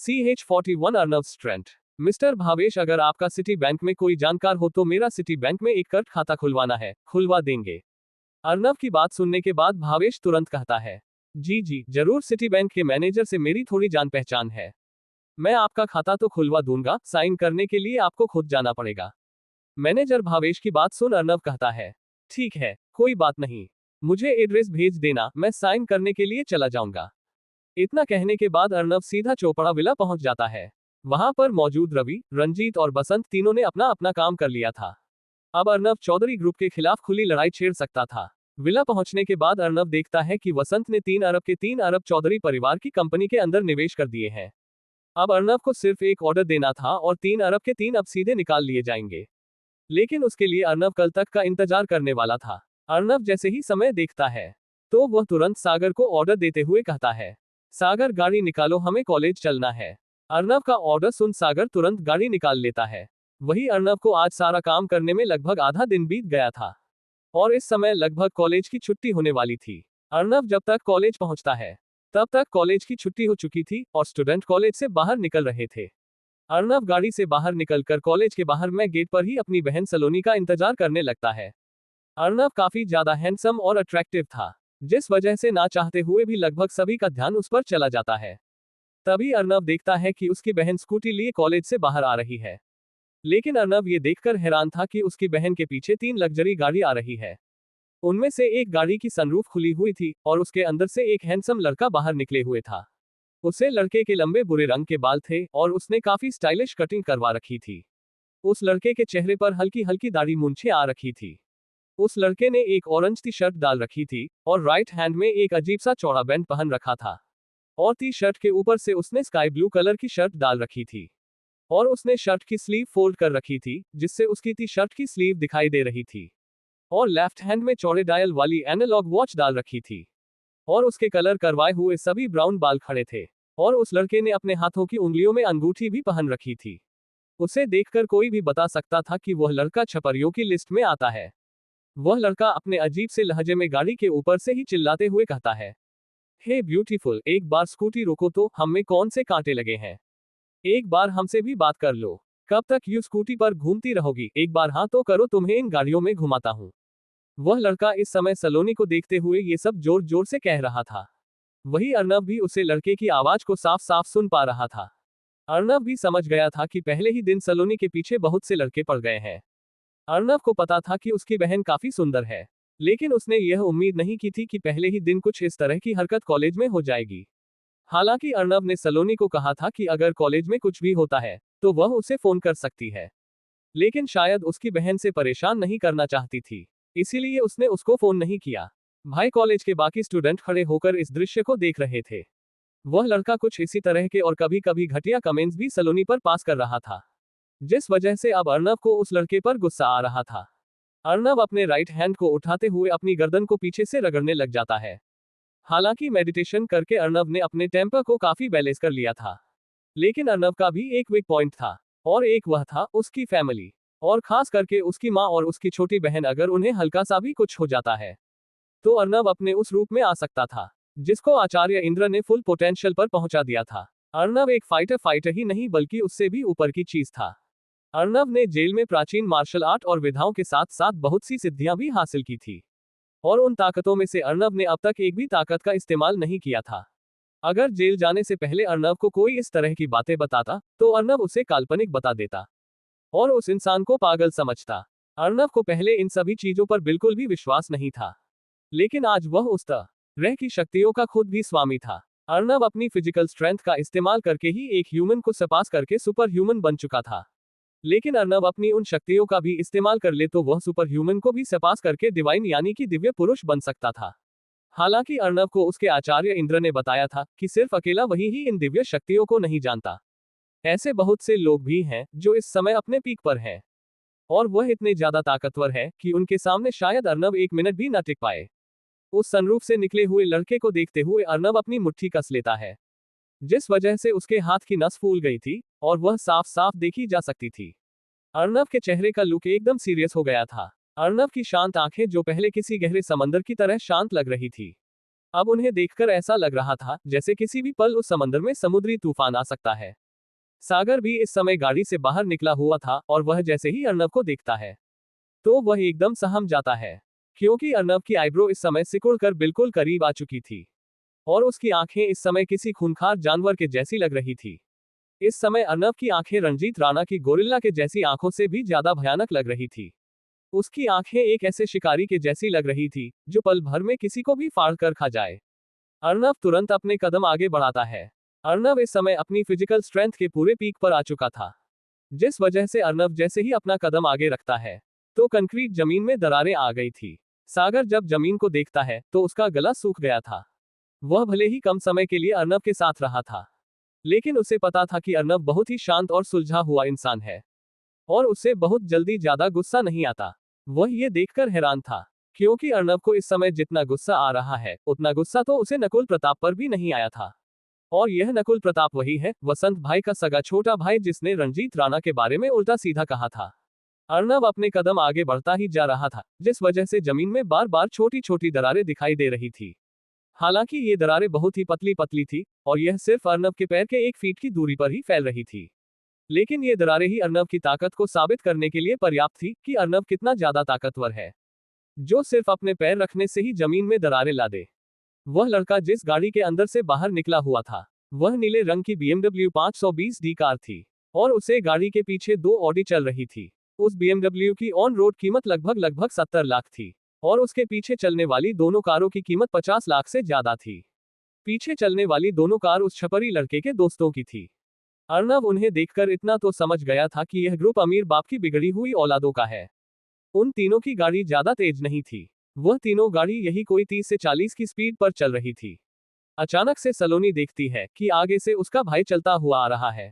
CH41 Arnav student. Mister Bhavesh, अगर आपका city bank में कोई जानकार हो तो मेरा सिटी बैंक में एक करंट खाता खुलवाना है, खुलवा देंगे? अर्नव की बात सुनने के बाद भावेश तुरंत कहता है, जी जी जरूर, सिटी बैंक के मैनेजर से मेरी थोड़ी जान पहचान है। मैं आपका खाता तो खुलवा दूंगा, साइन करने के लिए आपको खुद जाना पड़ेगा। मैनेजर भावेश की बात सुन अर्नव कहता है, ठीक है, कोई बात नहीं, मुझे एड्रेस भेज देना, मैं साइन करने के लिए चला जाऊंगा। इतना कहने के बाद अर्नव सीधा चोपड़ा विला पहुंच जाता है। वहां पर मौजूद रवि, रंजीत और बसंत तीनों ने अपना अपना काम कर लिया था। अब अर्नव चौधरी ग्रुप के खिलाफ खुली लड़ाई छेड़ सकता था। विला पहुंचने के बाद अर्नव देखता है कि वसंत ने 3 अरब के 3 अरब चौधरी परिवार की कंपनी के अंदर निवेश कर दिए हैं। अब अर्नव को सिर्फ एक ऑर्डर देना था और 3 अरब के 3 अब सीधे निकाल लिए जाएंगे। लेकिन उसके लिए अर्नव कल तक का इंतजार करने वाला था। अर्नव जैसे ही समय देखता है तो वह तुरंत सागर को ऑर्डर देते हुए कहता है, सागर गाड़ी निकालो, हमें कॉलेज चलना है। अर्नव का ऑर्डर सुन सागर तुरंत गाड़ी निकाल लेता है। वही अर्नव को आज सारा काम करने में लगभग आधा दिन बीत गया था और इस समय लगभग कॉलेज की छुट्टी होने वाली थी। अर्नव जब तक कॉलेज पहुंचता है तब तक कॉलेज की छुट्टी हो चुकी थी और स्टूडेंट कॉलेज से बाहर निकल रहे थे। अर्नव गाड़ी से बाहर निकलकर कॉलेज के बाहर में गेट पर ही अपनी बहन सलोनी का इंतजार करने लगता है। अर्नव काफी ज्यादा हैंडसम और अट्रैक्टिव था, जिस वजह से ना चाहते हुए भी लगभग सभी का ध्यान उस पर चला जाता है। तभी अर्नव देखता है कि उसकी बहन स्कूटी लिए कॉलेज से बाहर आ रही है। लेकिन अर्नव ये देखकर हैरान था कि उसकी बहन के पीछे 3 लग्जरी गाड़ी आ रही है। उनमें से एक गाड़ी की सनरूफ खुली हुई थी और उसके अंदर से एक हैंडसम लड़का बाहर निकले हुए था। उसे लड़के के लंबे बुरे रंग के बाल थे और उसने काफी स्टाइलिश कटिंग करवा रखी थी। उस लड़के के चेहरे पर हल्की हल्की दाढ़ी मूंछें आ रखी थी। उस लड़के ने एक ऑरेंज टी शर्ट डाल रखी थी और राइट हैंड में एक अजीब सा चौड़ा बैंड पहन रखा था और टी शर्ट के ऊपर से उसने स्काई ब्लू कलर की शर्ट डाल रखी थी और उसने शर्ट की स्लीव फोल्ड कर रखी थी, जिससे उसकी टी शर्ट की स्लीव दिखाई दे रही थी और लेफ्ट हैंड में चौड़े डायल वाली एनालॉग वॉच डाल रखी थी और उसके कलर करवाए हुए सभी ब्राउन बाल खड़े थे और उस लड़के ने अपने हाथों की उंगलियों में अंगूठी भी पहन रखी थी। उसे देखकर कोई भी बता सकता था कि वह लड़का छपरियों की लिस्ट में आता है। वह लड़का अपने अजीब से लहजे में गाड़ी के ऊपर से ही चिल्लाते हुए कहता है, हे ब्यूटीफुल, एक बार स्कूटी रोको तो, हम में कौन से कांटे लगे हैं? एक बार हमसे भी बात कर लो। कब तक यू स्कूटी पर घूमती रहोगी? एक बार हाँ तो करो, तुम्हें इन गाड़ियों में घुमाता हूँ। वह लड़का इस समय सलोनी को देखते हुए ये सब जोर जोर से कह रहा था। वही अर्नव भी उसे लड़के की आवाज को साफ साफ सुन पा रहा था। अर्नव भी समझ गया था कि पहले ही दिन सलोनी के पीछे बहुत से लड़के पड़ गए हैं। अर्नव को पता था कि उसकी बहन काफी सुंदर है, लेकिन उसने यह उम्मीद नहीं की थी कि पहले ही दिन कुछ इस तरह की हरकत कॉलेज में हो जाएगी। हालांकि अर्नव ने सलोनी को कहा था कि अगर कॉलेज में कुछ भी होता है तो वह उसे फोन कर सकती है, लेकिन शायद उसकी बहन से परेशान नहीं करना चाहती थी, इसीलिए उसने उसको फोन नहीं किया। भाई, कॉलेज के बाकी स्टूडेंट खड़े होकर इस दृश्य को देख रहे थे। वह लड़का कुछ इसी तरह के और कभी कभी घटिया कमेंट्स भी सलोनी पर पास कर रहा था, जिस वजह से अब अर्नव को उस लड़के पर गुस्सा आ रहा था। अर्नव अपने राइट हैंड को उठाते हुए अपनी गर्दन को पीछे से रगड़ने लग जाता है। हालांकि मेडिटेशन करके अर्नव ने अपने टेम्पर को काफी बैलेंस कर लिया था, लेकिन अर्नव का भी एक वीक पॉइंट था और एक वह था उसकी फैमिली, और खास करके उसकी माँ और उसकी छोटी बहन। अगर उन्हें हल्का सा भी कुछ हो जाता है तो अर्नव अपने उस रूप में आ सकता था जिसको आचार्य इंद्र ने फुल पोटेंशियल पर पहुंचा दिया था। अर्नव एक फाइटर ही नहीं बल्कि उससे भी ऊपर की चीज था। अर्नव ने जेल में प्राचीन मार्शल आर्ट और विधाओं के साथ साथ बहुत सी सिद्धियां भी हासिल की थी और उन ताकतों में से अर्नव ने अब तक एक भी ताकत का इस्तेमाल नहीं किया था। अगर जेल जाने से पहले अर्नव को कोई इस तरह की बातें बताता तो अर्नव उसे काल्पनिक बता देता और उस इंसान को पागल समझता। अर्नव को पहले इन सभी चीजों पर बिल्कुल भी विश्वास नहीं था, लेकिन आज वह उस तरह की शक्तियों का खुद भी स्वामी था। अर्नव अपनी फिजिकल स्ट्रेंथ का इस्तेमाल करके ही एक ह्यूमन को सरपास करके सुपर ह्यूमन बन चुका था, लेकिन अर्नव अपनी उन शक्तियों का भी इस्तेमाल कर ले तो वह सुपर ह्यूमन को भी सरपास करके डिवाइन यानी कि दिव्य पुरुष बन सकता था। हालांकि अर्नव को उसके आचार्य इंद्र ने बताया था कि सिर्फ अकेला वही ही इन दिव्य शक्तियों को नहीं जानता। ऐसे बहुत से लोग भी हैं जो इस समय अपने पीक पर हैं और वह इतने ज्यादा ताकतवर है कि उनके सामने शायद अर्नव एक मिनट भी न टिक पाए। उस सनरूफ से निकले हुए लड़के को देखते हुए अर्नव अपनी मुट्ठी कस लेता है, जिस वजह से उसके हाथ की नस फूल गई थी और वह साफ साफ देखी जा सकती थी। अर्नव के चेहरे का लुक एकदम सीरियस हो गया था। अर्नव की शांत आंखें जो पहले किसी गहरे समंदर की तरह शांत लग रही थी, अब उन्हें देखकर ऐसा लग रहा था जैसे किसी भी पल उस समंदर में समुद्री तूफान आ सकता है। सागर भी इस समय गाड़ी से बाहर निकला हुआ था और वह जैसे ही अर्नब को देखता है तो वह एकदम सहम जाता है, क्योंकि अर्नब की आईब्रो इस समय सिकुड़कर बिल्कुल करीब आ चुकी थी और उसकी आंखें इस समय किसी खूंखार जानवर के जैसी लग रही थी। इस समय अर्नब की आंखें रंजीत राणा की गोरिल्ला के जैसी आंखों से भी ज्यादा भयानक लग रही थी। उसकी आंखें एक ऐसे शिकारी के जैसी लग रही थी जो पल भर में किसी को भी फाड़ कर खा जाए। अर्नब तुरंत अपने कदम आगे बढ़ाता है। अर्नब इस समय अपनी फिजिकल स्ट्रेंथ के पूरे पीक पर आ चुका था, जिस वजह से अर्नब जैसे ही अपना कदम आगे रखता है तो कंक्रीट जमीन में दरारें आ गई थी। सागर जब जमीन को देखता है तो उसका गला सूख गया था। वह भले ही कम समय के लिए अर्नब के साथ रहा था, लेकिन उसे पता था कि अर्नब बहुत ही शांत और सुलझा हुआ इंसान है और उसे बहुत जल्दी ज्यादा गुस्सा नहीं आता। वह ये देखकर हैरान था, क्योंकि अर्नब को इस समय जितना गुस्सा आ रहा है उतना गुस्सा तो उसे नकुल प्रताप पर भी नहीं आया था। और यह नकुल प्रताप वही है, वसंत भाई का सगा छोटा भाई, जिसने रणजीत राणा के बारे में उल्टा सीधा कहा था। अर्नब अपने कदम आगे बढ़ता ही जा रहा था, जिस वजह से जमीन में बार बार छोटी छोटी दरारें दिखाई दे रही थी। हालांकि ये दरारें बहुत ही पतली पतली थी और यह सिर्फ अर्नब के पैर के 1 फीट की दूरी पर ही फैल रही थी, लेकिन ये दरारें ही अर्नब की ताकत को साबित करने के लिए पर्याप्त थी कि अर्नब कितना ज्यादा ताकतवर है, जो सिर्फ अपने पैर रखने से ही जमीन में दरारें ला दे। वह लड़का जिस गाड़ी के अंदर से बाहर निकला हुआ था वह नीले रंग की BMW 520D कार थी और उसे गाड़ी के पीछे 2 ऑडी चल रही थी। उस BMW की ऑन रोड कीमत लगभग 70 लाख थी और उसके पीछे चलने वाली दोनों कारों की कीमत 50 लाख से ज्यादा थी। पीछे चलने वाली दोनों कार उस छपरी लड़के के दोस्तों की थी। अर्नब उन्हें देखकर इतना तो समझ गया था कि यह ग्रुप अमीर बाप की बिगड़ी हुई औलादों का है। उन तीनों की गाड़ी ज्यादा तेज नहीं थी, वह तीनों गाड़ी यही कोई 30 से 40 की स्पीड पर चल रही थी। अचानक से सलोनी देखती है कि आगे से उसका भाई चलता हुआ आ रहा है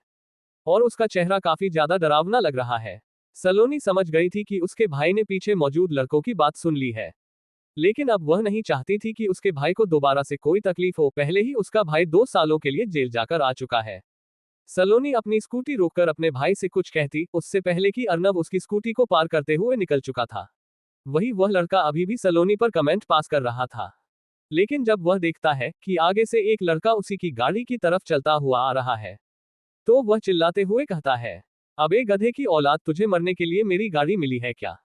और उसका चेहरा काफी ज्यादा डरावना लग रहा है। सलोनी समझ गई थी कि उसके भाई ने पीछे मौजूद लड़कों की बात सुन ली है, लेकिन अब वह नहीं चाहती थी कि उसके भाई को दोबारा से कोई तकलीफ हो। पहले ही उसका भाई 2 सालों के लिए जेल जाकर आ चुका है। सलोनी अपनी स्कूटी रोककर अपने भाई से कुछ कहती उससे पहले कि अर्नब उसकी स्कूटी को पार करते हुए निकल चुका था। वही वह लड़का अभी भी सलोनी पर कमेंट पास कर रहा था, लेकिन जब वह देखता है कि आगे से एक लड़का उसी की गाड़ी की तरफ चलता हुआ आ रहा है तो वह चिल्लाते हुए कहता है, अबे गधे की औलाद, तुझे मरने के लिए मेरी गाड़ी मिली है क्या?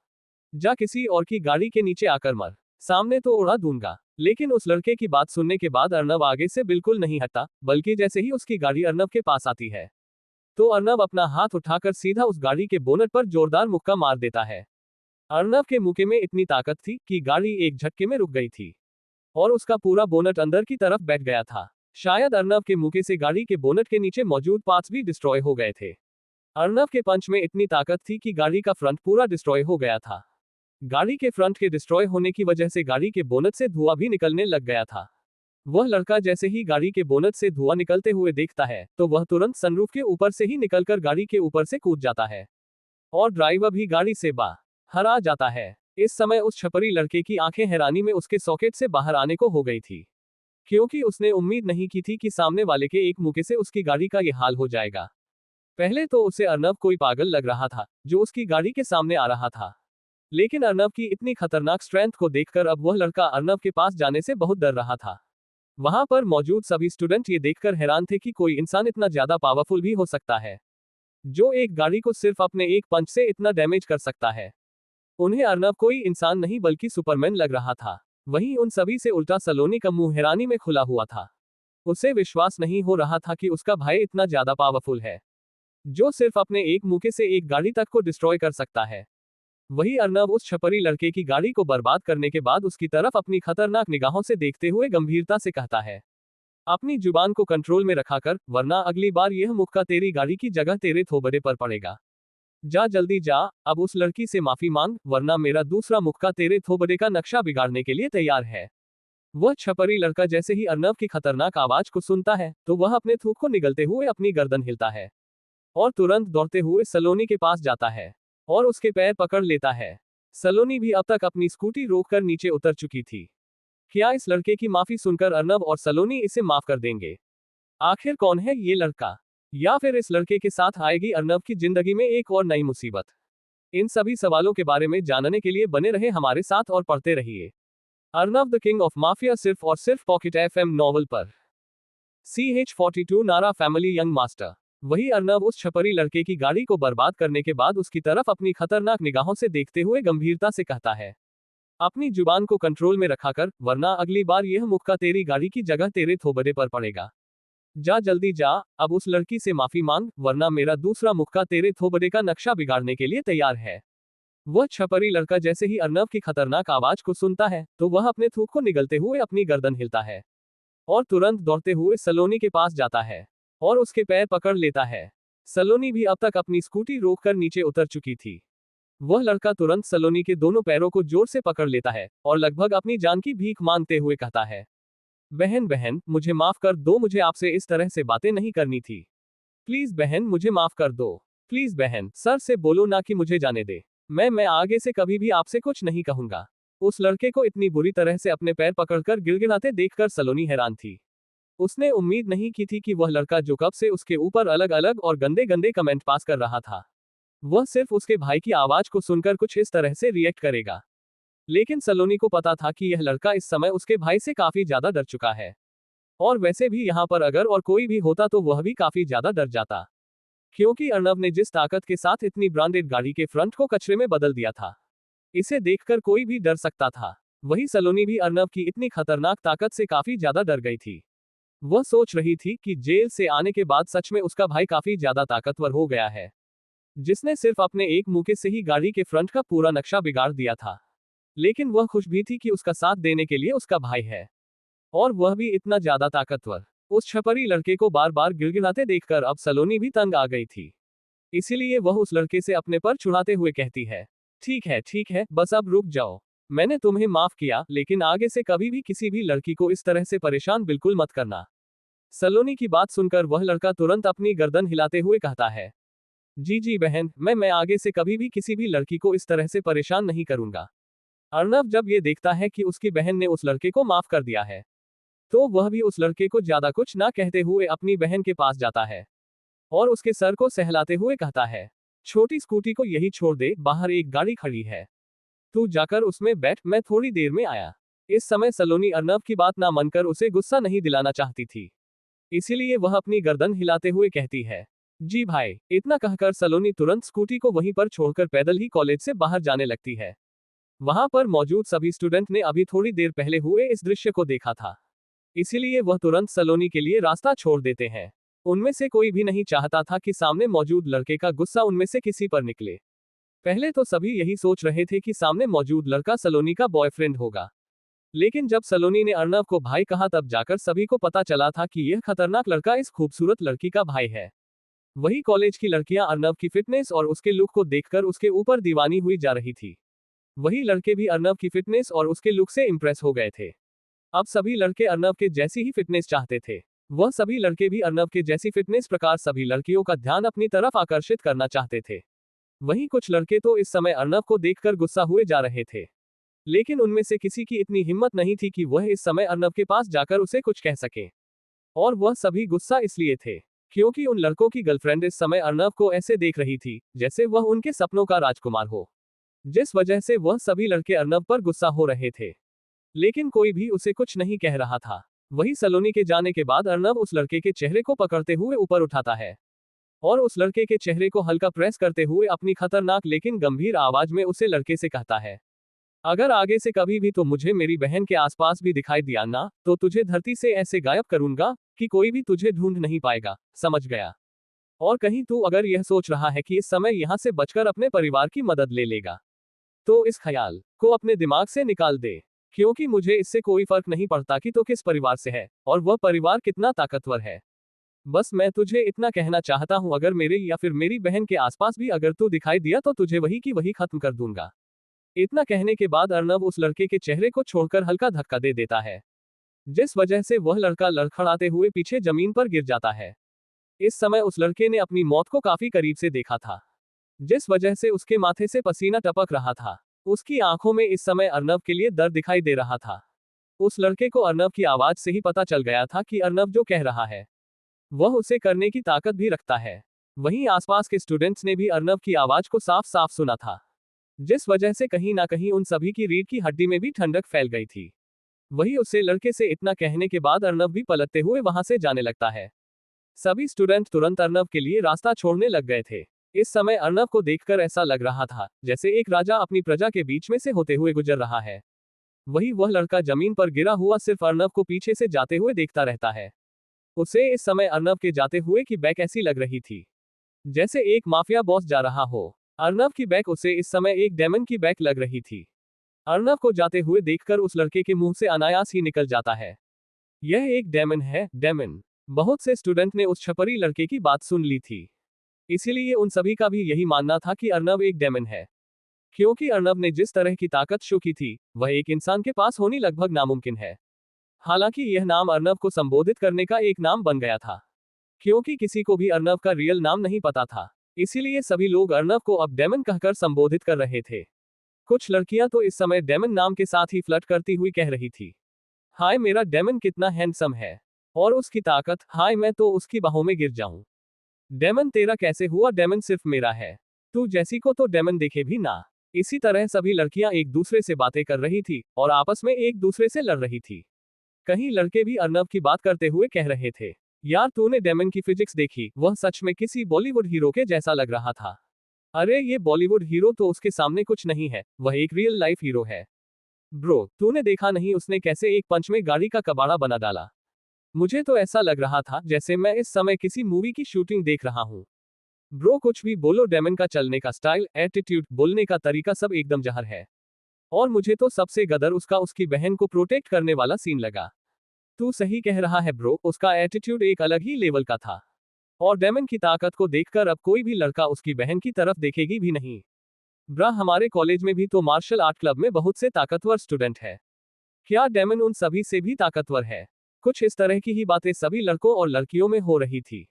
जा किसी और की गाड़ी के नीचे आकर मर, सामने तो उड़ा दूंगा। लेकिन उस लड़के की बात सुनने के बाद अर्नब आगे से बिल्कुल नहीं हटता, बल्कि जैसे ही उसकी गाड़ी अर्नब के पास आती है तो अर्नब अपना हाथ उठाकर सीधा उस गाड़ी के बोनट पर जोरदार मुक्का मार देता है। अर्नब के मुक्के में इतनी ताकत थी कि गाड़ी एक झटके में रुक गई थी और उसका पूरा बोनट अंदर की तरफ बैठ गया था। शायद अर्नब के मुक्के से गाड़ी के बोनट के नीचे मौजूद पार्ट्स भी डिस्ट्रॉय हो गए थे। अर्नब के पंच में इतनी ताकत थी कि गाड़ी का फ्रंट पूरा डिस्ट्रॉय हो गया था। गाड़ी के फ्रंट के डिस्ट्रॉय होने की वजह से गाड़ी के बोनट से धुआं भी निकलने लग गया था। वह लड़का जैसे ही गाड़ी के बोनट से धुआं निकलते हुए देखता है तो वह तुरंत सनरूफ के ऊपर से ही निकलकर गाड़ी के ऊपर से कूद जाता है और ड्राइवर भी गाड़ी से बाहर आ जाता है। इस समय उस छपरी लड़के की आंखें हैरानी में उसके सॉकेट से बाहर आने को हो गई थी, क्योंकि उसने उम्मीद नहीं की थी कि सामने वाले के एक मुक्के से उसकी गाड़ी का यह हाल हो जाएगा। पहले तो उसे अर्नब कोई पागल लग रहा था जो उसकी गाड़ी के सामने आ रहा था, लेकिन अर्नब की इतनी खतरनाक स्ट्रेंथ को देखकर अब वह लड़का अर्नब के पास जाने से बहुत डर रहा था। वहां पर मौजूद सभी स्टूडेंट ये देखकर हैरान थे कि कोई इंसान इतना ज्यादा पावरफुल भी हो सकता है, जो एक गाड़ी को सिर्फ अपने एक पंच से इतना डैमेज कर सकता है। उन्हें अर्नब कोई इंसान नहीं बल्कि सुपरमैन लग रहा था। वहीं उन सभी से उल्टा सलोनी का मुंह हैरानी में खुला हुआ था। उसे विश्वास नहीं हो रहा था कि उसका भाई इतना ज्यादा पावरफुल है, जो सिर्फ अपने एक मुक्के से एक गाड़ी तक को डिस्ट्रॉय कर सकता है। वही अर्नब उस छपरी लड़के की गाड़ी को बर्बाद करने के बाद उसकी तरफ अपनी खतरनाक निगाहों से देखते हुए गंभीरता से कहता है, अपनी जुबान को कंट्रोल में रखा कर, वरना अगली बार यह मुक्का तेरी गाड़ी की जगह तेरे थोबड़े पर पड़ेगा। जा जल्दी जा, अब उस लड़की से माफी मांग, वरना मेरा दूसरा मुक्का तेरे थोबड़े का नक्शा बिगाड़ने के लिए तैयार है। वह छपरी लड़का जैसे ही अर्नब की खतरनाक आवाज को सुनता है तो वह अपने थूक को निगलते हुए अपनी गर्दन हिलता है और तुरंत दौड़ते हुए सलोनी के पास जाता है और उसके पैर पकड़ लेता है। सलोनी भी अब तक अपनी स्कूटी रोककर नीचे उतर चुकी थी। क्या इस लड़के की माफी सुनकर अर्नब और सलोनी इसे माफ कर देंगे? आखिर कौन है ये लड़का, या फिर इस लड़के के साथ आएगी अर्नब की जिंदगी में एक और नई मुसीबत? इन सभी सवालों के बारे में जानने के लिए बने रहे हमारे साथ और पढ़ते रहिए। Arnav the king of mafia सिर्फ और सिर्फ पॉकेट एफएम नॉवल पर। CH42 नारा फैमिली यंग मास्टर। वही अर्नव उस छपरी लड़के की गाड़ी को बर्बाद करने के बाद उसकी तरफ अपनी खतरनाक निगाहों से देखते हुए गंभीरता से कहता है, अपनी जुबान को कंट्रोल में रखा कर, वरना अगली बार यह मुक्का तेरी गाड़ी की जगह तेरे थोबड़े पर पड़ेगा। जा जल्दी जा, अब उस लड़की से माफी मांग, वरना मेरा दूसरा मुक्का तेरे थोबड़े का नक्शा बिगाड़ने के लिए तैयार है। वह छपरी लड़का जैसे ही अर्नव की खतरनाक आवाज को सुनता है तो वह अपने थूक को निगलते हुए अपनी गर्दन हिलता है और तुरंत दौड़ते हुए सलोनी के पास जाता है और उसके पैर पकड़ लेता है। सलोनी भी अब तक अपनी स्कूटी रोककर नीचे उतर चुकी थी। वह लड़का तुरंत सलोनी के दोनों पैरों को जोर से पकड़ लेता है और लगभग अपनी जान की भीख मांगते हुए कहता है, बहन बहन मुझे माफ कर दो, मुझे आपसे इस तरह से बातें नहीं करनी थी। प्लीज बहन मुझे माफ कर दो। प्लीज बहन सर से बोलो ना कि मुझे जाने दे। मैं आगे से कभी भी आपसे कुछ नहीं कहूंगा। उस लड़के को इतनी बुरी तरह से अपने पैर पकड़कर गिड़गिड़ाते देखकर सलोनी हैरान थी। उसने उम्मीद नहीं की थी कि वह लड़का जो कब से उसके ऊपर अलग अलग और गंदे गंदे कमेंट पास कर रहा था, वह सिर्फ उसके भाई की आवाज को सुनकर कुछ इस तरह से रिएक्ट करेगा। लेकिन सलोनी को पता था कि यह लड़का इस समय उसके भाई से काफी ज्यादा डर चुका है, और वैसे भी यहाँ पर अगर और कोई भी होता तो वह भी काफी ज्यादा डर जाता, क्योंकि अर्नव ने जिस ताकत के साथ इतनी ब्रांडेड गाड़ी के फ्रंट को कचरे में बदल दिया था, इसे देखकर कोई भी डर सकता था। वही सलोनी भी अर्नव की इतनी खतरनाक ताकत से काफी ज्यादा डर गई थी। वह सोच रही थी कि जेल से आने के बाद सच में उसका भाई काफी ज्यादा ताकतवर हो गया है, जिसने सिर्फ अपने एक मुक्के से ही गाड़ी के फ्रंट का पूरा नक्शा बिगाड़ दिया था। लेकिन वह खुश भी थी कि उसका साथ देने के लिए उसका भाई है, और वह भी इतना ज्यादा ताकतवर। उस छपरी लड़के को बार बार गिड़गिड़ाते देखकर अब सलोनी भी तंग आ गई थी। इसीलिए वह उस लड़के से अपने पर चुड़ाते हुए कहती है, ठीक है, बस अब रुक जाओ। मैंने तुम्हें माफ किया, लेकिन आगे से कभी भी किसी भी लड़की को इस तरह से परेशान बिल्कुल मत करना। सलोनी की बात सुनकर वह लड़का तुरंत अपनी गर्दन हिलाते हुए कहता है, जी बहन, मैं आगे से कभी भी किसी भी लड़की को इस तरह से परेशान नहीं करूंगा। अर्नव जब ये देखता है कि उसकी बहन ने उस लड़के को माफ कर दिया है, तो वह भी उस लड़के को ज्यादा कुछ ना कहते हुए अपनी बहन के पास जाता है और उसके सर को सहलाते हुए कहता है, छोटी स्कूटी को यही छोड़ दे, बाहर एक गाड़ी खड़ी है, तू जाकर उसमें बैठ, मैं थोड़ी देर में आया। इस समय सलोनी अर्नव की बात ना मानकर उसे गुस्सा नहीं दिलाना चाहती थी, इसीलिए वह अपनी गर्दन हिलाते हुए कहती है, जी भाई। इतना कहकर सलोनी तुरंत स्कूटी को वहीं पर छोड़कर पैदल ही कॉलेज से बाहर जाने लगती है। वहां पर मौजूद सभी स्टूडेंट ने अभी थोड़ी देर पहले हुए इस दृश्य को देखा था, इसीलिए वह तुरंत सलोनी के लिए रास्ता छोड़ देते हैं। उनमें से कोई भी नहीं चाहता था कि सामने मौजूद लड़के का गुस्सा उनमें से किसी पर निकले। पहले तो सभी यही सोच रहे थे कि सामने मौजूद लड़का सलोनी का बॉयफ्रेंड होगा, लेकिन जब सलोनी ने अर्नव को भाई कहा तब जाकर सभी को पता चला था कि यह खतरनाक लड़का इस खूबसूरत लड़की का भाई है। वही कॉलेज की लड़कियां अर्नव की फिटनेस और उसके लुक को देखकर उसके ऊपर दीवानी हुई जा रही थी। वही लड़के भी अर्नव की फिटनेस और उसके लुक से इंप्रेस हो गए थे। अब सभी लड़के अर्नव के जैसी ही फिटनेस चाहते थे। वह सभी लड़के भी अर्नव के जैसी फिटनेस प्रकार सभी लड़कियों का ध्यान अपनी तरफ आकर्षित करना चाहते थे। वहीं कुछ लड़के तो इस समय अर्नव को देखकर गुस्सा हुए जा रहे थे, लेकिन उनमें से किसी की इतनी हिम्मत नहीं थी कि वह इस समय अर्नव के पास जाकर उसे कुछ कह सके। और वह सभी गुस्सा इसलिए थे क्योंकि उन लड़कों की गर्लफ्रेंड इस समय अर्नव को ऐसे देख रही थी जैसे वह उनके सपनों का राजकुमार हो, जिस वजह से वह सभी लड़के अर्नव पर गुस्सा हो रहे थे, लेकिन कोई भी उसे कुछ नहीं कह रहा था। वही सलोनी के जाने के बाद अर्नव उस लड़के के चेहरे को पकड़ते हुए ऊपर उठाता है और उस लड़के के चेहरे को हल्का प्रेस करते हुए अपनी खतरनाक लेकिन गंभीर आवाज में उसे लड़के से कहता है, अगर आगे से कभी भी तो मुझे मेरी बहन के आसपास भी दिखाई दिया ना, तो तुझे धरती से ऐसे गायब करूंगा कि कोई भी तुझे ढूंढ नहीं पाएगा, समझ गया। और कहीं तू अगर यह सोच रहा है कि इस समय यहां से बचकर अपने परिवार की मदद ले लेगा, तो इस ख्याल को अपने दिमाग से निकाल दे, क्योंकि मुझे इससे कोई फर्क नहीं पड़ता कि तू किस परिवार से है और वह परिवार कितना ताकतवर है। बस मैं तुझे इतना कहना चाहता हूं, अगर मेरे या फिर मेरी बहन के आसपास भी अगर तू दिखाई दिया तो तुझे वही की वही खत्म कर दूंगा। इतना कहने के बाद अर्नव उस लड़के के चेहरे को छोड़कर हल्का धक्का दे देता है, जिस वजह से वह लड़का लड़खड़ाते हुए पीछे जमीन पर गिर जाता है। इस समय उस लड़के ने अपनी मौत को काफी करीब से देखा था, जिस वजह से उसके माथे से पसीना टपक रहा था। उसकी आंखों में इस समय अर्नव के लिए डर दिखाई दे रहा था। उस लड़के को अर्नव की आवाज से ही पता चल गया था कि अर्नव जो कह रहा है वह उसे करने की ताकत भी रखता है। वहीं आसपास के स्टूडेंट्स ने भी अर्नव की आवाज को साफ साफ सुना था, जिस वजह से कहीं ना कहीं उन सभी की रीढ़ की हड्डी में भी ठंडक फैल गई थी। वही उससे लड़के से इतना कहने के बाद अर्नव भी पलटते हुए वहां से जाने लगता है। सभी स्टूडेंट तुरंत अर्नव के लिए रास्ता छोड़ने लग गए थे। इस समय अर्नव को देखकर ऐसा लग रहा था जैसे एक राजा अपनी प्रजा के बीच में से होते हुए गुजर रहा है। वही वह लड़का जमीन पर गिरा हुआ सिर्फ अर्नव को पीछे से जाते हुए देखता रहता है। उसे इस समय अर्नव के जाते हुए की बैक ऐसी लग रही थी जैसे एक माफिया बॉस जा रहा हो। अर्नव की बैक उसे इस समय एक डेमन की बैक लग रही थी। अर्नव को जाते हुए देखकर उस लड़के के मुंह से अनायास ही निकल जाता है, यह एक डेमन है, डेमन। बहुत से स्टूडेंट ने उस छपरी लड़के की बात सुन ली थी, इसीलिए उन सभी का भी यही मानना था कि अर्नव एक डेमन है। क्योंकि अर्नव ने जिस तरह की ताकत शो की थी वह एक इंसान के पास होनी लगभग नामुमकिन है। हालांकि यह नाम अर्नव को संबोधित करने का एक नाम बन गया था, क्योंकि किसी को भी अर्नव का रियल नाम नहीं पता था, इसीलिए सभी लोग अर्नव को अब डेमन कहकर संबोधित कर रहे थे। कुछ लड़कियां तो इस समय डेमन नाम के साथ ही फ्लर्ट करती हुई कह रही थी, हाय मेरा डेमन कितना हैंडसम है, और उसकी ताकत, हाय मैं तो उसकी बाहों में गिर जाऊं। डेमन तेरा कैसे हुआ, डेमन सिर्फ मेरा है, तू जैसी को तो डेमन देखे भी ना। इसी तरह सभी लड़कियां एक दूसरे से बातें कर रही थी और आपस में एक दूसरे से लड़ रही थी। कहीं लड़के भी अर्नव की बात करते हुए कह रहे थे, यार तूने डेमन की फिजिक्स देखी, वह सच में किसी बॉलीवुड हीरो के जैसा लग रहा था। अरे ये बॉलीवुड हीरो तो उसके सामने कुछ नहीं है, वह एक रियल लाइफ हीरो है। ब्रो तूने देखा नहीं उसने कैसे एक पंच में गाड़ी का कबाड़ा बना डाला। मुझे तो ऐसा लग रहा था जैसे मैं इस समय किसी मूवी की शूटिंग देख रहा हूँ। ब्रो कुछ भी बोलो, डेमन का चलने का स्टाइल, एटीट्यूड, बोलने का तरीका सब एकदम जहर है। और मुझे तो सबसे गदर उसका उसकी बहन को प्रोटेक्ट करने वाला सीन लगा। तू सही कह रहा है ब्रो, उसका एटीट्यूड एक अलग ही लेवल का था। और डेमन की ताकत को देखकर अब कोई भी लड़का उसकी बहन की तरफ देखेगी भी नहीं। ब्रा हमारे कॉलेज में भी तो मार्शल आर्ट क्लब में बहुत से ताकतवर स्टूडेंट है, क्या डेमन उन सभी से भी ताकतवर है? कुछ इस तरह की ही बातें सभी लड़कों और लड़कियों में हो रही थी।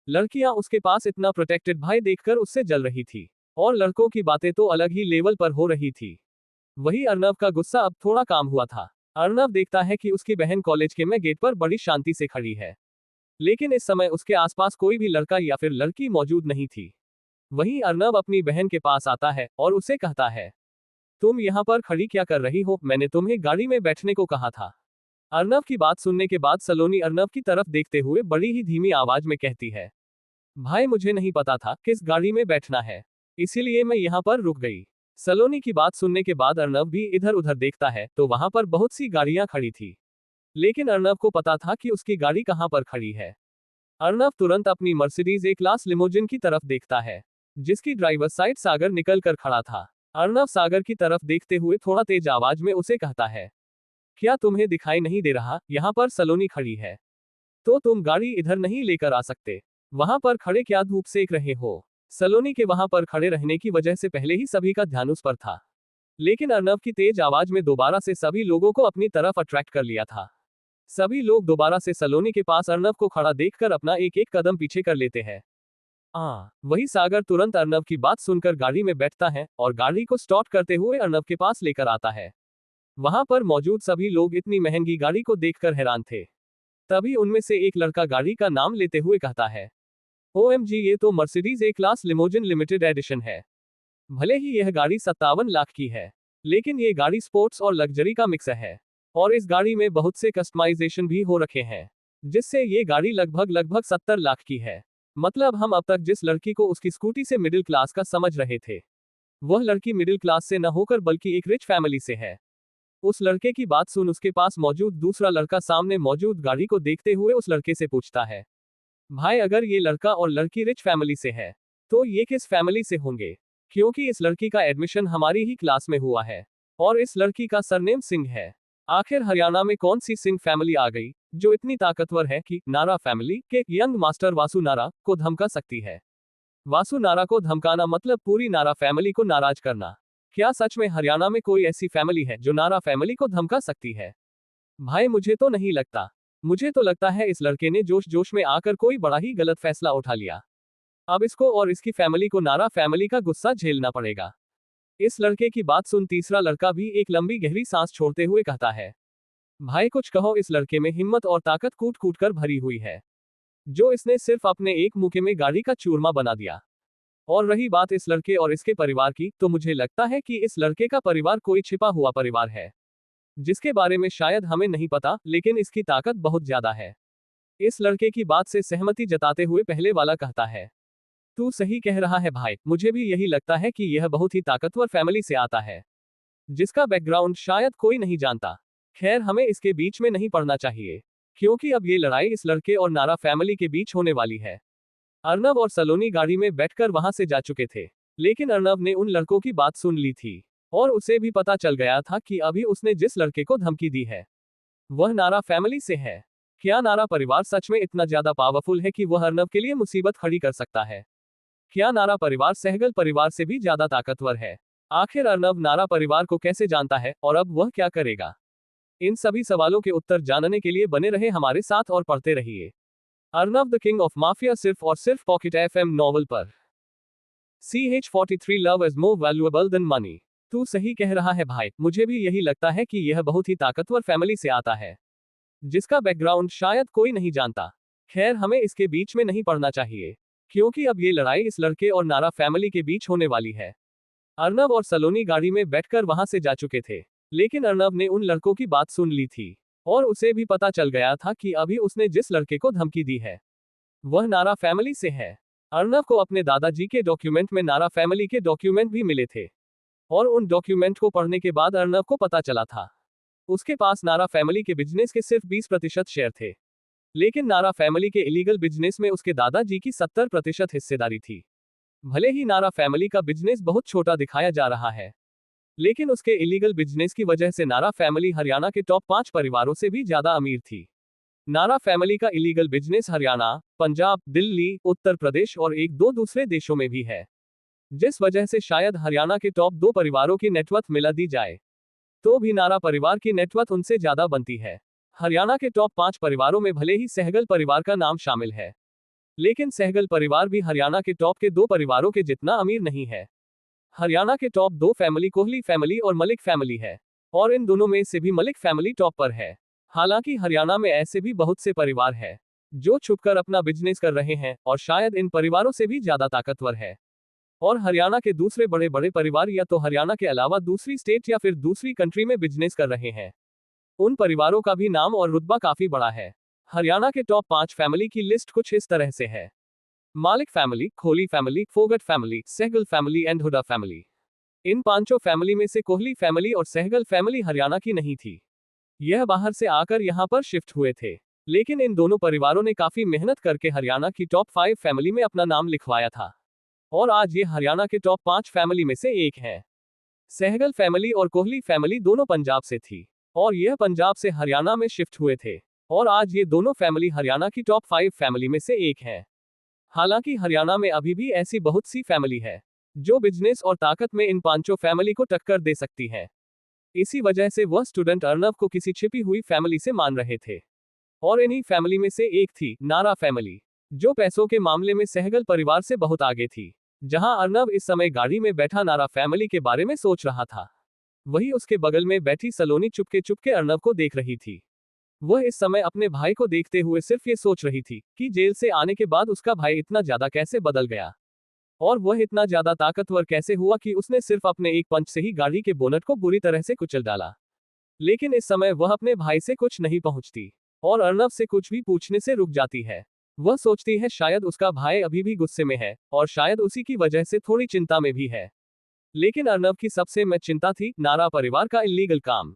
लड़कियां उसके पास इतना प्रोटेक्टेड भाई देखकर उससे जल रही थी, और लड़कों की बातें तो अलग ही लेवल पर हो रही थी। वही अर्नव का गुस्सा अब थोड़ा काम हुआ था। अर्नव देखता है कि उसकी बहन कॉलेज के में गेट पर बड़ी शांति से खड़ी है, लेकिन इस समय उसके आसपास कोई भी लड़का या फिर लड़की मौजूद नहीं थी। वहीं अर्नव अपनी बहन के पास आता है और उसे कहता है, तुम यहाँ पर खड़ी क्या कर रही हो, मैंने तुम्हें गाड़ी में बैठने को कहा था। अर्नव की बात सुनने के बाद सलोनी अर्नव की तरफ देखते हुए बड़ी ही धीमी आवाज में कहती है, भाई मुझे नहीं पता था किस गाड़ी में बैठना है, इसीलिए मैं यहाँ पर रुक गई। सलोनी की बात सुनने के बाद अर्नव भी इधर उधर देखता है तो वहां पर बहुत सी गाड़ियां खड़ी थी, लेकिन अर्नव को पता था कि उसकी गाड़ी कहां पर खड़ी है। अर्नव तुरंत अपनी मर्सिडीज ए क्लास लिमोजिन की तरफ देखता है, जिसकी ड्राइवर साइड सागर निकल कर खड़ा था। अर्नव सागर की तरफ देखते हुए थोड़ा तेज आवाज में उसे कहता है, क्या तुम्हें दिखाई नहीं दे रहा यहाँ पर सलोनी खड़ी है? तो तुम गाड़ी इधर नहीं लेकर आ सकते? वहां पर खड़े क्या धूप सेक रहे हो? सलोनी के वहां पर खड़े रहने की वजह से पहले ही सभी का ध्यान उस पर था, लेकिन अर्नव की तेज आवाज में दोबारा से सभी लोगों को अपनी तरफ अट्रैक्ट कर लिया था। सभी लोग दोबारा से सलोनी के पास अर्नव को खड़ा देखकर अपना एक एक कदम पीछे कर लेते हैं। वही सागर तुरंत अर्नव की बात सुनकर गाड़ी में बैठता है और गाड़ी को स्टार्ट करते हुए अर्नव के पास लेकर आता है। वहां पर मौजूद सभी लोग इतनी महंगी गाड़ी को देखकर हैरान थे। तभी उनमें से एक लड़का गाड़ी का नाम लेते हुए कहता है, OMG ये तो Mercedes A class limousine limited edition है। भले ही यह गाड़ी 57 लाख की है, लेकिन ये गाड़ी स्पोर्ट्स और लग्जरी का मिक्स है, और इस गाड़ी में बहुत से कस्टमाइजेशन भी हो रखे हैं, जिससे ये गाड़ी लगभग 70 लाख की है। मतलब हम अब तक जिस लड़की को उसकी स्कूटी से मिडिल क्लास का समझ रहे थे, वह लड़की मिडिल क्लास से न होकर बल्कि एक रिच फैमिली से है। उस लड़के की बात सुन उसके पास मौजूद दूसरा लड़का सामने मौजूद गाड़ी को देखते हुए उस लड़के से पूछता है, भाई अगर ये लड़का और लड़की रिच फैमिली से है तो ये किस फैमिली से होंगे? क्योंकि इस लड़की का एडमिशन हमारी ही क्लास में हुआ है, और इस लड़की का सरनेम सिंह है। आखिर हरियाणा में कौन सी सिंह फैमिली आ गई जो इतनी ताकतवर है कि नारा फैमिली के यंग मास्टर वासु नारा को धमका सकती है? वासु नारा को धमकाना मतलब पूरी नारा फैमिली को नाराज करना। क्या सच में हरियाणा में कोई ऐसी फैमिली है जो नारा फैमिली को धमका सकती है? भाई मुझे तो नहीं लगता। मुझे तो लगता है इस लड़के ने जोश जोश में आकर कोई बड़ा ही गलत फैसला उठा लिया। अब इसको और इसकी फैमिली को नारा फैमिली का गुस्सा झेलना पड़ेगा। इस लड़के की बात सुन तीसरा लड़का भी एक लंबी गहरी सांस छोड़ते हुए कहता है, भाई कुछ कहो, इस लड़के में हिम्मत और ताकत कूट कूट कर भरी हुई है, जो इसने सिर्फ अपने एक मुक्के में गाड़ी का चूरमा बना दिया। और रही बात इस लड़के और इसके परिवार की, तो मुझे लगता है कि इस लड़के का परिवार कोई छिपा हुआ परिवार है, जिसके बारे में शायद हमें नहीं पता, लेकिन इसकी ताकत बहुत ज्यादा है। इस लड़के की बात से सहमति जताते हुए पहले वाला कहता है, तू सही कह रहा है भाई, मुझे भी यही लगता है कि यह बहुत ही ताकतवर फैमिली से आता है, जिसका बैकग्राउंड शायद कोई नहीं जानता। खैर, हमें इसके बीच में नहीं पड़ना चाहिए, क्योंकि अब ये लड़ाई इस लड़के और नारा फैमिली के बीच होने वाली है। अर्नब और सलोनी गाड़ी में बैठकर वहां से जा चुके थे, लेकिन अर्नब ने उन लड़कों की बात सुन ली थी और उसे भी पता चल गया था कि अभी उसने जिस लड़के को धमकी दी है वह नारा फैमिली से है। क्या नारा परिवार सच में इतना ज्यादा पावरफुल है कि वह अर्नब के लिए मुसीबत खड़ी कर सकता है? क्या नारा परिवार सहगल परिवार से भी ज्यादा ताकतवर है? आखिर अर्नब नारा परिवार को कैसे जानता है और अब वह क्या करेगा? इन सभी सवालों के उत्तर जानने के लिए बने रहे हमारे साथ और पढ़ते रहिए Arnab the king of mafia, सिर्फ और सिर्फ पॉकेट FM नॉवल पर। CH43 love is more valuable then money. तू सही कह रहा है भाई, मुझे भी यही लगता है कि यह बहुत ही ताकतवर फैमिली से आता है, जिसका बैकग्राउंड शायद कोई नहीं जानता। खैर, हमें इसके बीच में नहीं पड़ना चाहिए, क्योंकि अब ये लड़ाई इस लड़के और नारा फैमिली के बीच होने वाली है। अर्नब और सलोनी गाड़ी में बैठकर वहां से जा चुके थे, लेकिन अर्नब ने उन लड़कों की बात सुन ली थी और उसे भी पता चल गया था कि अभी उसने जिस लड़के को धमकी दी है वह नारा फैमिली से है। अर्नब को अपने दादाजी के डॉक्यूमेंट में नारा फैमिली के डॉक्यूमेंट भी मिले थे और उन डॉक्यूमेंट को पढ़ने के बाद अर्नब को पता चला था उसके पास नारा फैमिली के बिजनेस के सिर्फ 20% शेयर थे, लेकिन नारा फैमिली के इलीगल बिजनेस में उसके दादाजी की 70% हिस्सेदारी थी। भले ही नारा फैमिली का बिजनेस बहुत छोटा दिखाया जा रहा है, लेकिन उसके इलीगल बिजनेस की वजह से नारा फैमिली हरियाणा के टॉप 5 परिवारों से भी ज्यादा अमीर थी। नारा फैमिली का इलीगल बिजनेस हरियाणा, पंजाब, दिल्ली, उत्तर प्रदेश और 1-2 दूसरे देशों में भी है, जिस वजह से शायद हरियाणा के टॉप 2 परिवारों की नेटवर्थ मिला दी जाए तो भी नारा परिवार की नेटवर्थ उनसे ज्यादा बनती है। हरियाणा के टॉप 5 परिवारों में भले ही सहगल परिवार का नाम शामिल है, लेकिन सहगल परिवार भी हरियाणा के टॉप के 2 परिवारों के जितना अमीर नहीं है। हरियाणा के टॉप 2 फैमिली कोहली फैमिली और मलिक फैमिली है, और इन दोनों में से भी मलिक फैमिली टॉप पर है। हालांकि हरियाणा में ऐसे भी बहुत से परिवार हैं जो छुपकर अपना बिजनेस कर रहे हैं और शायद इन परिवारों से भी ज्यादा ताकतवर है। और हरियाणा के दूसरे बड़े बड़े परिवार या तो हरियाणा के अलावा दूसरी स्टेट या फिर दूसरी कंट्री में बिजनेस कर रहे हैं। उन परिवारों का भी नाम और रुतबा काफी बड़ा है। हरियाणा के टॉप 5 फैमिली की लिस्ट कुछ इस तरह से है: Malik family, Kohli family, Phogat family, Sehgal family and Hooda family. इन पांचों फैमिली में से कोहली फैमिली और सहगल फैमिली हरियाणा की नहीं थी, यह बाहर से आकर यहाँ पर शिफ्ट हुए थे। लेकिन इन दोनों परिवारों ने काफी मेहनत करके हरियाणा की टॉप 5 फैमिली में अपना नाम लिखवाया था, और आज ये हरियाणा के टॉप 5 फैमिली में से एक है। सहगल फैमिली और कोहली फैमिली दोनों पंजाब से थी, और यह पंजाब से हरियाणा में शिफ्ट हुए थे, और आज ये दोनों फैमिली हरियाणा की टॉप 5 फैमिली में से एक है। हालांकि हरियाणा में अभी भी ऐसी बहुत सी फैमिली है जो बिजनेस और ताकत में इन पांचों फैमिली को टक्कर दे सकती है। इसी वजह से वह स्टूडेंट अर्नब को किसी छिपी हुई फैमिली से मान रहे थे, और इन्हीं फैमिली में से एक थी नारा फैमिली, जो पैसों के मामले में सहगल परिवार से बहुत आगे थी। जहां अर्नब इस समय गाड़ी में बैठा नारा फैमिली के बारे में सोच रहा था, वही उसके बगल में बैठी सलोनी चुपके चुपके अर्नब को देख रही थी। वह इस समय अपने भाई को देखते हुए सिर्फ ये सोच रही थी कि जेल से आने के बाद उसका भाई इतना ज्यादा कैसे बदल गया, और वह इतना ज्यादा ताकतवर कैसे हुआ कि उसने सिर्फ अपने एक पंच से ही गाड़ी के बोनट को बुरी तरह से कुचल डाला। लेकिन इस समय वह अपने भाई से कुछ नहीं पहुंचती और अर्नब से कुछ भी पूछने से रुक जाती है। वह सोचती है शायद उसका भाई अभी भी गुस्से में है और शायद उसी की वजह से थोड़ी चिंता में भी है। लेकिन अर्नब की सबसे में चिंता थी नारा परिवार का इलीगल काम।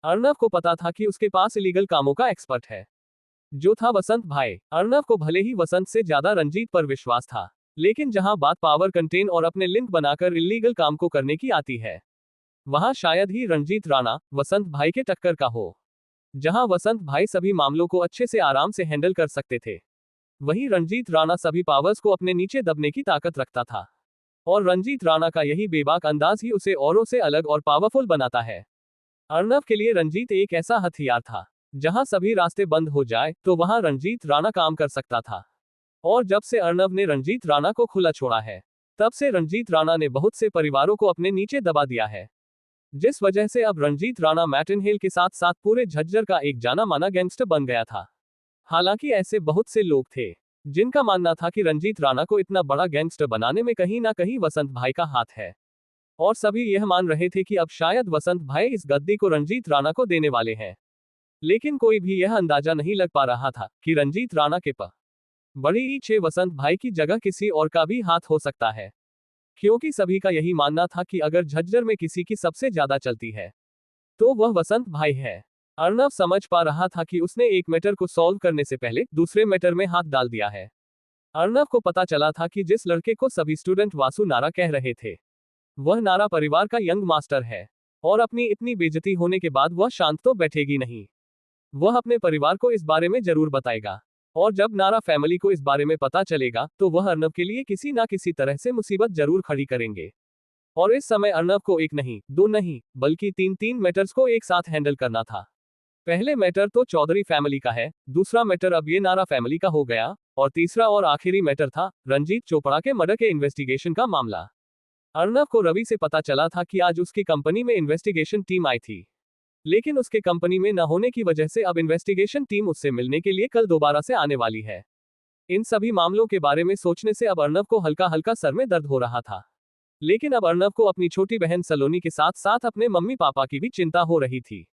अर्नब को पता था कि उसके पास इलीगल कामों का एक्सपर्ट है, जो था वसंत भाई। अर्नब को भले ही वसंत से ज्यादा रंजीत पर विश्वास था, लेकिन जहां बात पावर कंटेन और अपने लिंक बनाकर इलीगल काम को करने की आती है, वहां शायद ही रंजीत राणा वसंत भाई के टक्कर का हो। जहां वसंत भाई सभी मामलों को अच्छे से आराम से हैंडल कर सकते थे, वहीं रंजीत राणा सभी पावर्स को अपने नीचे दबने की ताकत रखता था, और रंजीत राणा का यही बेबाक अंदाज ही उसे औरों से अलग और पावरफुल बनाता है। अर्नब के लिए रंजीत एक ऐसा हथियार था, जहां सभी रास्ते बंद हो जाए तो वहां रंजीत राणा काम कर सकता था। और जब से अर्नब ने रंजीत राणा को खुला छोड़ा है, तब से रंजीत राणा ने बहुत से परिवारों को अपने नीचे दबा दिया है, जिस वजह से अब रंजीत राणा मैटनहेल के साथ साथ पूरे झज्जर का एक जाना माना गैंगस्टर बन गया था। हालांकि ऐसे बहुत से लोग थे जिनका मानना था कि रंजीत राणा को इतना बड़ा गैंगस्टर बनाने में कहीं ना कहीं वसंत भाई का हाथ है। और सभी यह मान रहे थे कि अब शायद वसंत भाई इस गद्दी को रंजीत राणा को देने वाले हैं। लेकिन कोई भी यह अंदाजा नहीं लग पा रहा था कि रंजीत राणा के बड़ी इच्छे वसंत भाई की जगह किसी और का भी हाथ हो सकता है। क्योंकि सभी का यही मानना था कि अगर झज्जर में किसी की सबसे ज्यादा चलती है तो वह वसंत भाई है। अर्नव समझ पा रहा था कि उसने एक मैटर को सॉल्व करने से पहले दूसरे मैटर में हाथ डाल दिया है। अर्नव को पता चला था कि जिस लड़के को सभी स्टूडेंट वासु नारा कह रहे थे वह नारा परिवार का यंग मास्टर है, और अपनी इतनी बेइज्जती होने के बाद वह शांत तो बैठेगी नहीं। वह अपने परिवार को इस बारे में जरूर बताएगा, और जब नारा फैमिली को इस बारे में पता चलेगा तो वह अर्नव के लिए किसी ना किसी तरह से मुसीबत जरूर खड़ी करेंगे। और इस समय अर्नव को एक नहीं, दो नहीं, बल्कि तीन मैटर्स को एक साथ हैंडल करना था। पहले मैटर तो चौधरी फैमिली का है, दूसरा मैटर अब ये नारा फैमिली का हो गया, और तीसरा और आखिरी मैटर था रंजीत चोपड़ा के मर्डर के इन्वेस्टिगेशन का मामला। अर्नव को रवि से पता चला था कि आज उसकी कंपनी में इन्वेस्टिगेशन टीम आई थी, लेकिन उसके कंपनी में न होने की वजह से अब इन्वेस्टिगेशन टीम उससे मिलने के लिए कल दोबारा से आने वाली है। इन सभी मामलों के बारे में सोचने से अब अर्नव को हल्का हल्का सर में दर्द हो रहा था। लेकिन अब अर्नव को अपनी छोटी बहन सलोनी के साथ साथ अपने मम्मी पापा की भी चिंता हो रही थी।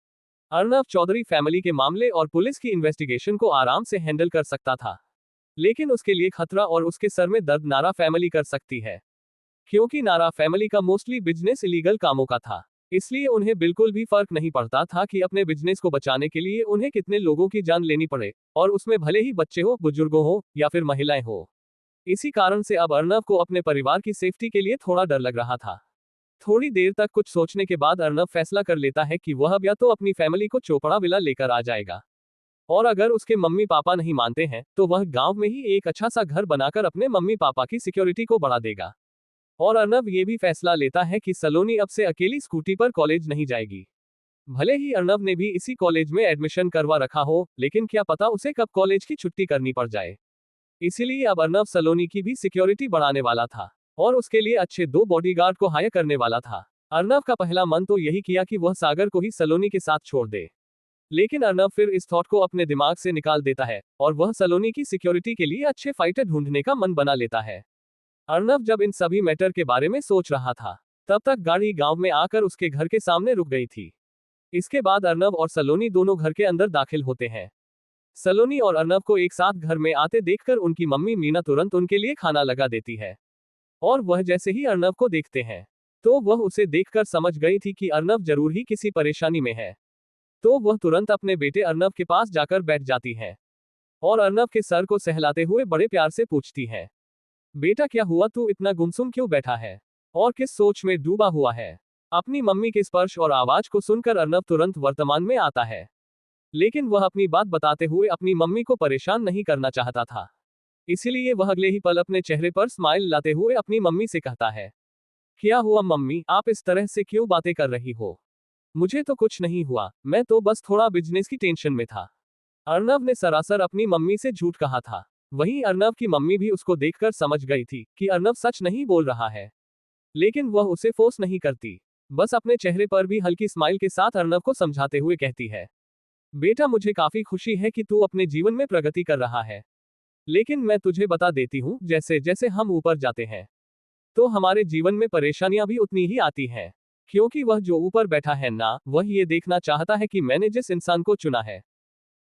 अर्नव चौधरी फैमिली के मामले और पुलिस की इन्वेस्टिगेशन को आराम से हैंडल कर सकता था, लेकिन उसके लिए खतरा और उसके सर में दर्द नारा फैमिली कर सकती है। क्योंकि नारा फैमिली का मोस्टली बिजनेस इलीगल कामों का था, इसलिए उन्हें बिल्कुल भी फर्क नहीं पड़ता था कि अपने बिजनेस को बचाने के लिए उन्हें कितने लोगों की जान लेनी पड़े, और उसमें भले ही बच्चे हो, बुजुर्गों हो या फिर महिलाएं हो। इसी कारण से अब अर्नव को अपने परिवार की सेफ्टी के लिए थोड़ा डर लग रहा था। थोड़ी देर तक कुछ सोचने के बाद अर्नव फैसला कर लेता है कि वह अब या तो अपनी फैमिली को चोपड़ा विला लेकर आ जाएगा, और अगर उसके मम्मी पापा नहीं मानते हैं तो वह गांव में ही एक अच्छा सा घर बनाकर अपने मम्मी पापा की सिक्योरिटी को बढ़ा देगा। और अर्नव ये भी फैसला लेता है कि सलोनी अब से अकेली स्कूटी पर कॉलेज नहीं जाएगी। भले ही अर्नव ने भी इसी कॉलेज में एडमिशन करवा रखा हो, लेकिन क्या पता उसे कब कॉलेज की छुट्टी करनी पड़ जाए। इसीलिए अब अर्नव सलोनी की भी सिक्योरिटी बढ़ाने वाला था, और उसके लिए अच्छे 2 बॉडीगार्ड को हायर करने वाला था। अर्नव का पहला मन तो यही किया कि वह सागर को ही सलोनी के साथ छोड़ दे, लेकिन अर्नव फिर इस थॉट को अपने दिमाग से निकाल देता है, और वह सलोनी की सिक्योरिटी के लिए अच्छे फाइटर ढूंढने का मन बना लेता है। अर्नव जब इन सभी मैटर के बारे में सोच रहा था, तब तक गाड़ी गांव में आकर उसके घर के सामने रुक गई थी। इसके बाद अर्नव और सलोनी दोनों घर के अंदर दाखिल होते हैं। सलोनी और अर्नव को एक साथ घर में आते देखकर उनकी मम्मी मीना तुरंत उनके लिए खाना लगा देती है, और वह जैसे ही अर्नव को देखते हैं तो वह उसे देखकर समझ गई थी कि अर्नव जरूर ही किसी परेशानी में है। तो वह तुरंत अपने बेटे अर्नव के पास जाकर बैठ जाती है, और अर्नव के सर को सहलाते हुए बड़े प्यार से पूछती है, बेटा क्या हुआ, तू इतना गुमसुम क्यों बैठा है और किस सोच में डूबा हुआ है। अपनी मम्मी के स्पर्श और आवाज को सुनकर अर्नव तुरंत वर्तमान में आता है, लेकिन वह अपनी बात बताते हुए अपनी मम्मी को परेशान नहीं करना चाहता था। इसीलिए वह अगले ही पल अपने चेहरे पर स्माइल लाते हुए अपनी मम्मी से कहता है, क्या हुआ मम्मी, आप इस तरह से क्यों बातें कर रही हो। मुझे तो कुछ नहीं हुआ, मैं तो बस थोड़ा बिजनेस की टेंशन में था। अर्नव ने सरासर अपनी मम्मी से झूठ कहा था। वहीं अर्नव की मम्मी भी उसको देखकर समझ गई थी कि अर्नव सच नहीं बोल रहा है, लेकिन वह उसे फोर्स नहीं करती, बस अपने चेहरे पर भी हल्की स्माइल के साथ अर्नव को समझाते हुए कहती है, बेटा मुझे काफी खुशी है कि तू अपने जीवन में प्रगति कर रहा है, लेकिन मैं तुझे बता देती हूँ, जैसे जैसे हम ऊपर जाते हैं तो हमारे जीवन में परेशानियां भी उतनी ही आती हैं। क्योंकि वह जो ऊपर बैठा है ना, वह ये देखना चाहता है कि मैंने जिस इंसान को चुना है,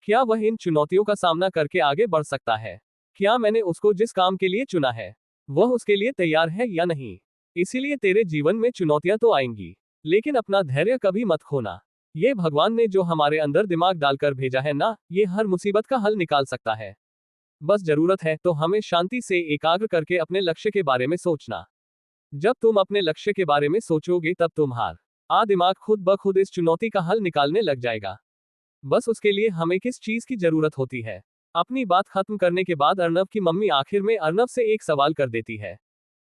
क्या वह इन चुनौतियों का सामना करके आगे बढ़ सकता है। क्या मैंने उसको जिस काम के लिए चुना है वह उसके लिए तैयार है या नहीं। इसीलिए तेरे जीवन में चुनौतियां तो आएंगी, लेकिन अपना धैर्य कभी मत खोना। ये भगवान ने जो हमारे अंदर दिमाग डालकर भेजा है ना, ये हर मुसीबत का हल निकाल सकता है। बस जरूरत है तो हमें शांति से एकाग्र करके अपने लक्ष्य के बारे में सोचना। जब तुम अपने लक्ष्य के बारे में सोचोगे तब तुम्हारा दिमाग खुद ब खुद इस चुनौती का हल निकालने लग जाएगा। बस उसके लिए हमें किस चीज की जरूरत होती है। अपनी बात खत्म करने के बाद अर्नव की मम्मी आखिर में अर्नव से एक सवाल कर देती है।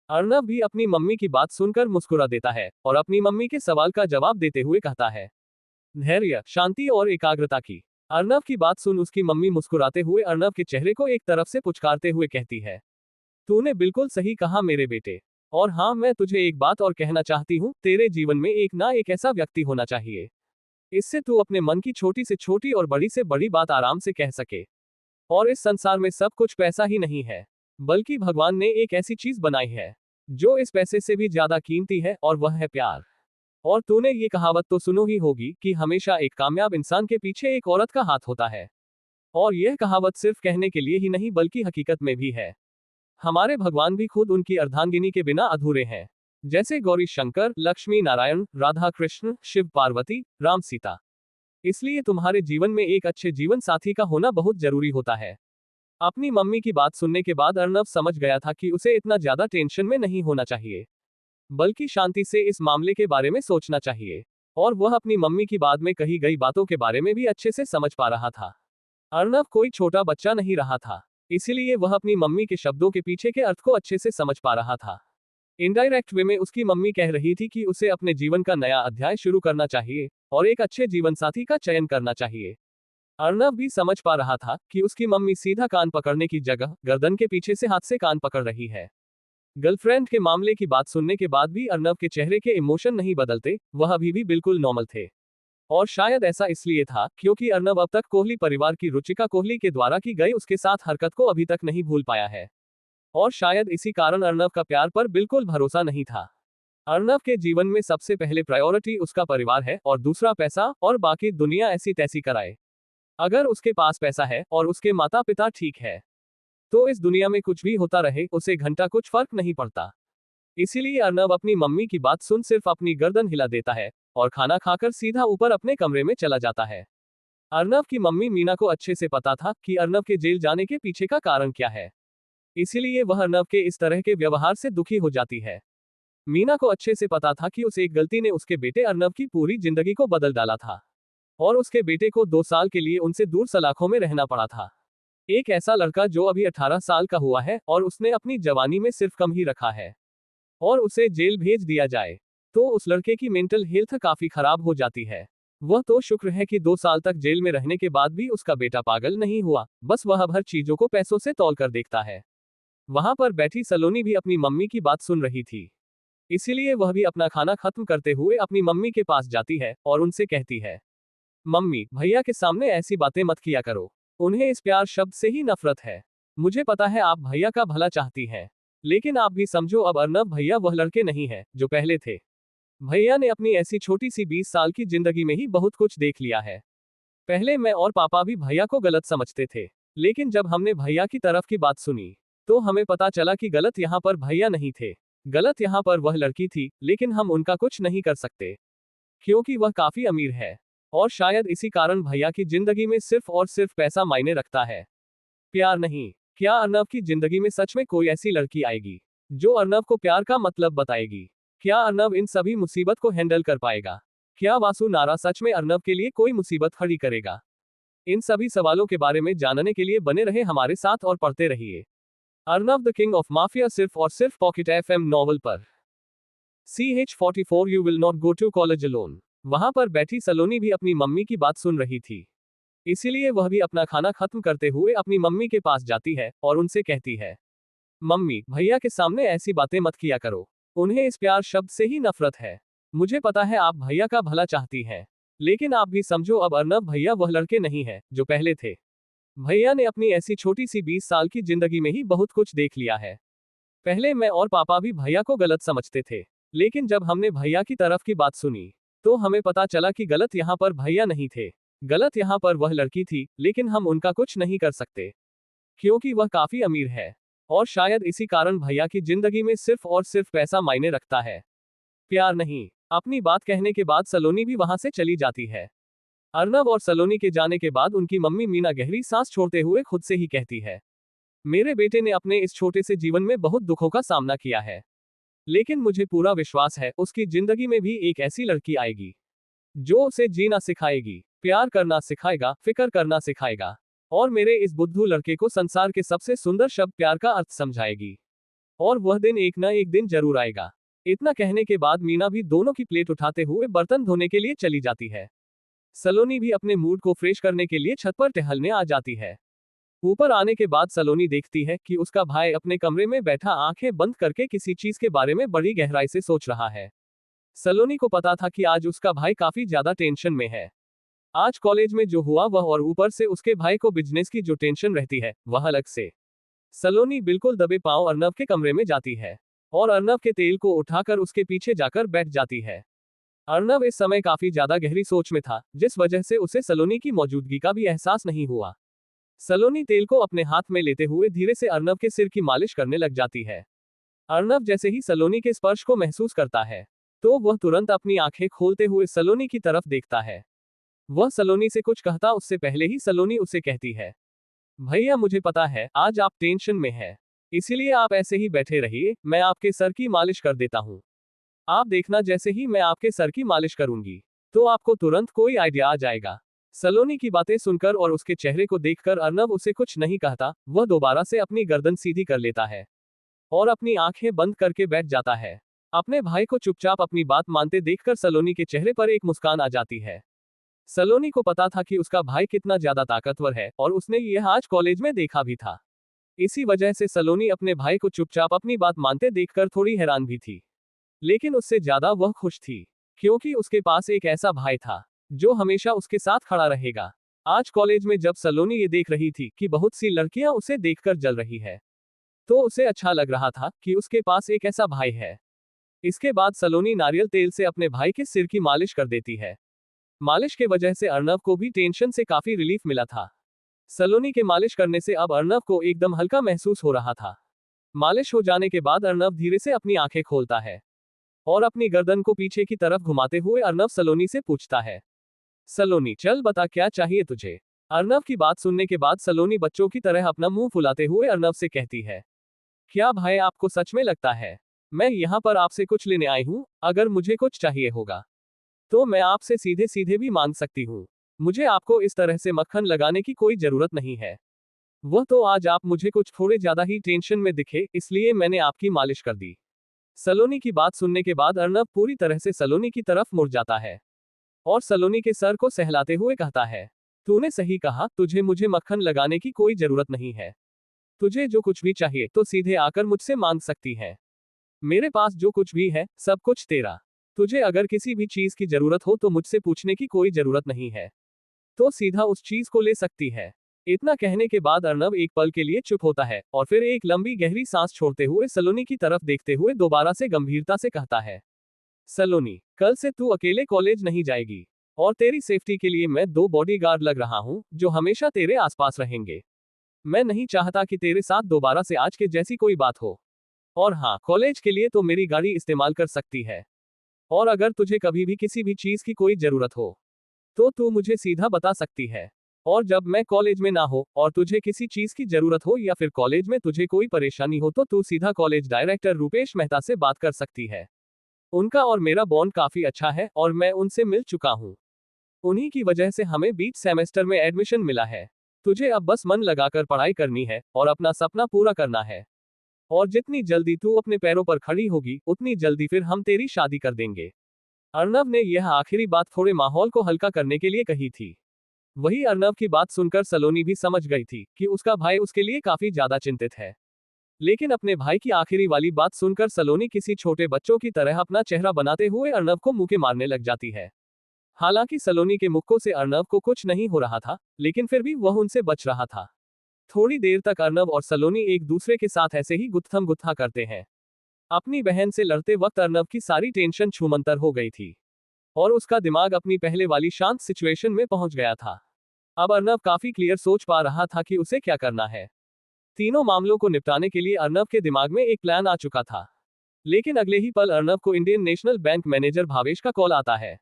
अर्नव भी अपनी मम्मी की बात सुनकर मुस्कुरा देता है और अपनी मम्मी के सवाल का जवाब देते हुए कहता है, धैर्य, शांति और एकाग्रता की। अर्नव की बात सुन उसकी मम्मी मुस्कुराते हुए अर्नव के चेहरे को एक तरफ से पुचकारते हुए कहती है, तूने बिल्कुल सही कहा मेरे बेटे, और हाँ मैं तुझे एक बात और कहना चाहती हूँ, तेरे जीवन में एक ना एक ऐसा व्यक्ति होना चाहिए, इससे तू अपने मन की छोटी से छोटी और बड़ी से बड़ी बात आराम से कह सके। और इस संसार में सब कुछ पैसा ही नहीं है, बल्कि भगवान ने एक ऐसी चीज बनाई है जो इस पैसे से भी ज्यादा कीमती है, और वह है प्यार। और तूने ये कहावत तो सुनो ही होगी कि हमेशा एक कामयाब इंसान के पीछे एक औरत का हाथ होता है। और यह कहावत सिर्फ कहने के लिए ही नहीं बल्कि हकीकत में भी है। हमारे भगवान भी खुद उनकी अर्धांगिनी के बिना अधूरे हैं। जैसे गौरी शंकर, लक्ष्मी नारायण, राधा कृष्ण, शिव पार्वती, राम सीता। इसलिए तुम्हारे जीवन में एक अच्छे जीवन साथी का होना बहुत जरूरी होता है। अपनी मम्मी की बात सुनने के बाद अर्नव समझ गया था कि उसे इतना ज्यादा टेंशन में नहीं होना चाहिए, बल्कि शांति से इस मामले के बारे में सोचना चाहिए। और वह अपनी मम्मी की बाद में कही गई बातों के बारे में भी अच्छे से समझ पा रहा था। अर्नव कोई छोटा बच्चा नहीं रहा था, इसीलिए वह अपनी मम्मी के शब्दों के पीछे के अर्थ को अच्छे से समझ पा रहा था। इनडायरेक्ट वे में उसकी मम्मी कह रही थी कि उसे अपने जीवन का नया अध्याय शुरू करना चाहिए और एक अच्छे जीवन साथी का चयन करना चाहिए। अर्नव भी समझ पा रहा था कि उसकी मम्मी सीधा कान पकड़ने की जगह गर्दन के पीछे से हाथ से कान पकड़ रही है। गर्लफ्रेंड के मामले की बात सुनने के बाद भी अर्नव के चेहरे के इमोशन नहीं बदलते, वह अभी भी बिल्कुल नॉर्मल थे। और शायद ऐसा इसलिए था क्योंकि अर्नव अब तक कोहली परिवार की रुचिका कोहली के द्वारा की गई उसके साथ हरकत को अभी तक नहीं भूल पाया है। और शायद इसी कारण अर्नव का प्यार पर बिल्कुल भरोसा नहीं था। अर्नव के जीवन में सबसे पहले प्रायोरिटी उसका परिवार है और दूसरा पैसा, और बाकी दुनिया ऐसी तैसी कराए। अगर उसके पास पैसा है और उसके माता पिता ठीक है, तो इस दुनिया में कुछ भी होता रहे उसे घंटा कुछ फर्क नहीं पड़ता। इसीलिए अर्नव अपनी मम्मी की बात सुन सिर्फ अपनी गर्दन हिला देता है और खाना खाकर सीधा ऊपर अपने कमरे में चला जाता है। अर्नव की मम्मी मीना को अच्छे से पता था कि अर्नव के जेल जाने के पीछे का कारण क्या है, इसीलिए वह अर्नव के इस तरह के व्यवहार से दुखी हो जाती है। मीना को अच्छे से पता था कि उस एक गलती ने उसके बेटे अर्नव की पूरी जिंदगी को बदल डाला था, और उसके बेटे को 2 साल के लिए उनसे दूर सलाखों में रहना पड़ा था। एक ऐसा लड़का जो अभी 18 साल का हुआ है और उसने अपनी जवानी में सिर्फ कम ही रखा है, और उसे जेल भेज दिया जाए तो उस लड़के की मेंटल हेल्थ काफी खराब हो जाती है। वह तो शुक्र है कि 2 साल तक जेल में रहने के बाद भी उसका बेटा पागल नहीं हुआ, बस वह अब हर चीजों को पैसों से तौल कर देखता है। वहां पर बैठी सलोनी भी अपनी मम्मी की बात सुन रही थी, इसीलिए वह भी अपना खाना खत्म करते हुए अपनी मम्मी के पास जाती है और उनसे कहती है, मम्मी, भैया के सामने ऐसी बातें मत किया करो, उन्हें इस प्यार शब्द से ही नफरत है। मुझे पता है आप भैया का भला चाहती हैं, लेकिन आप भी समझो अब अर्नव भैया वह लड़के नहीं है जो पहले थे। भैया ने अपनी ऐसी छोटी सी 20 साल की जिंदगी में ही बहुत कुछ देख लिया है। पहले मैं और पापा भी भैया को गलत समझते थे, लेकिन जब हमने भैया की तरफ की बात सुनी तो हमें पता चला कि गलत यहाँ पर भैया नहीं थे, गलत यहाँ पर वह लड़की थी, लेकिन हम उनका कुछ नहीं कर सकते क्योंकि वह काफी अमीर है। और शायद इसी कारण भैया की जिंदगी में सिर्फ और सिर्फ पैसा मायने रखता है, प्यार नहीं। क्या अर्नव की जिंदगी में सच में कोई ऐसी लड़की आएगी जो अर्नव को प्यार का मतलब बताएगी? क्या अर्नव इन सभी मुसीबत को हैंडल कर पाएगा? क्या वासु नारा सच में अर्नव के लिए कोई मुसीबत खड़ी करेगा? इन सभी सवालों के बारे में जानने के लिए बने रहे हमारे साथ और पढ़ते रहिए Arnav the king of mafia सिर्फ और सिर्फ पॉकेट FM नॉवल पर। CH44 you will not go to college alone. वहां पर बैठी सलोनी भी अपनी मम्मी की बात सुन रही थी, इसीलिए वह भी अपना खाना खत्म करते हुए अपनी मम्मी के पास जाती है और उनसे कहती है, मम्मी, भैया के सामने ऐसी बातें मत किया करो, उन्हें इस प्यार शब्द से ही नफरत है। मुझे पता है आप भैया का भला चाहती हैं, लेकिन आप भी समझो अब अर्नव भैया वह लड़के नहीं है जो पहले थे। भैया ने अपनी ऐसी छोटी सी 20 साल की जिंदगी में ही बहुत कुछ देख लिया है। पहले मैं और पापा भी भैया को गलत समझते थे, लेकिन जब हमने भैया की तरफ की बात सुनी तो हमें पता चला कि गलत यहाँ पर भैया नहीं थे, गलत यहाँ पर वह लड़की थी, लेकिन हम उनका कुछ नहीं कर सकते क्योंकि वह काफी अमीर है। और शायद इसी कारण भैया की जिंदगी में सिर्फ और सिर्फ पैसा मायने रखता है, प्यार नहीं। अपनी बात कहने के बाद सलोनी भी वहां से चली जाती है। अर्नव और सलोनी के जाने के बाद उनकी मम्मी मीना गहरी सांस छोड़ते हुए खुद से ही कहती है, मेरे बेटे ने अपने इस छोटे से जीवन में बहुत दुखों का सामना किया है, लेकिन मुझे पूरा विश्वास है उसकी जिंदगी में भी एक ऐसी लड़की आएगी जो उसे जीना सिखाएगी, प्यार करना सिखाएगा, फिक्र करना सिखाएगा, और मेरे इस बुद्धू लड़के को संसार के सबसे सुंदर शब्द प्यार का अर्थ समझाएगी। और वह दिन एक न एक दिन जरूर आएगा। इतना कहने के बाद मीना भी दोनों की प्लेट उठाते हुए बर्तन धोने के लिए चली जाती है। सलोनी भी अपने मूड को फ्रेश करने के लिए छत पर टहलने आ जाती है। ऊपर आने के बाद सलोनी देखती है कि उसका भाई अपने कमरे में बैठा आंखें बंद करके किसी चीज के बारे में बड़ी गहराई से सोच रहा है। सलोनी को पता था कि आज उसका भाई काफी ज्यादा टेंशन में है। आज कॉलेज में जो हुआ वह, और ऊपर से उसके भाई को बिजनेस की जो टेंशन रहती है वह अलग से। सलोनी बिल्कुल दबे पांव अर्नव के कमरे में जाती है और अर्नव के तेल को उठाकर उसके पीछे जाकर बैठ जाती है। अर्नव इस समय काफी ज्यादा गहरी सोच में था, जिस वजह से उसे सलोनी की मौजूदगी का भी एहसास नहीं हुआ। सलोनी तेल को अपने हाथ में लेते हुए धीरे से अर्नव के सिर की मालिश करने लग जाती है। अर्नव जैसे ही सलोनी के स्पर्श को महसूस करता है, तो वह तुरंत अपनी आंखें खोलते हुए सलोनी की तरफ देखता है। वह सलोनी से कुछ कहता उससे पहले ही सलोनी उसे कहती है, भैया मुझे पता है आज आप टेंशन में हैं, इसीलिए आप ऐसे ही बैठे रहिए, मैं आपके सर की मालिश कर देता हूँ। आप देखना जैसे ही मैं आपके सर की मालिश करूंगी, तो आपको तुरंत कोई आइडिया आ जाएगा। सलोनी की बातें सुनकर और उसके चेहरे को देखकर अर्नव उसे कुछ नहीं कहता, वह दोबारा से अपनी गर्दन सीधी कर लेता है और अपनी आंखें बंद करके बैठ जाता है। अपने भाई को चुपचाप अपनी बात मानते देखकर सलोनी के चेहरे पर एक मुस्कान आ जाती है। सलोनी को पता था कि उसका भाई कितना ज्यादा ताकतवर है और उसने यह आज कॉलेज में देखा भी था। इसी वजह से सलोनी अपने भाई को चुपचाप अपनी बात मानते देखकर थोड़ी हैरान भी थी, लेकिन उससे ज्यादा वह खुश थी, क्योंकि उसके पास एक ऐसा भाई था जो हमेशा उसके साथ खड़ा रहेगा। आज कॉलेज में जब सलोनी ये देख रही थी कि बहुत सी लड़कियां उसे देखकर जल रही है, तो उसे अच्छा लग रहा था कि उसके पास एक ऐसा भाई है। इसके बाद सलोनी नारियल तेल से अपने भाई के सिर की मालिश कर देती है। मालिश के वजह से अर्नव को भी टेंशन से काफी रिलीफ मिला था। सलोनी के मालिश करने से अब अर्नव को एकदम हल्का महसूस हो रहा था। मालिश हो जाने के बाद अर्नव धीरे से अपनी आंखें खोलता है और अपनी गर्दन को पीछे की तरफ घुमाते हुए अर्नव सलोनी से पूछता है, सलोनी चल बता क्या चाहिए तुझे। अर्नव की बात सुनने के बाद सलोनी बच्चों की तरह अपना मुंह फुलाते हुए अर्नव से कहती है, क्या भाई आपको सच में लगता है मैं यहाँ पर आपसे कुछ लेने आई हूँ? अगर मुझे कुछ चाहिए होगा तो मैं आपसे सीधे सीधे भी मांग सकती हूँ। मुझे आपको इस तरह से मक्खन लगाने की कोई जरूरत नहीं है। वह तो आज आप मुझे कुछ थोड़े ज्यादा ही टेंशन में दिखे, इसलिए मैंने आपकी मालिश कर दी। सलोनी की बात सुनने के बाद अर्नव पूरी तरह से सलोनी की तरफ मुड़ जाता है और सलोनी के सर को सहलाते हुए कहता है, तूने सही कहा, तुझे मुझे मक्खन लगाने की कोई जरूरत नहीं है। तुझे जो कुछ भी चाहिए तो सीधे आकर मुझसे मांग सकती है। मेरे पास जो कुछ भी है सब कुछ तेरा। तुझे अगर किसी भी चीज की जरूरत हो तो मुझसे पूछने की कोई जरूरत नहीं है, तो सीधा उस चीज को ले सकती है। इतना कहने के बाद अर्नव एक पल के लिए चुप होता है और फिर एक लंबी गहरी सांस छोड़ते हुए सलोनी की तरफ देखते हुए दोबारा से गंभीरता से कहता है, सलोनी कल से तू अकेले कॉलेज नहीं जाएगी और तेरी सेफ्टी के लिए मैं 2 बॉडीगार्ड लग रहा हूँ जो हमेशा तेरे आसपास रहेंगे। मैं नहीं चाहता कि तेरे साथ दोबारा से आज के जैसी कोई बात हो। और हाँ, कॉलेज के लिए तो मेरी गाड़ी इस्तेमाल कर सकती है, और अगर तुझे कभी भी किसी भी चीज की कोई जरूरत हो तो तू मुझे सीधा बता सकती है। और जब मैं कॉलेज में ना हो और तुझे किसी चीज की जरूरत हो या फिर कॉलेज में तुझे कोई परेशानी हो तो तू सीधा कॉलेज डायरेक्टर रुपेश मेहता से बात कर सकती है। उनका और मेरा बॉन्ड काफी अच्छा है और मैं उनसे मिल चुका हूँ। उन्हीं की वजह से हमें बीच सेमेस्टर में एडमिशन मिला है। तुझे अब बस मन लगाकर पढ़ाई करनी है और अपना सपना पूरा करना है। और जितनी जल्दी तू अपने पैरों पर खड़ी होगी उतनी जल्दी फिर हम तेरी शादी कर देंगे। अर्नव ने यह आखिरी बात थोड़े माहौल को हल्का करने के लिए कही थी। वही अर्नव की बात सुनकर सलोनी भी समझ गई थी कि उसका भाई उसके लिए काफी ज्यादा चिंतित है। लेकिन अपने भाई की आखिरी वाली बात सुनकर सलोनी किसी छोटे बच्चों की तरह अपना चेहरा बनाते हुए अर्नव को मुक्के मारने लग जाती है। हालांकि सलोनी के मुक्कों से अर्नव को कुछ नहीं हो रहा था, लेकिन फिर भी वह उनसे बच रहा था। थोड़ी देर तक अर्नव और सलोनी एक दूसरे के साथ ऐसे ही गुत्थम गुत्था करते हैं। अपनी बहन से लड़ते वक्त अर्नव की सारी टेंशन छूमंतर हो गई थी और उसका दिमाग अपनी पहले वाली शांत सिचुएशन में पहुंच गया था। अब अर्नव काफी क्लियर सोच पा रहा था कि उसे क्या करना है। तीनों मामलों को निपटाने के लिए अर्नव के दिमाग में एक प्लान आ चुका था। लेकिन अगले ही पल अर्नव को Indian national bank manager Bhavesh का कॉल आता है।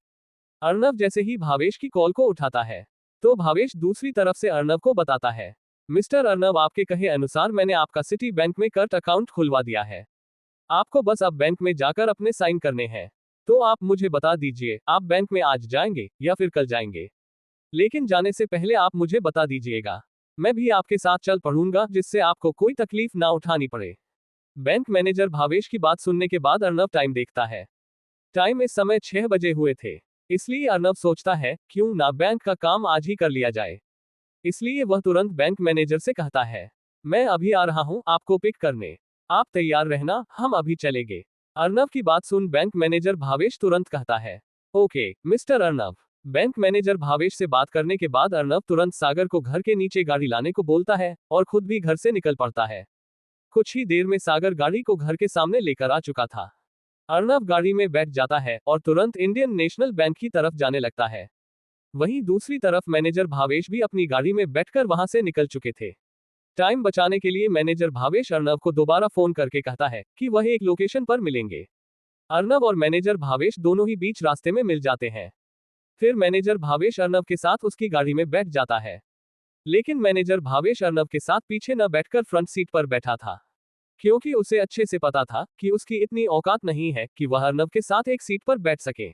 अर्नव जैसे ही भावेश की कॉल को उठाता है तो भावेश दूसरी तरफ से अर्नव को बताता है, मिस्टर अर्नव आपके कहे अनुसार मैंने आपका सिटी बैंक में करंट अकाउंट खुलवा दिया है। आपको बस अब बैंक में जाकर अपने साइन करने हैं। तो आप मुझे बता दीजिए आप बैंक में आज जाएंगे या फिर कल जाएंगे। लेकिन जाने से पहले आप मुझे बता दीजिएगा, मैं भी आपके साथ चल पड़ूंगा जिससे आपको कोई तकलीफ ना उठानी पड़े। बैंक मैनेजर भावेश की बात सुनने के बाद अर्नव टाइम देखता है। टाइम इस समय 6 बजे हुए थे, इसलिए अर्नव सोचता है क्यों ना बैंक का काम आज ही कर लिया जाए। इसलिए वह तुरंत बैंक मैनेजर से कहता है, मैं अभी आ रहा हूं आपको पिक करने, आप तैयार रहना, हम अभी चलेंगे। अर्नव की बात सुन बैंक मैनेजर भावेश तुरंत कहता है, okay mister Arnav. Bank manager Bhavesh से बात करने के बाद अर्नव तुरंत सागर को घर के नीचे गाड़ी लाने को बोलता है और खुद भी घर से निकल पड़ता है। कुछ ही देर में सागर गाड़ी को घर के सामने लेकर आ चुका था। अर्नव गाड़ी में बैठ जाता है और तुरंत इंडियन नेशनल बैंक की तरफ जाने लगता है। वहीं दूसरी तरफ मैनेजर भावेश भी अपनी गाड़ी में बैठकर वहां से निकल चुके थे। टाइम बचाने के लिए मैनेजर भावेश अर्नव को दोबारा फोन करके कहता है कि वह एक लोकेशन पर मिलेंगे। अर्नव और मैनेजर भावेश दोनों ही बीच रास्ते में मिल जाते हैं। फिर मैनेजर भावेश अर्नव के साथ उसकी गाड़ी में बैठ जाता है। लेकिन मैनेजर भावेश अर्नव के साथ पीछे न बैठकर फ्रंट सीट पर बैठा था, क्योंकि उसे अच्छे से पता था कि उसकी इतनी औकात नहीं है कि वह अर्नव के साथ एक सीट पर बैठ सके।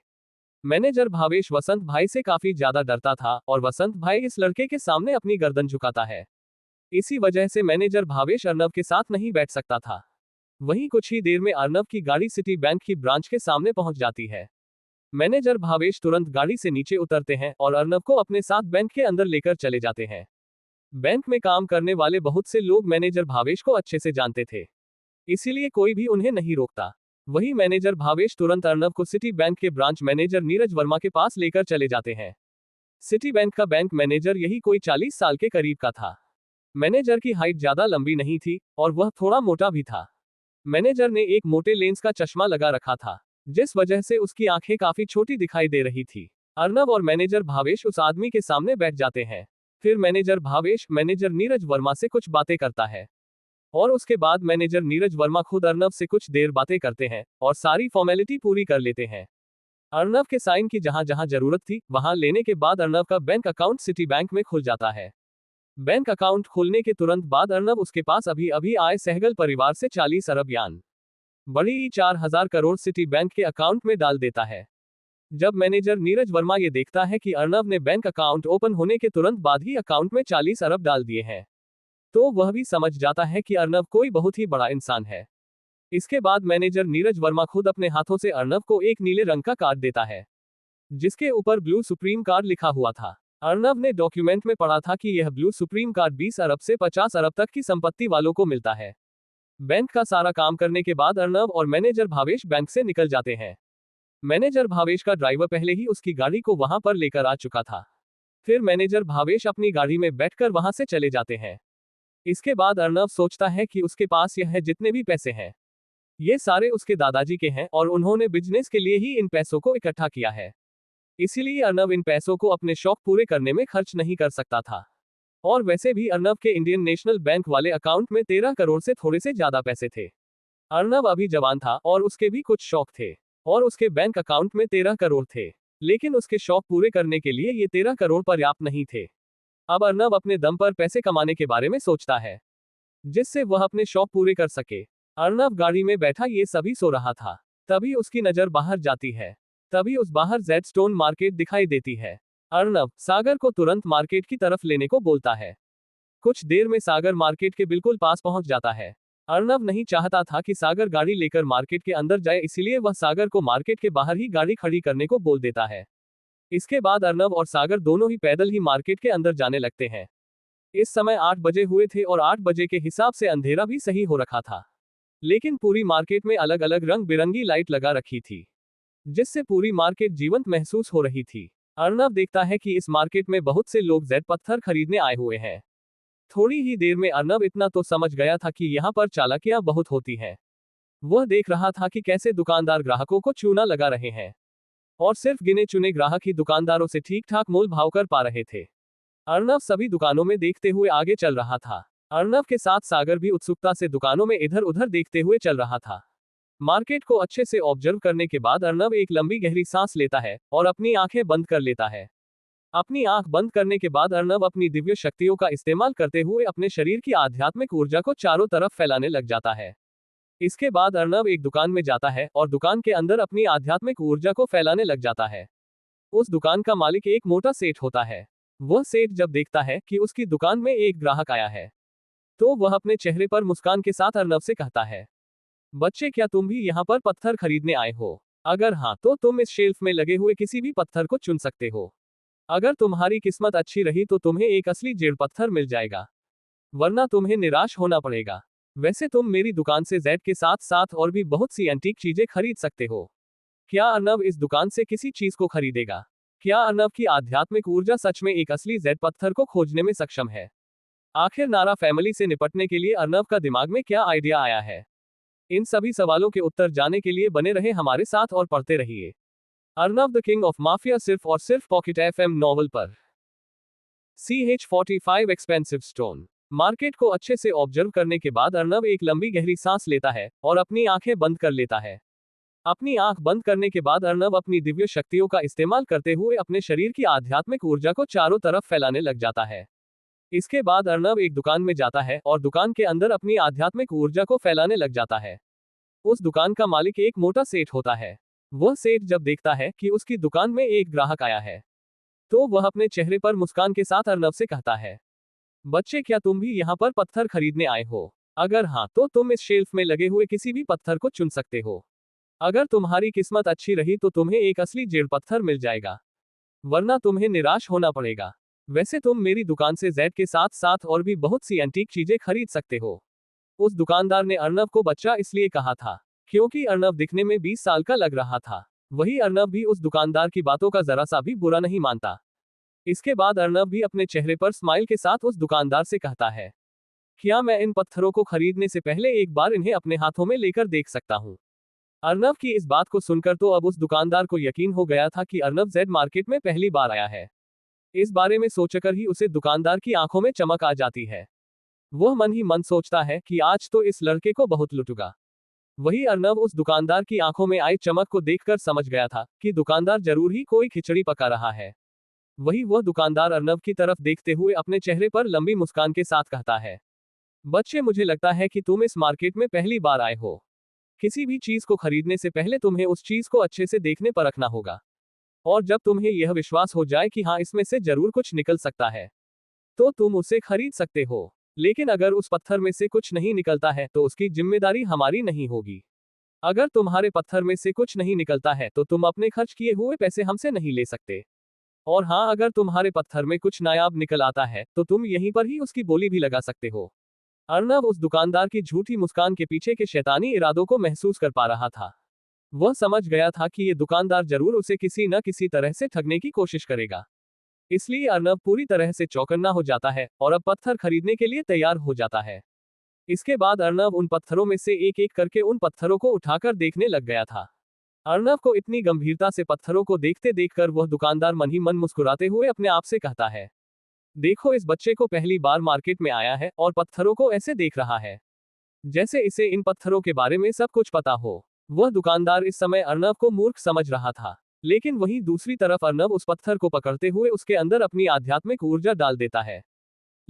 मैनेजर भावेश वसंत भाई से काफी ज्यादा डरता था और वसंत भाई इस लड़के के सामने अपनी गर्दन झुकाता है। इसी वजह से मैनेजर भावेश अर्नव के साथ नहीं बैठ सकता था। वहीं कुछ ही देर में अर्नव की गाड़ी सिटी बैंक की ब्रांच के सामने पहुंच जाती है। मैनेजर भावेश तुरंत गाड़ी से नीचे उतरते हैं और अर्नव को अपने साथ बैंक के अंदर लेकर चले जाते हैं। बैंक में काम करने वाले बहुत से लोग मैनेजर भावेश को अच्छे से जानते थे, इसीलिए कोई भी उन्हें नहीं रोकता। वही मैनेजर भावेश तुरंत अर्नव को सिटी बैंक के ब्रांच मैनेजर नीरज वर्मा के पास लेकर चले जाते हैं। सिटी बैंक का बैंक मैनेजर यही कोई 40 साल के करीब का था। मैनेजर की हाइट ज्यादा लंबी नहीं थी और वह थोड़ा मोटा भी था। मैनेजर ने एक मोटे लेंस का चश्मा लगा रखा था, जिस वजह से उसकी आंखें काफी छोटी दिखाई दे रही थी। अर्नव और मैनेजर भावेश उस आदमी के सामने बैठ जाते हैं। फिर मैनेजर भावेश मैनेजर नीरज वर्मा से कुछ बातें करता है और उसके बाद मैनेजर नीरज वर्मा खुद अर्नव से कुछ देर बातें करते हैं और सारी फॉर्मेलिटी पूरी कर लेते हैं। अर्नव के साइन की जहां जहां जरूरत थी वहां लेने के बाद अर्नव का बैंक अकाउंट सिटी बैंक में खुल जाता है। बैंक अकाउंट खुलने के तुरंत बाद अर्नव उसके पास अभी अभी आए सहगल परिवार से 40 अरब यान बड़ी 4000 करोड़ सिटी बैंक के अकाउंट में डाल देता है। जब मैनेजर नीरज वर्मा ये देखता है कि अर्नव ने बैंक अकाउंट ओपन होने के तुरंत बाद ही अकाउंट में 40 अरब डाल दिए हैं, तो वह भी समझ जाता है कि अर्नव कोई बहुत ही बड़ा इंसान है। इसके बाद मैनेजर नीरज वर्मा खुद अपने हाथों से अर्नव को एक नीले रंग का कार्ड देता है, जिसके ऊपर ब्लू सुप्रीम कार्ड लिखा हुआ था। अर्नव ने डॉक्यूमेंट में पढ़ा था कि यह ब्लू सुप्रीम कार्ड 20 अरब से 50 अरब तक की संपत्ति वालों को मिलता है। बैंक का सारा काम करने के बाद अर्नव और मैनेजर भावेश बैंक से निकल जाते हैं। मैनेजर भावेश का ड्राइवर पहले ही उसकी गाड़ी को वहां पर लेकर आ चुका था। फिर मैनेजर भावेश अपनी गाड़ी में बैठकर वहां से चले जाते हैं। इसके बाद अर्नव सोचता है कि उसके पास यह जितने भी पैसे हैं, ये सारे उसके दादाजी के हैं और उन्होंने बिजनेस के लिए ही इन पैसों को इकट्ठा किया है। इसीलिए अर्नव इन पैसों को अपने शौक पूरे करने में खर्च नहीं कर सकता था। और वैसे भी अर्नव के इंडियन नेशनल बैंक वाले अकाउंट में 13 करोड़ से थोड़े से ज्यादा पैसे थे। अर्नव अभी जवान था और उसके भी कुछ शौक थे और उसके बैंक अकाउंट में 13 करोड़ थे, लेकिन उसके शौक पूरे करने के लिए ये 13 करोड़ पर्याप्त नहीं थे। अब अर्नव अपने दम पर पैसे कमाने के बारे में सोचता है, जिससे वह अपने शौक पूरे कर सके। अर्नव गाड़ी में बैठा ये सभी सो रहा था, तभी उसकी नजर बाहर जाती है। तभी उस बाहर जेड स्टोन मार्केट दिखाई देती है। अर्नव सागर को तुरंत मार्केट की तरफ लेने को बोलता है। कुछ देर में सागर मार्केट के बिल्कुल पास पहुंच जाता है। अर्नव नहीं चाहता था कि सागर गाड़ी लेकर मार्केट के अंदर जाए, इसलिए वह सागर को मार्केट के बाहर ही गाड़ी खड़ी करने को बोल देता है। इसके बाद अर्नव और सागर दोनों ही पैदल ही मार्केट के अंदर जाने लगते हैं। इस समय 8 बजे हुए थे और 8 बजे के हिसाब से अंधेरा भी सही हो रखा था, लेकिन पूरी मार्केट में अलग अलग रंग बिरंगी लाइट लगा रखी थी, जिससे पूरी मार्केट जीवंत महसूस हो रही थी। अर्नव देखता है कि इस मार्केट में बहुत से लोग जेड पत्थर खरीदने आए हुए हैं। थोड़ी ही देर में अर्नव इतना तो समझ गया था कि यहाँ पर चालाकियां बहुत होती हैं। वह देख रहा था कि कैसे दुकानदार ग्राहकों को चूना लगा रहे हैं और सिर्फ गिने चुने ग्राहक ही दुकानदारों से ठीक ठाक मोल भाव कर पा रहे थे। अर्नव सभी दुकानों में देखते हुए आगे चल रहा था। अर्नव के साथ सागर भी उत्सुकता से दुकानों में इधर उधर देखते हुए चल रहा था। मार्केट को अच्छे से ऑब्जर्व करने के बाद अर्नव एक लंबी गहरी सांस लेता है और अपनी आंखें बंद कर लेता है। अपनी आंख बंद करने के बाद अर्नव अपनी दिव्य शक्तियों का इस्तेमाल करते हुए अपने शरीर की आध्यात्मिक ऊर्जा को चारों तरफ फैलाने लग जाता है। इसके बाद अर्नव एक दुकान में जाता है और दुकान के अंदर अपनी आध्यात्मिक ऊर्जा को फैलाने लग जाता है। उस दुकान का मालिक एक मोटा सेठ होता है। वह सेठ जब देखता है कि उसकी दुकान में एक ग्राहक आया है, तो वह अपने चेहरे पर मुस्कान के साथ अर्नव से कहता है, बच्चे क्या तुम भी यहाँ पर पत्थर खरीदने आए हो? अगर हाँ तो तुम इस शेल्फ में लगे हुए किसी भी पत्थर को चुन सकते हो। अगर तुम्हारी किस्मत अच्छी रही तो तुम्हें एक असली जेड पत्थर मिल जाएगा, वरना तुम्हें निराश होना पड़ेगा। वैसे तुम मेरी दुकान से जेड के साथ साथ और भी बहुत सी एंटीक चीजें खरीद सकते हो। क्या अर्नव इस दुकान से किसी चीज को खरीदेगा? क्या अर्नव की आध्यात्मिक ऊर्जा सच में एक असली जेड पत्थर को खोजने में सक्षम है? आखिर नारा फैमिली से निपटने के लिए अर्नव का दिमाग में क्या आइडिया आया है? इन सभी सवालों के उत्तर जानने के लिए बने रहे हमारे साथ और पढ़ते रहिए Arnav the king of mafia सिर्फ और सिर्फ पॉकेट एफएम नॉवल पर। CH45 expensive stone. मार्केट को अच्छे से ऑब्जर्व करने के बाद अर्नव एक लंबी गहरी सांस लेता है और अपनी आंखें बंद कर लेता है। अपनी आंख बंद करने के बाद अर्नव अपनी दिव्य शक्तियों का इस्तेमाल करते हुए अपने शरीर की आध्यात्मिक ऊर्जा को चारों तरफ फैलाने लग जाता है। इसके बाद अर्नव एक दुकान में जाता है और दुकान के अंदर अपनी आध्यात्मिक ऊर्जा को फैलाने लग जाता है। उस दुकान का मालिक एक मोटा सेठ होता है। वह सेठ जब देखता है कि उसकी दुकान में एक ग्राहक आया है, तो वह अपने चेहरे पर मुस्कान के साथ अर्नव से कहता है, बच्चे क्या तुम भी यहाँ पर पत्थर खरीदने आए हो? अगर हाँ तो तुम इस शेल्फ में लगे हुए किसी भी पत्थर को चुन सकते हो। अगर तुम्हारी किस्मत अच्छी रही तो तुम्हें एक असली जेड़ पत्थर मिल जाएगा, वरना तुम्हें निराश होना पड़ेगा। वैसे तुम मेरी दुकान से जेड के साथ साथ और भी बहुत सी एंटीक चीजें खरीद सकते हो। उस दुकानदार ने अर्नव को बच्चा इसलिए कहा था क्योंकि अर्नव दिखने में 20 साल का लग रहा था। वही अर्नव भी उस दुकानदार की बातों का जरा सा भी बुरा नहीं मानता। इसके बाद अर्नव भी अपने चेहरे पर स्माइल के साथ उस दुकानदार से कहता है, क्या मैं इन पत्थरों को खरीदने से पहले एक बार इन्हें अपने हाथों में लेकर देख सकता हूँ? अर्नव की इस बात को सुनकर तो अब उस दुकानदार को यकीन हो गया था कि अर्नव जेड मार्केट में पहली बार आया है। इस बारे में सोचकर ही उसे दुकानदार की आंखों में चमक आ जाती है। वह मन ही मन सोचता है कि आज तो इस लड़के को बहुत लुटूंगा। वही अर्नव उस दुकानदार की आंखों में आई चमक को देखकर समझ गया था कि दुकानदार जरूर ही कोई खिचड़ी पका रहा है। वही वह दुकानदार अर्नव की तरफ देखते हुए अपने चेहरे पर लंबी मुस्कान के साथ कहता है, बच्चे मुझे लगता है कि तुम इस मार्केट में पहली बार आए हो। किसी भी चीज को खरीदने से पहले तुम्हें उस चीज को अच्छे से देखने परखना होगा, और जब तुम्हें यह विश्वास हो जाए कि हाँ इसमें से जरूर कुछ निकल सकता है, तो तुम उसे खरीद सकते हो। लेकिन अगर उस पत्थर में से कुछ नहीं निकलता है तो उसकी जिम्मेदारी हमारी नहीं होगी। अगर तुम्हारे पत्थर में से कुछ नहीं निकलता है तो तुम अपने खर्च किए हुए पैसे हमसे नहीं ले सकते। और हाँ, अगर तुम्हारे पत्थर में कुछ नायाब निकल आता है तो तुम यहीं पर ही उसकी बोली भी लगा सकते हो। अर्नव उस दुकानदार की झूठी मुस्कान के पीछे के शैतानी इरादों को महसूस कर पा रहा था। वह समझ गया था कि ये दुकानदार जरूर उसे किसी न किसी तरह से ठगने की कोशिश करेगा। इसलिए अर्नव पूरी तरह से चौकन्ना हो जाता है और अब पत्थर खरीदने के लिए तैयार हो जाता है। इसके बाद अर्नव उन पत्थरों में से एक एक करके उन पत्थरों को उठाकर देखने लग गया था। अर्नव को इतनी गंभीरता से पत्थरों को देखते देखकर वह दुकानदार मन ही मन मुस्कुराते हुए अपने आप से कहता है, देखो इस बच्चे को पहली बार मार्केट में आया है और पत्थरों को ऐसे देख रहा है जैसे इसे इन पत्थरों के बारे में सब कुछ पता हो। वह दुकानदार इस समय अर्नव को मूर्ख समझ रहा था, लेकिन वहीं दूसरी तरफ अर्नव उस पत्थर को पकड़ते हुए उसके अंदर अपनी आध्यात्मिक ऊर्जा डाल देता है।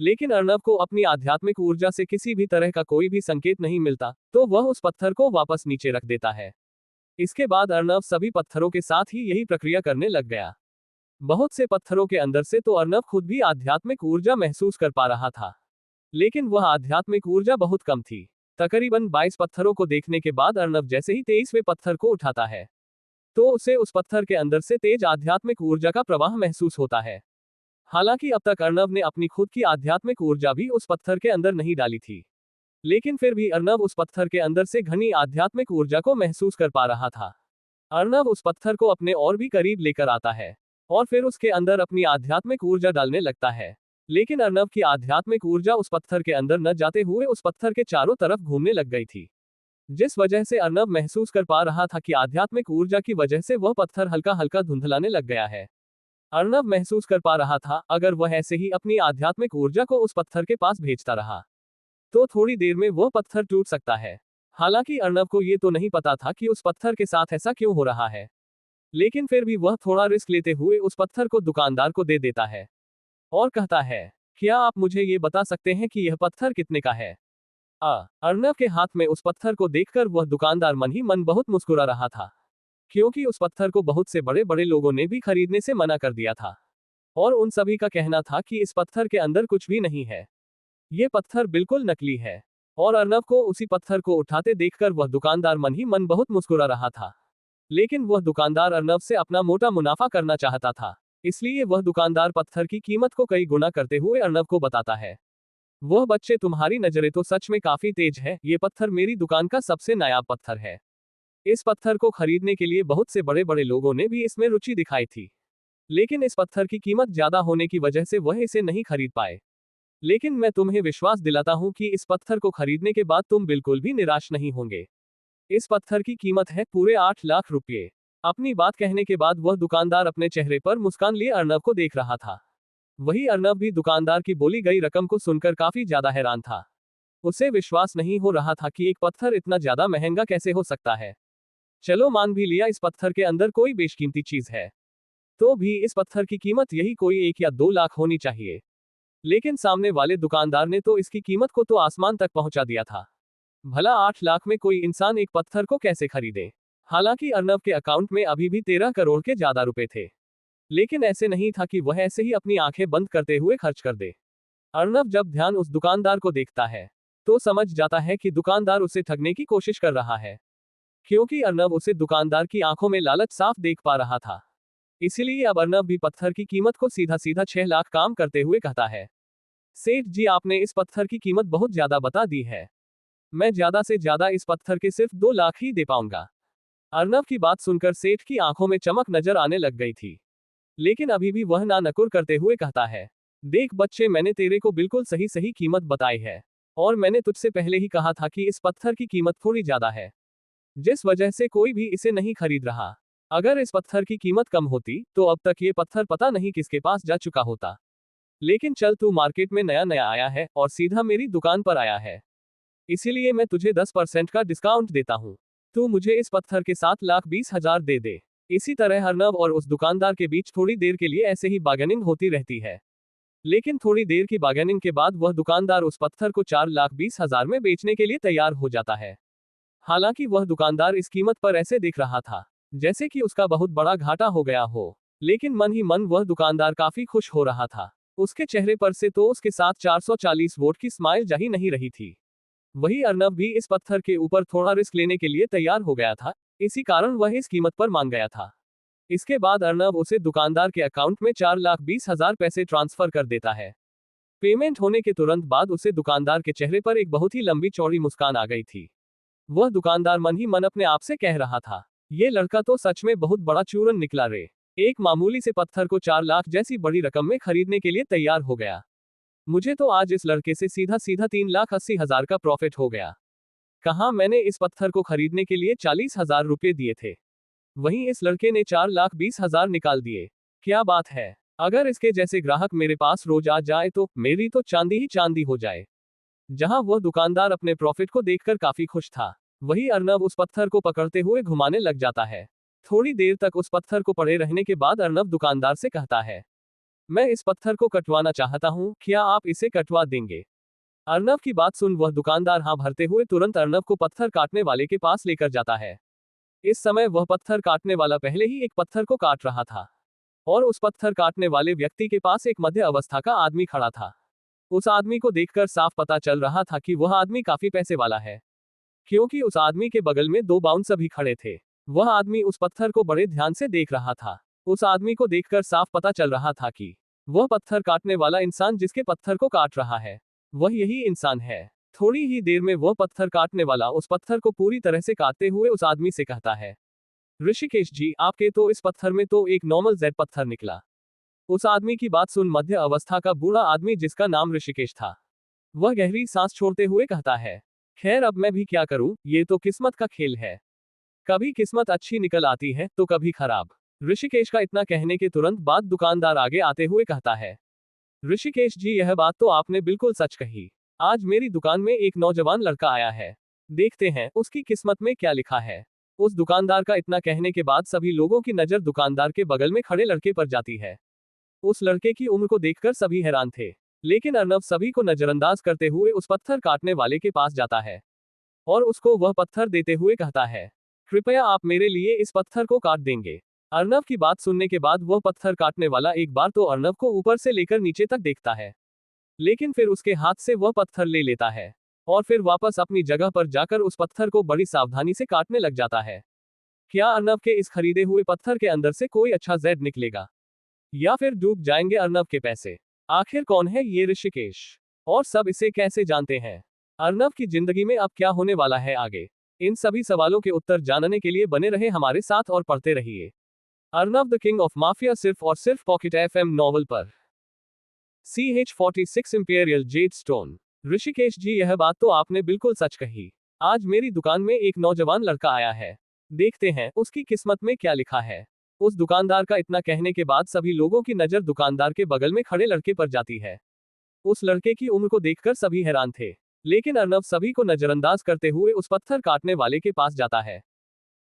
लेकिन अर्नव को अपनी आध्यात्मिक ऊर्जा से किसी भी तरह का कोई भी संकेत नहीं मिलता, तो वह उस पत्थर को वापस नीचे रख देता है। इसके बाद अर्नव सभी पत्थरों के साथ ही यही प्रक्रिया करने लग गया। बहुत से पत्थरों के अंदर से तो अर्नव खुद भी आध्यात्मिक ऊर्जा महसूस कर पा रहा था, लेकिन वह आध्यात्मिक ऊर्जा बहुत कम थी। तकरीबन 22 पत्थरों को देखने के बाद अर्नव जैसे ही 23वें पत्थर को उठाता है, तो उसे उस पत्थर के अंदर से तेज आध्यात्मिक ऊर्जा का प्रवाह महसूस होता है। हालांकि अब तक अर्नव ने अपनी खुद की आध्यात्मिक ऊर्जा भी उस पत्थर के अंदर नहीं डाली थी, लेकिन फिर भी अर्नव उस पत्थर के अंदर से घनी आध्यात्मिक ऊर्जा को महसूस कर पा रहा था। अर्नव उस पत्थर को अपने और भी करीब लेकर आता है और फिर उसके अंदर अपनी आध्यात्मिक ऊर्जा डालने लगता है। लेकिन अर्नव की आध्यात्मिक ऊर्जा उस पत्थर के अंदर न जाते हुए उस पत्थर के चारों तरफ घूमने लग गई थी, जिस वजह से अर्नव महसूस कर पा रहा था कि आध्यात्मिक ऊर्जा की वजह से वह पत्थर हल्का हल्का धुंधलाने लग गया है। अर्नव महसूस कर पा रहा था अगर वह ऐसे ही अपनी आध्यात्मिक ऊर्जा को उस पत्थर के पास भेजता रहा तो थोड़ी देर में वह पत्थर टूट सकता है। हालांकि अर्नव को ये तो नहीं पता था कि उस पत्थर के साथ ऐसा क्यों हो रहा है, लेकिन फिर भी वह थोड़ा रिस्क लेते हुए उस पत्थर को दुकानदार को दे देता है और कहता है, क्या आप मुझे ये बता सकते हैं कि यह पत्थर कितने का है? अर्नव के हाथ में उस पत्थर को देखकर वह दुकानदार मन ही मन बहुत मुस्कुरा रहा था, क्योंकि उस पत्थर को बहुत से बड़े बड़े लोगों ने भी खरीदने से मना कर दिया था और उन सभी का कहना था कि इस पत्थर के अंदर कुछ भी नहीं है, ये पत्थर बिल्कुल नकली है। और अर्नव को उसी पत्थर को उठाते देखकर वह दुकानदार मन ही मन बहुत मुस्कुरा रहा था, लेकिन वह दुकानदार अर्नव से अपना मोटा मुनाफा करना चाहता था। इसलिए वह दुकानदार पत्थर की कीमत को कई गुना करते हुए अर्नव को बताता है, वह बच्चे तुम्हारी नजरें तो सच में काफी तेज है, ये पत्थर मेरी दुकान का सबसे नायाब पत्थर है। इस पत्थर को खरीदने के लिए बहुत से बड़े बड़े लोगों ने भी इसमें रुचि दिखाई थी, लेकिन इस पत्थर की कीमत ज्यादा होने की वजह से वह इसे नहीं खरीद पाए। लेकिन मैं तुम्हें विश्वास दिलाता हूं कि इस पत्थर को खरीदने के बाद तुम बिल्कुल भी निराश नहीं होंगे। इस पत्थर की कीमत है पूरे 8 लाख रुपये। अपनी बात कहने के बाद वह दुकानदार अपने चेहरे पर मुस्कान लिए अर्नब को देख रहा था। वही अर्नब भी दुकानदार की बोली गई रकम को सुनकर काफी ज्यादा हैरान था। उसे विश्वास नहीं हो रहा था कि एक पत्थर इतना ज्यादा महंगा कैसे हो सकता है। चलो मान भी लिया इस पत्थर के अंदर कोई बेशकीमती चीज है, तो भी इस पत्थर की कीमत यही कोई 1 या 2 लाख होनी चाहिए। लेकिन सामने वाले दुकानदार ने तो इसकी कीमत को तो आसमान तक पहुंचा दिया था। भला 8 लाख में कोई इंसान एक पत्थर को कैसे खरीदे? हालांकि अर्नब के अकाउंट में अभी भी 13 करोड़ के ज्यादा रुपए थे, लेकिन ऐसे नहीं था कि वह ऐसे ही अपनी आंखें बंद करते हुए खर्च कर दे। अर्नब जब ध्यान उस दुकानदार को देखता है तो समझ जाता है कि दुकानदार उसे ठगने की कोशिश कर रहा है, क्योंकि अर्नब उसे दुकानदार की आंखों में लालच साफ देख पा रहा था। इसीलिए अब अर्नब भी पत्थर की कीमत को सीधा सीधा 6 लाख काम करते हुए कहता है, सेठ जी आपने इस पत्थर की कीमत बहुत ज्यादा बता दी है। मैं ज्यादा से ज्यादा इस पत्थर के सिर्फ 2 लाख ही दे पाऊंगा। अर्नब की बात सुनकर सेठ की आंखों में चमक नजर आने लग गई थी, लेकिन अभी भी वह ना नकुर करते हुए कहता है, देख बच्चे मैंने तेरे को बिल्कुल सही सही कीमत बताई है, और मैंने तुझसे पहले ही कहा था कि इस पत्थर की कीमत थोड़ी ज्यादा है, जिस वजह से कोई भी इसे नहीं खरीद रहा। अगर इस पत्थर की कीमत कम होती तो अब तक ये पत्थर पता नहीं किसके पास जा चुका होता। लेकिन चल तू मार्केट में नया नया आया है और सीधा मेरी दुकान पर आया है, इसीलिए मैं तुझे 10% का डिस्काउंट देता हूँ। तू मुझे इस पत्थर के 7,20,000 दे दे। इसी तरह अर्नब और उस दुकानदार के बीच थोड़ी देर के लिए ऐसे ही बार्गेनिंग होती रहती है। लेकिन थोड़ी देर की बार्गेनिंग के बाद वह दुकानदार उस पत्थर को 4,20,000 में बेचने के लिए तैयार हो जाता है। हालांकि वह दुकानदार इस कीमत पर ऐसे दिख रहा था जैसे कि उसका बहुत बड़ा घाटा हो गया हो, लेकिन मन ही मन वह दुकानदार काफी खुश हो रहा था। उसके चेहरे पर से तो उसके साथ 440 वोट की स्माइल जा ही नहीं रही थी। वही अर्नब भी इस पत्थर के ऊपर थोड़ा रिस्क लेने के लिए तैयार हो गया था, इसी कारण वह इस कीमत पर मान गया था। इसके बाद अर्नब उसे दुकानदार के अकाउंट में 4,20,000 पैसे ट्रांसफर कर देता है। पेमेंट होने के तुरंत बाद उसे दुकानदार के चेहरे पर एक बहुत ही लंबी चौड़ी मुस्कान आ गई थी। वह दुकानदार मन ही मन अपने आप से कह रहा था, ये लड़का तो सच में बहुत बड़ा चूरन निकला रे। एक मामूली से पत्थर को 4 लाख जैसी बड़ी रकम में खरीदने के लिए तैयार हो गया। मुझे तो आज इस लड़के से सीधा सीधा 3,80,000 का प्रॉफिट हो गया। कहाँ मैंने इस पत्थर को खरीदने के लिए 40,000 रुपये दिए थे, वहीं इस लड़के ने 4,20,000 निकाल दिए। क्या बात है, अगर इसके जैसे ग्राहक मेरे पास रोज आ जाए तो मेरी तो चांदी ही चांदी हो जाए। जहां वह दुकानदार अपने प्रॉफिट को देखकर काफी खुश था, वही अर्नब उस पत्थर को पकड़ते हुए घुमाने लग जाता है। थोड़ी देर तक उस पत्थर को पड़े रहने के बाद अर्नब दुकानदार से कहता है, मैं इस पत्थर को कटवाना चाहता हूँ, क्या आप इसे कटवा देंगे? अर्नब की बात सुन वह दुकानदार हाँ भरते हुए तुरंत अर्नब को पत्थर काटने वाले के पास लेकर जाता है। इस समय वह पत्थर काटने वाला पहले ही एक पत्थर को काट रहा था, और उस पत्थर काटने वाले व्यक्ति के पास एक मध्य अवस्था का आदमी खड़ा था। उस आदमी को देखकर साफ पता चल रहा था कि वह आदमी काफी पैसे वाला है, क्योंकि उस आदमी के बगल में 2 बाउंसर भी खड़े थे। वह आदमी उस पत्थर को बड़े ध्यान से देख रहा था। उस आदमी को देखकर साफ पता चल रहा था कि वह पत्थर काटने वाला इंसान जिसके पत्थर को काट रहा है, वह यही इंसान है। थोड़ी ही देर में वह पत्थर काटने वाला उस पत्थर को पूरी तरह से काटते हुए उस आदमी से कहता है, ऋषिकेश जी आपके तो इस पत्थर में तो एक नॉर्मल जेड पत्थर निकला। उस आदमी की बात सुन मध्य अवस्था का बूढ़ा आदमी जिसका नाम ऋषिकेश था, वह गहरी सांस छोड़ते हुए कहता है, खैर अब मैं भी क्या करूं, ये तो किस्मत का खेल है। कभी किस्मत अच्छी निकल आती है तो कभी खराब। ऋषिकेश का इतना कहने के तुरंत बाद दुकानदार आगे आते हुए कहता है, ऋषिकेश जी यह बात तो आपने बिल्कुल सच कही। आज मेरी दुकान में एक नौजवान लड़का आया है, देखते हैं उसकी किस्मत में क्या लिखा है। उस दुकानदार का इतना कहने के बाद सभी लोगों की नजर दुकानदार के बगल में खड़े लड़के पर जाती है। उस लड़के की उम्र को देखकर सभी हैरान थे, लेकिन अर्नब सभी को नजरअंदाज करते हुए उस पत्थर काटने वाले के पास जाता है और उसको वह पत्थर देते हुए कहता है, कृपया आप मेरे लिए इस पत्थर को काट देंगे। अर्नब की बात सुनने के बाद वह पत्थर काटने वाला एक बार तो अर्नब को ऊपर से लेकर नीचे तक देखता है, लेकिन फिर उसके हाथ से वह पत्थर ले लेता है और फिर वापस अपनी जगह पर जाकर उस पत्थर को बड़ी सावधानी से काटने लग जाता है। क्या अर्नब के इस खरीदे हुए पत्थर के अंदर से कोई अच्छा जेड निकलेगा, या फिर डूब जाएंगे अर्नब के पैसे? आखिर कौन है ये ऋषिकेश, और सब इसे कैसे जानते हैं? अर्नब की जिंदगी में अब क्या होने वाला है आगे? इन सभी सवालों के उत्तर जानने के लिए बने रहे हमारे साथ और पढ़ते रहिए Arnab the king of mafia, सिर्फ और सिर्फ पॉकेट FM नॉवल पर। CH46 imperial jade stone. Rishikesh ji, यह बात तो आपने बिल्कुल सच कही। आज मेरी दुकान में एक नौजवान लड़का आया है। देखते हैं उसकी किस्मत में क्या लिखा है। उस दुकानदार का इतना कहने के बाद सभी लोगों की नजर दुकानदार के बगल में खड़े लड़के पर जाती है। उस लड़के की उम्र को देखकर सभी हैरान थे, लेकिन अर्नब सभी को नजरअंदाज करते हुए उस पत्थर काटने वाले के पास जाता है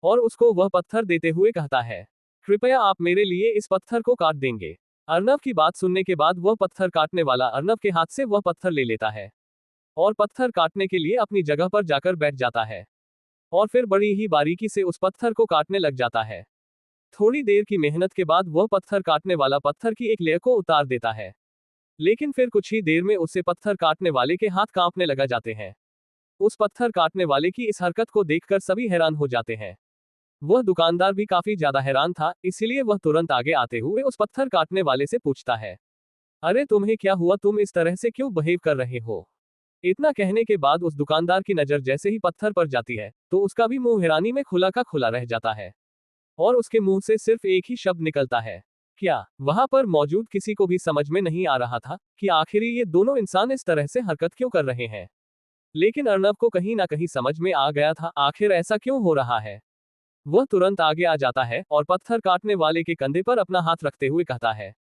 और उसको वह पत्थर देते हुए कहता है, कृपया आप मेरे लिए इस पत्थर को काट देंगे। अर्नब की बात सुनने के बाद वह पत्थर काटने वाला अर्नब के हाथ से वह पत्थर ले लेता है और पत्थर काटने के लिए अपनी जगह पर जाकर बैठ जाता है और फिर बड़ी ही बारीकी से उस पत्थर को काटने लग जाता है। थोड़ी देर की मेहनत के बाद वह पत्थर काटने वाला पत्थर की एक लेयर को उतार देता है, लेकिन फिर कुछ ही देर में उसे पत्थर काटने वाले के हाथ कांपने लगा जाते हैं। उस पत्थर काटने वाले की इस हरकत को देखकर सभी हैरान हो जाते हैं। वह दुकानदार भी काफी ज्यादा हैरान था, इसीलिए वह तुरंत आगे आते हुए उस पत्थर काटने वाले से पूछता है, अरे तुम्हें क्या हुआ, तुम इस तरह से क्यों बिहेव कर रहे हो। इतना कहने के बाद उस दुकानदार की नजर जैसे ही पत्थर पर जाती है तो उसका भी मुंह हैरानी में खुला का खुला रह जाता है और उसके मुंह से सिर्फ एक ही शब्द निकलता है, क्या। वहां पर मौजूद किसी को भी समझ में नहीं आ रहा था कि आखिर ये दोनों इंसान इस तरह से हरकत क्यों कर रहे हैं, लेकिन अर्नब को कहीं ना कहीं समझ में आ गया था आखिर ऐसा क्यों हो रहा है। वह तुरंत आगे आ जाता है और पत्थर काटने वाले के कंधे पर अपना हाथ रखते हुए कहता है,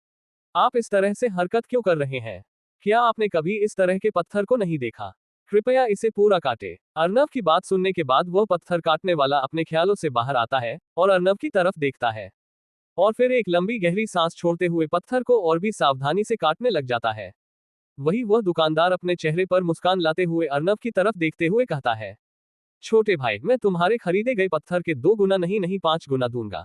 आप इस तरह से हरकत क्यों कर रहे हैं, क्या आपने कभी इस तरह के पत्थर को नहीं देखा, कृपया इसे पूरा काटे। अर्नब की बात सुनने के बाद वह पत्थर काटने वाला अपने ख्यालों से बाहर आता है और अर्नब की तरफ देखता है और फिर एक लंबी गहरी सांस छोड़ते हुए पत्थर को और भी सावधानी से काटने लग जाता है। वही वह दुकानदार अपने चेहरे पर मुस्कान लाते हुए अर्नब की तरफ देखते हुए कहता है, छोटे भाई, मैं तुम्हारे खरीदे गए पत्थर के 2 गुना नहीं 5 गुना दूंगा।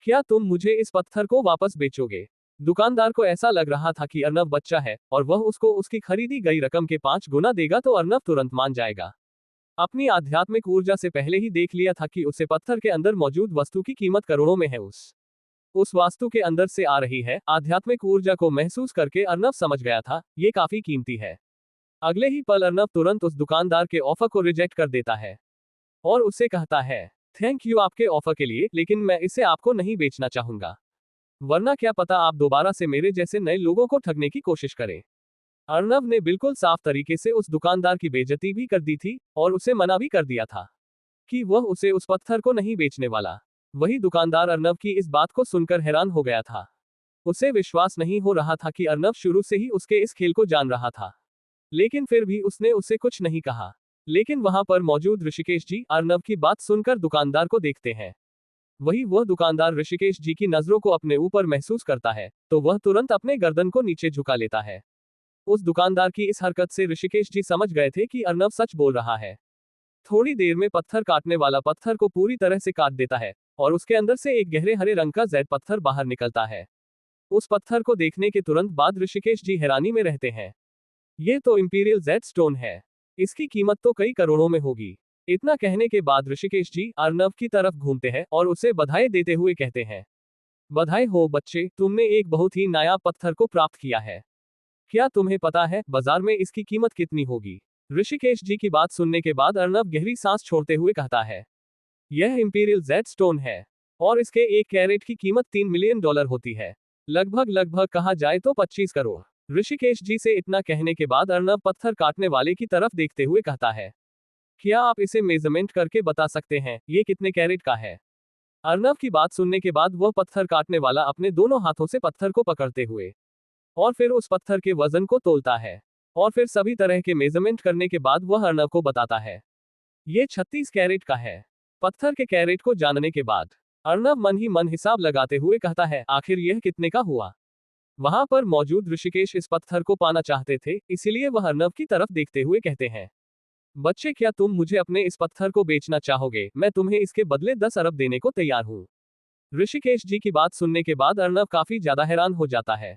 क्या तुम मुझे इस पत्थर को वापस बेचोगे। दुकानदार को ऐसा लग रहा था कि अर्नब बच्चा है और वह उसको उसकी खरीदी गई रकम के 5 गुना देगा तो अर्नब तुरंत मान जाएगा। अपनी आध्यात्मिक ऊर्जा से पहले ही देख लिया था कि उसे पत्थर के अंदर मौजूद वस्तु की कीमत करोड़ों में है। उस वास्तु के अंदर से आ रही है आध्यात्मिक ऊर्जा को महसूस करके अर्नब समझ गया था ये काफी कीमती है। अगले ही पल अर्नब तुरंत उस दुकानदार के ऑफर को रिजेक्ट कर देता है और उसे कहता है, थैंक यू आपके ऑफर के लिए, लेकिन मैं इसे आपको नहीं बेचना चाहूंगा, वरना क्या पता आप दोबारा से मेरे जैसे नए लोगों को ठगने की कोशिश करें। अर्नब ने बिल्कुल साफ तरीके से उस दुकानदार की बेइज्जती भी कर दी थी और उसे मना भी कर दिया था कि वह उसे उस पत्थर को नहीं बेचने वाला। वही दुकानदार अर्नब की इस बात को सुनकर हैरान हो गया था। उसे विश्वास नहीं हो रहा था कि अर्नब शुरू से ही उसके इस खेल को जान रहा था, लेकिन फिर भी उसने उसे कुछ नहीं कहा। लेकिन वहां पर मौजूद ऋषिकेश जी अर्नब की बात सुनकर दुकानदार को देखते हैं। वही वह दुकानदार ऋषिकेश जी की नजरों को अपने ऊपर महसूस करता है तो वह तुरंत अपने गर्दन को नीचे झुका लेता है। उस दुकानदार की इस हरकत से ऋषिकेश जी समझ गए थे कि अर्नब सच बोल रहा है। थोड़ी देर में पत्थर काटने वाला पत्थर को पूरी तरह से काट देता है और उसके अंदर से एक गहरे हरे रंग का जेड पत्थर बाहर निकलता है। उस पत्थर को देखने के तुरंत बाद ऋषिकेश जी हैरानी में रहते हैं। ये तो इंपीरियल जेड स्टोन है, इसकी कीमत तो कई करोड़ों में होगी। इतना कहने के बाद ऋषिकेश जी अर्नब की तरफ घूमते हैं और उसे बधाई देते हुए कहते हैं, बधाई हो बच्चे, तुमने एक बहुत ही नायाब पत्थर को प्राप्त किया है। क्या तुम्हें पता है बाजार में इसकी कीमत कितनी होगी। ऋषिकेश जी की बात सुनने के बाद अर्नब गहरी सांस छोड़ते हुए कहता है, यह इंपीरियल जेड स्टोन है और इसके 1 कैरेट की कीमत $3 मिलियन होती है, लगभग कहा जाए तो 25 करोड़। ऋषिकेश जी से इतना कहने के बाद अर्नब पत्थर काटने वाले की तरफ देखते हुए कहता है, क्या आप इसे मेजरमेंट करके बता सकते हैं ये कितने कैरेट का है। अर्नब की बात सुनने के बाद वह पत्थर काटने वाला अपने दोनों हाथों से पत्थर को पकड़ते हुए और फिर उस पत्थर के वजन को तोलता है और फिर सभी तरह के मेजरमेंट करने के बाद वह अर्नब को बताता है, ये 36 कैरेट का है। पत्थर के कैरेट को जानने के बाद अर्नब मन ही मन हिसाब लगाते हुए कहता है, आखिर यह कितने का हुआ। वहां पर मौजूद ऋषिकेश इस पत्थर को पाना चाहते थे, इसीलिए वह अर्नब की तरफ देखते हुए कहते हैं, बच्चे क्या तुम मुझे अपने इस पत्थर को बेचना चाहोगे, मैं तुम्हें इसके बदले 10 अरब देने को तैयार हूँ। ऋषिकेश जी की बात सुनने के बाद अर्नब काफी ज्यादा हैरान हो जाता है,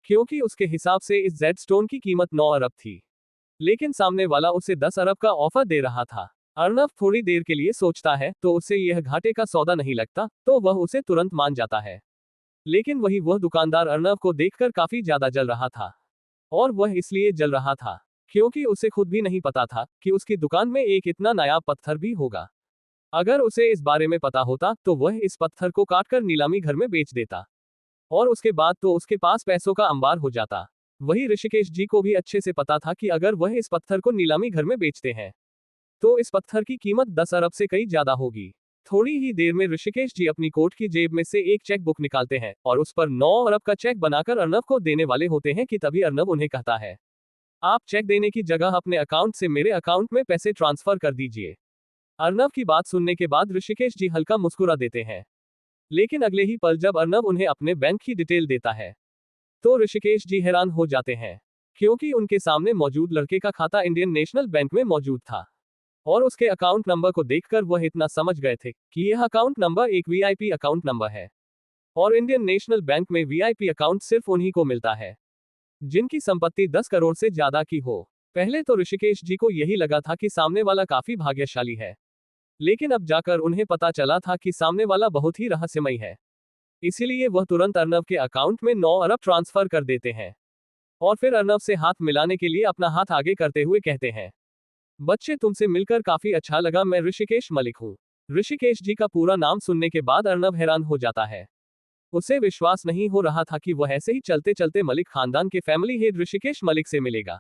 क्योंकि उसके हिसाब से इस जेड स्टोन की कीमत 9 अरब थी, लेकिन सामने वाला उसे 10 अरब का ऑफर दे रहा था। अर्नब थोड़ी देर के लिए सोचता है तो उसे यह घाटे का सौदा नहीं लगता तो वह उसे तुरंत मान जाता है। लेकिन वही वह दुकानदार अर्नब को देखकर काफी ज्यादा जल रहा था और वह इसलिए जल रहा था क्योंकि उसे खुद भी नहीं पता था कि उसकी दुकान में एक इतना नायाब पत्थर भी होगा। अगर उसे इस बारे में पता होता तो वह इस पत्थर को काटकर नीलामी घर में बेच देता और उसके बाद तो उसके पास पैसों का अंबार हो जाता। वही ऋषिकेश जी को भी अच्छे से पता था कि अगर वह इस पत्थर को नीलामी घर में बेचते हैं तो इस पत्थर की कीमत 10 अरब से कई ज्यादा होगी। थोड़ी ही देर में ऋषिकेश जी अपनी कोट की जेब में से एक चेक बुक निकालते हैं और उस पर 9 अरब का चेक बनाकर अर्नब को देने वाले होते हैं कि तभी अर्नब उन्हें कहता है, आप चेक देने की जगह अपने अकाउंट से मेरे अकाउंट में पैसे ट्रांसफर कर दीजिए। अर्नब की बात सुनने के बाद ऋषिकेश जी हल्का मुस्कुरा देते हैं। लेकिन अगले ही पल जब अर्नब उन्हें अपने बैंक की डिटेल देता है तो ऋषिकेश जी हैरान हो जाते हैं, क्योंकि उनके सामने मौजूद लड़के का खाता इंडियन नेशनल बैंक में मौजूद था और उसके अकाउंट नंबर को देखकर वह इतना समझ गए थे कि यह अकाउंट नंबर एक वीआईपी अकाउंट नंबर है और इंडियन नेशनल बैंक में वीआईपी अकाउंट सिर्फ उन्हीं को मिलता है जिनकी संपत्ति 10 करोड़ से ज्यादा की हो। पहले तो ऋषिकेश जी को यही लगा था कि सामने वाला काफी भाग्यशाली है, लेकिन अब जाकर उन्हें पता चला था कि सामने वाला बहुत ही रहस्यमयी है। इसीलिए वह तुरंत अर्नब के अकाउंट में 9 अरब ट्रांसफर कर देते हैं और फिर अर्नब से हाथ मिलाने के लिए अपना हाथ आगे करते हुए कहते हैं, बच्चे तुमसे मिलकर काफी अच्छा लगा, मैं ऋषिकेश मलिक हूँ। ऋषिकेश जी का पूरा नाम सुनने के बाद अर्नब हैरान हो जाता है। उसे विश्वास नहीं हो रहा था कि वह ऐसे ही चलते चलते मलिक खानदान के फैमिली हेड ऋषिकेश मलिक से मिलेगा।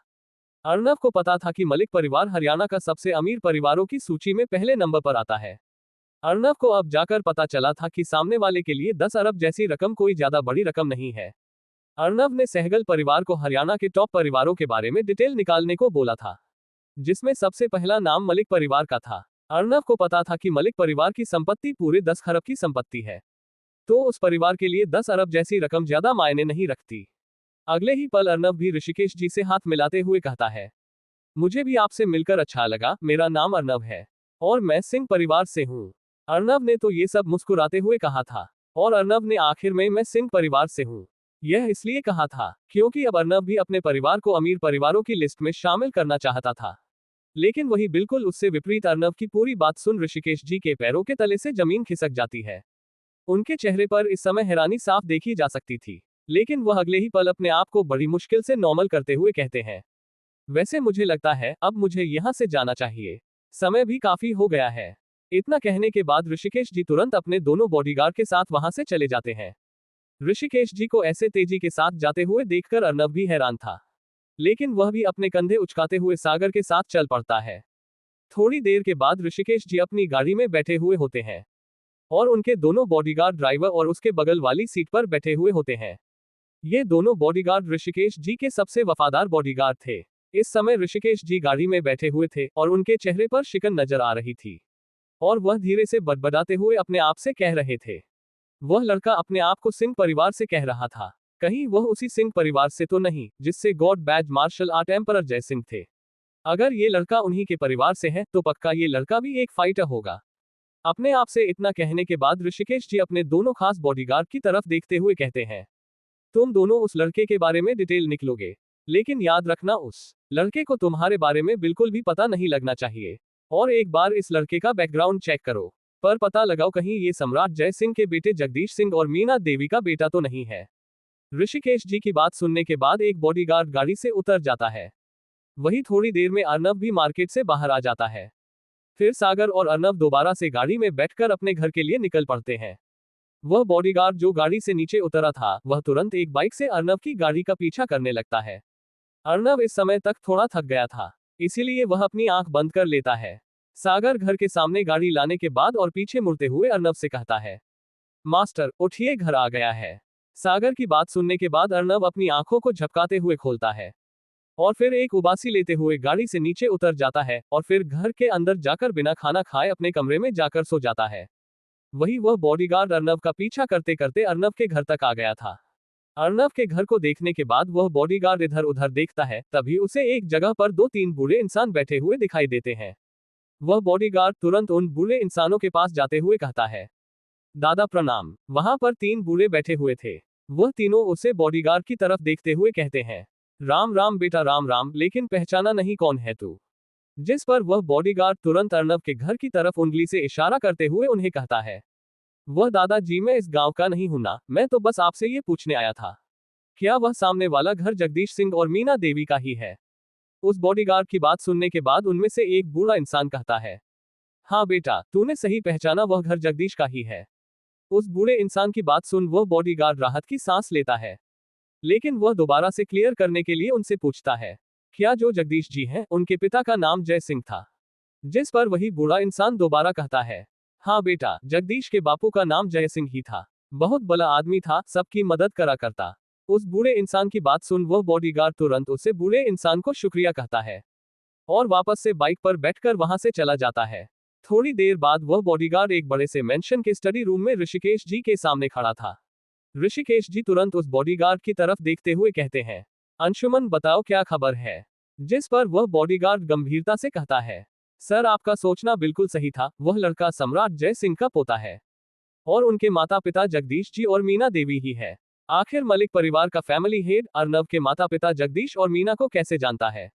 अर्नब को पता था कि मलिक परिवार हरियाणा का सबसे अमीर परिवारों की सूची में पहले नंबर पर आता है। अर्नब को अब जाकर पता चला था कि सामने वाले के लिए 10 अरब जैसी रकम कोई ज्यादा बड़ी रकम नहीं है। अर्नब ने सहगल परिवार को हरियाणा के टॉप परिवारों के बारे में डिटेल निकालने को बोला था, जिसमें सबसे पहला नाम मलिक परिवार का था। अर्नब को पता था कि मलिक परिवार की संपत्ति पूरे 10 खरब की संपत्ति है, तो उस परिवार के लिए 10 अरब जैसी रकम ज्यादा मायने नहीं रखती। अगले ही पल अर्नब भी ऋषिकेश जी से हाथ मिलाते हुए कहता है, मुझे भी आपसे मिलकर अच्छा लगा, मेरा नाम अर्नब है और मैं सिंह परिवार से हूँ। अर्नब ने तो ये सब मुस्कुराते हुए कहा था और अर्नब ने आखिर में मैं सिंह परिवार से हूँ यह इसलिए कहा था क्योंकि अब अर्नब भी अपने परिवार को अमीर परिवारों की लिस्ट में शामिल करना चाहता था। लेकिन वही बिल्कुल उससे विपरीत अर्नब की पूरी बात सुन ऋषिकेश जी के पैरों के तले से जमीन खिसक जाती है। उनके चेहरे पर इस समय हैरानी साफ देखी जा सकती थी, लेकिन वह अगले ही पल अपने आप को बड़ी मुश्किल से नॉर्मल करते हुए कहते हैं, वैसे मुझे लगता है अब मुझे यहाँ से जाना चाहिए, समय भी काफी हो गया है। इतना कहने के बाद ऋषिकेश जी तुरंत अपने दोनों बॉडीगार्ड के साथ वहां से चले जाते हैं। ऋषिकेश जी को ऐसे तेजी के साथ जाते हुए देखकर अर्नब भी हैरान था, लेकिन वह भी अपने कंधे उचकाते हुए सागर के साथ चल पड़ता है। थोड़ी देर के बाद ऋषिकेश जी अपनी गाड़ी में बैठे हुए होते हैं और उनके दोनों बॉडीगार्ड ड्राइवर और उसके बगल वाली सीट पर बैठे हुए होते हैं। ये दोनों बॉडीगार्ड ऋषिकेश जी के सबसे वफादार बॉडीगार्ड थे। इस समय ऋषिकेश जी गाड़ी में बैठे हुए थे और उनके चेहरे पर शिकन नजर आ रही थी और वह धीरे से बड़बड़ाते हुए अपने आप से कह रहे थे, वह लड़का अपने आप को सिंह परिवार से कह रहा था, कहीं वह उसी सिंह परिवार से तो नहीं जिससे गॉड बैज martial art emperor Jai Singh थे। अगर ये लड़का उन्हीं के परिवार से है तो पक्का ये लड़का भी एक फाइटर होगा। अपने आप से इतना कहने के बाद ऋषिकेश जी अपने दोनों खास बॉडीगार्ड की तरफ देखते हुए कहते हैं, तुम दोनों उस लड़के के बारे में डिटेल निकलोगे, लेकिन याद रखना उस लड़के को तुम्हारे बारे में बिल्कुल भी पता नहीं लगना चाहिए और एक बार इस लड़के का बैकग्राउंड चेक करो, पर पता लगाओ कहीं ये सम्राट जय सिंह के बेटे जगदीश सिंह और मीना देवी का बेटा तो नहीं है। ऋषिकेश जी की बात सुनने के बाद एक बॉडीगार्ड गाड़ी से उतर जाता है। वही थोड़ी देर में अर्नब भी मार्केट से बाहर आ जाता है। फिर सागर और अर्नब दोबारा से गाड़ी में बैठकर अपने घर के लिए निकल पड़ते हैं। वह बॉडीगार्ड जो गाड़ी से नीचे उतरा था वह तुरंत एक बाइक से अर्नब की गाड़ी का पीछा करने लगता है। अर्नब इस समय तक थोड़ा थक गया था, इसीलिए वह अपनी आंख बंद कर लेता है। सागर घर के सामने गाड़ी लाने के बाद और पीछे मुड़ते हुए अर्नब से कहता है, मास्टर उठिए, घर आ गया है। सागर की बात सुनने के बाद अर्नब अपनी आंखों को झपकाते हुए खोलता है और फिर एक उबासी लेते हुए गाड़ी से नीचे उतर जाता है और फिर घर के अंदर जाकर बिना खाना खाए अपने कमरे में जाकर सो जाता है। वही वह बॉडीगार्ड अर्नब का पीछा करते करते अर्नब के घर तक आ गया था। अर्नब के घर को देखने के बाद वह बॉडीगार्ड इधर उधर देखता है, तभी उसे एक जगह पर 2-3 बूढ़े इंसान बैठे हुए दिखाई देते हैं। वह बॉडीगार्ड तुरंत उन बूढ़े इंसानों के पास जाते हुए कहता है, दादा प्रणाम। वहां पर 3 बूढ़े बैठे हुए थे। वह तीनों उसे बॉडीगार्ड की तरफ देखते हुए कहते हैं, राम राम बेटा राम राम, लेकिन पहचाना नहीं कौन है तू। जिस पर वह बॉडीगार्ड तुरंत अर्नब के घर की तरफ उंगली से इशारा करते हुए उन्हें कहता है, वह दादाजी मैं इस गांव का नहीं हूं ना, मैं तो बस आपसे ये पूछने आया था, क्या वह सामने वाला घर जगदीश सिंह और मीना देवी का ही है। उस बॉडीगार्ड की बात सुनने के बाद उनमें से एक बूढ़ा इंसान कहता है, हाँ बेटा तूने सही पहचाना, वह घर जगदीश का ही है। उस बूढ़े इंसान की बात सुन वह बॉडीगार्ड राहत की सांस लेता है। लेकिन वह दोबारा से क्लियर करने के लिए उनसे पूछता है, क्या जो जगदीश जी हैं उनके पिता का नाम जय सिंह था? जिस पर वही बूढ़ा इंसान दोबारा कहता है, हाँ बेटा, जगदीश के बापू का नाम जय सिंह ही था। बहुत भला आदमी था, सबकी मदद करा करता। उस बूढ़े इंसान की बात सुन वह बॉडीगार्ड तुरंत उसे बूढ़े इंसान को शुक्रिया कहता है और वापस से बाइक पर बैठकर वहां से चला जाता है। थोड़ी देर बाद वह बॉडीगार्ड एक बड़े से मेंशन के स्टडी रूम में ऋषिकेश जी के सामने खड़ा था। ऋषिकेश जी तुरंत उस बॉडीगार्ड की तरफ देखते हुए कहते हैं, अंशुमन बताओ क्या खबर है? जिस पर वह बॉडीगार्ड गंभीरता से कहता है, सर आपका सोचना बिल्कुल सही था, वह लड़का सम्राट जय सिंह का पोता है और उनके माता पिता जगदीश जी और मीना देवी ही है। आखिर मलिक परिवार का फैमिली हेड अर्नब के माता पिता जगदीश और मीना को कैसे जानता है?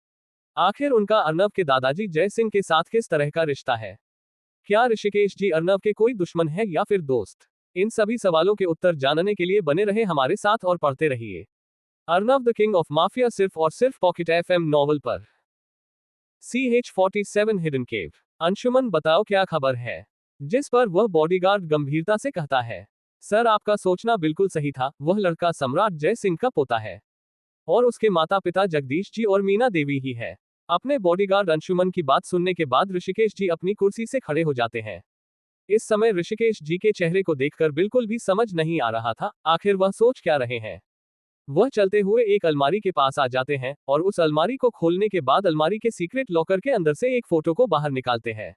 आखिर उनका अर्नब के दादाजी जय सिंह के साथ किस तरह का रिश्ता है? क्या ऋषिकेश जी अर्नब के कोई दुश्मन है या फिर दोस्त? इन सभी सवालों के उत्तर जानने के लिए बने रहे हमारे साथ और पढ़ते रहिए Arnab the king of mafia सिर्फ और सिर्फ पॉकेट FM नॉवल पर। CH-47 हिडन केव। अंशुमन बताओ क्या खबर है? जिस पर वह बॉडीगार्ड गंभीरता से कहता है, सर आपका सोचना बिल्कुल सही था, वह लड़का सम्राट जय सिंह का पोता है और उसके माता पिता जगदीश जी और मीना देवी ही है। अपने बॉडीगार्ड अंशुमन की बात सुनने के बाद ऋषिकेश जी अपनी कुर्सी से खड़े हो जाते हैं। इस समय ऋषिकेश जी के चेहरे को देखकर बिल्कुल भी समझ नहीं आ रहा था, आखिर वह सोच क्या रहे हैं। वह चलते हुए एक अलमारी के पास आ जाते हैं और उस अलमारी को खोलने के बाद अलमारी के सीक्रेट लॉकर के अंदर से एक फोटो को बाहर निकालते हैं।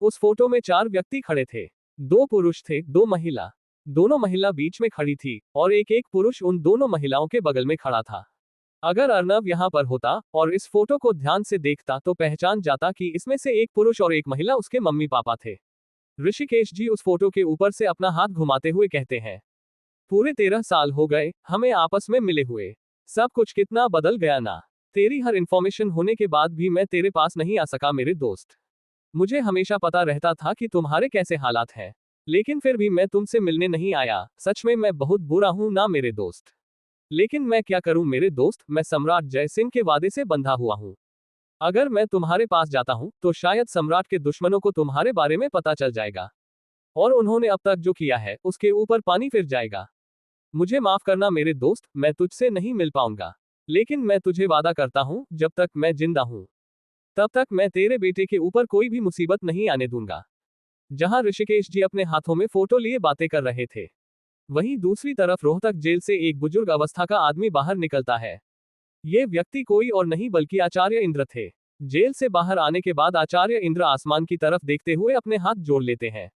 उस फोटो में 4 व्यक्ति खड़े थे। 2 पुरुष थे, 2 महिला। दोनों महिला बीच में खड़ी थी और एक पुरुष उन दोनों महिलाओं के बगल में खड़ा था। अगर अर्नब यहाँ पर होता और इस फोटो को ध्यान से देखता तो पहचान जाता कि इसमें से एक पुरुष और एक महिला उसके मम्मी पापा थे। ऋषिकेश जी उस फोटो के ऊपर से अपना हाथ घुमाते हुए कहते हैं, पूरे 13 साल हो गए हमें आपस में मिले हुए, सब कुछ कितना बदल गया ना। तेरी हर इंफॉर्मेशन होने के बाद भी मैं तेरे पास नहीं आ सका मेरे दोस्त। मुझे हमेशा पता रहता था कि तुम्हारे कैसे हालात हैं, लेकिन फिर भी मैं तुमसे मिलने नहीं आया। सच में मैं बहुत बुरा हूं ना मेरे दोस्त, लेकिन मैं क्या करूं मेरे दोस्त, मैं सम्राट जय सिंह के वादे से बंधा हुआ हूं। अगर मैं तुम्हारे पास जाता हूं तो शायद सम्राट के दुश्मनों को तुम्हारे बारे में पता चल जाएगा और उन्होंने अब तक जो किया है उसके ऊपर पानी फिर जाएगा। मुझे माफ करना मेरे दोस्त, मैं तुझसे नहीं मिल पाऊंगा, लेकिन मैं तुझे वादा करता हूं जब तक मैं जिंदा हूं तब तक मैं तेरे बेटे के ऊपर कोई भी मुसीबत नहीं आने दूंगा। जहां ऋषिकेश जी अपने हाथों में फोटो लिए बातें कर रहे थे, वहीं दूसरी तरफ रोहतक जेल से एक बुजुर्ग अवस्था का आदमी बाहर निकलता है। ये व्यक्ति कोई और नहीं बल्कि आचार्य इंद्र थे। जेल से बाहर आने के बाद आचार्य इंद्र आसमान की तरफ देखते हुए अपने हाथ जोड़ लेते हैं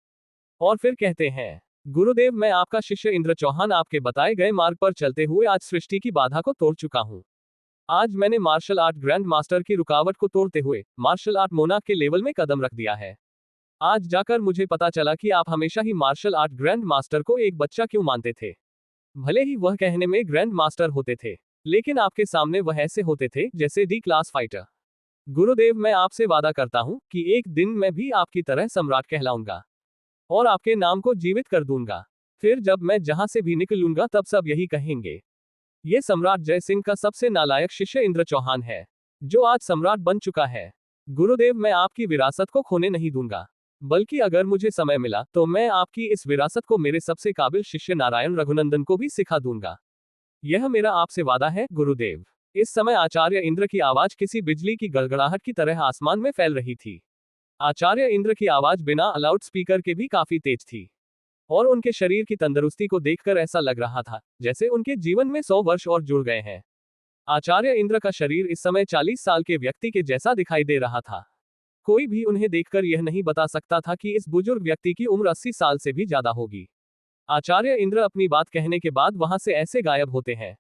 और फिर कहते हैं, गुरुदेव मैं आपका शिष्य इंद्र चौहान आपके बताए गए मार्ग पर चलते हुए आज सृष्टि की बाधा को तोड़ चुका हूं। आज मैंने मार्शल आर्ट ग्रैंड मास्टर की रुकावट को तोड़ते हुए मार्शल आर्ट मोनार्क के लेवल में कदम रख दिया है। आज जाकर मुझे पता चला कि आप हमेशा ही मार्शल आर्ट ग्रैंड मास्टर को एक बच्चा क्यों मानते थे। भले ही वह कहने में ग्रैंड मास्टर होते थे, लेकिन आपके सामने वह ऐसे होते थे जैसे डी क्लास फाइटर। गुरुदेव मैं आपसे वादा करता हूं कि एक दिन मैं भी आपकी तरह सम्राट कहलाऊंगा और आपके नाम को जीवित कर दूंगा। फिर जब मैं जहां से भी निकलूंगा तब सब यही कहेंगे, ये सम्राट जय सिंह का सबसे नालायक शिष्य इंद्र चौहान है, जो आज सम्राट बन चुका है। गुरुदेव मैं आपकी विरासत को खोने नहीं दूंगा, बल्कि अगर मुझे समय मिला तो मैं आपकी इस विरासत को मेरे सबसे काबिल शिष्य नारायण रघुनंदन को भी सिखा दूंगा। यह मेरा आपसे वादा है गुरुदेव। इस समय आचार्य इंद्र की आवाज किसी बिजली की गड़गड़ाहट की तरह आसमान में फैल रही थी। आचार्य इंद्र की आवाज बिना लाउड स्पीकर के भी काफी तेज थी और उनके शरीर की तंदुरुस्ती को देखकर ऐसा लग रहा था जैसे उनके जीवन में 100 वर्ष और जुड़ गए हैं। आचार्य इंद्र का शरीर इस समय 40 साल के व्यक्ति के जैसा दिखाई दे रहा था। कोई भी उन्हें देखकर यह नहीं बता सकता था कि इस बुजुर्ग व्यक्ति की उम्र 80 साल से भी ज्यादा होगी। आचार्य इंद्र अपनी बात कहने के बाद वहां से ऐसे गायब होते हैं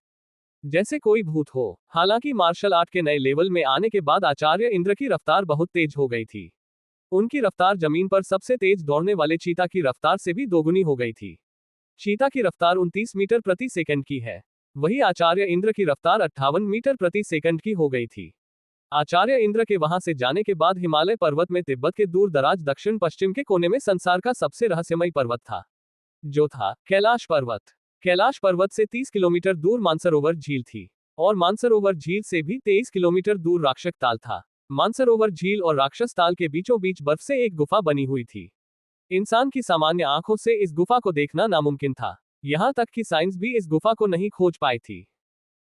जैसे कोई भूत हो। हालांकि मार्शल आर्ट के नए लेवल में आने के बाद आचार्य इंद्र की रफ्तार बहुत तेज हो गई थी। उनकी रफ्तार जमीन पर सबसे तेज दौड़ने वाले चीता की रफ्तार से भी दोगुनी हो गई थी। चीता की रफ्तार 29 मीटर प्रति सेकंड की है, वही आचार्य इंद्र की रफ्तार 58 मीटर प्रति सेकंड की हो गई थी। आचार्य इंद्र के वहां से जाने के बाद हिमालय पर्वत में तिब्बत के दूर दराज दक्षिण पश्चिम के कोने में संसार का सबसे रहस्यमय पर्वत था, जो था कैलाश पर्वत। कैलाश पर्वत से 30 किलोमीटर दूर मानसरोवर झील थी और मानसरोवर झील से भी 23 किलोमीटर दूर राक्षस ताल था। मानसरोवर झील और राक्षस ताल के बीचों बीच बर्फ से एक गुफा बनी हुई थी। इंसान की सामान्य आंखों से इस गुफा को देखना नामुमकिन था, यहां तक कि साइंस भी इस गुफा को नहीं खोज पाई थी।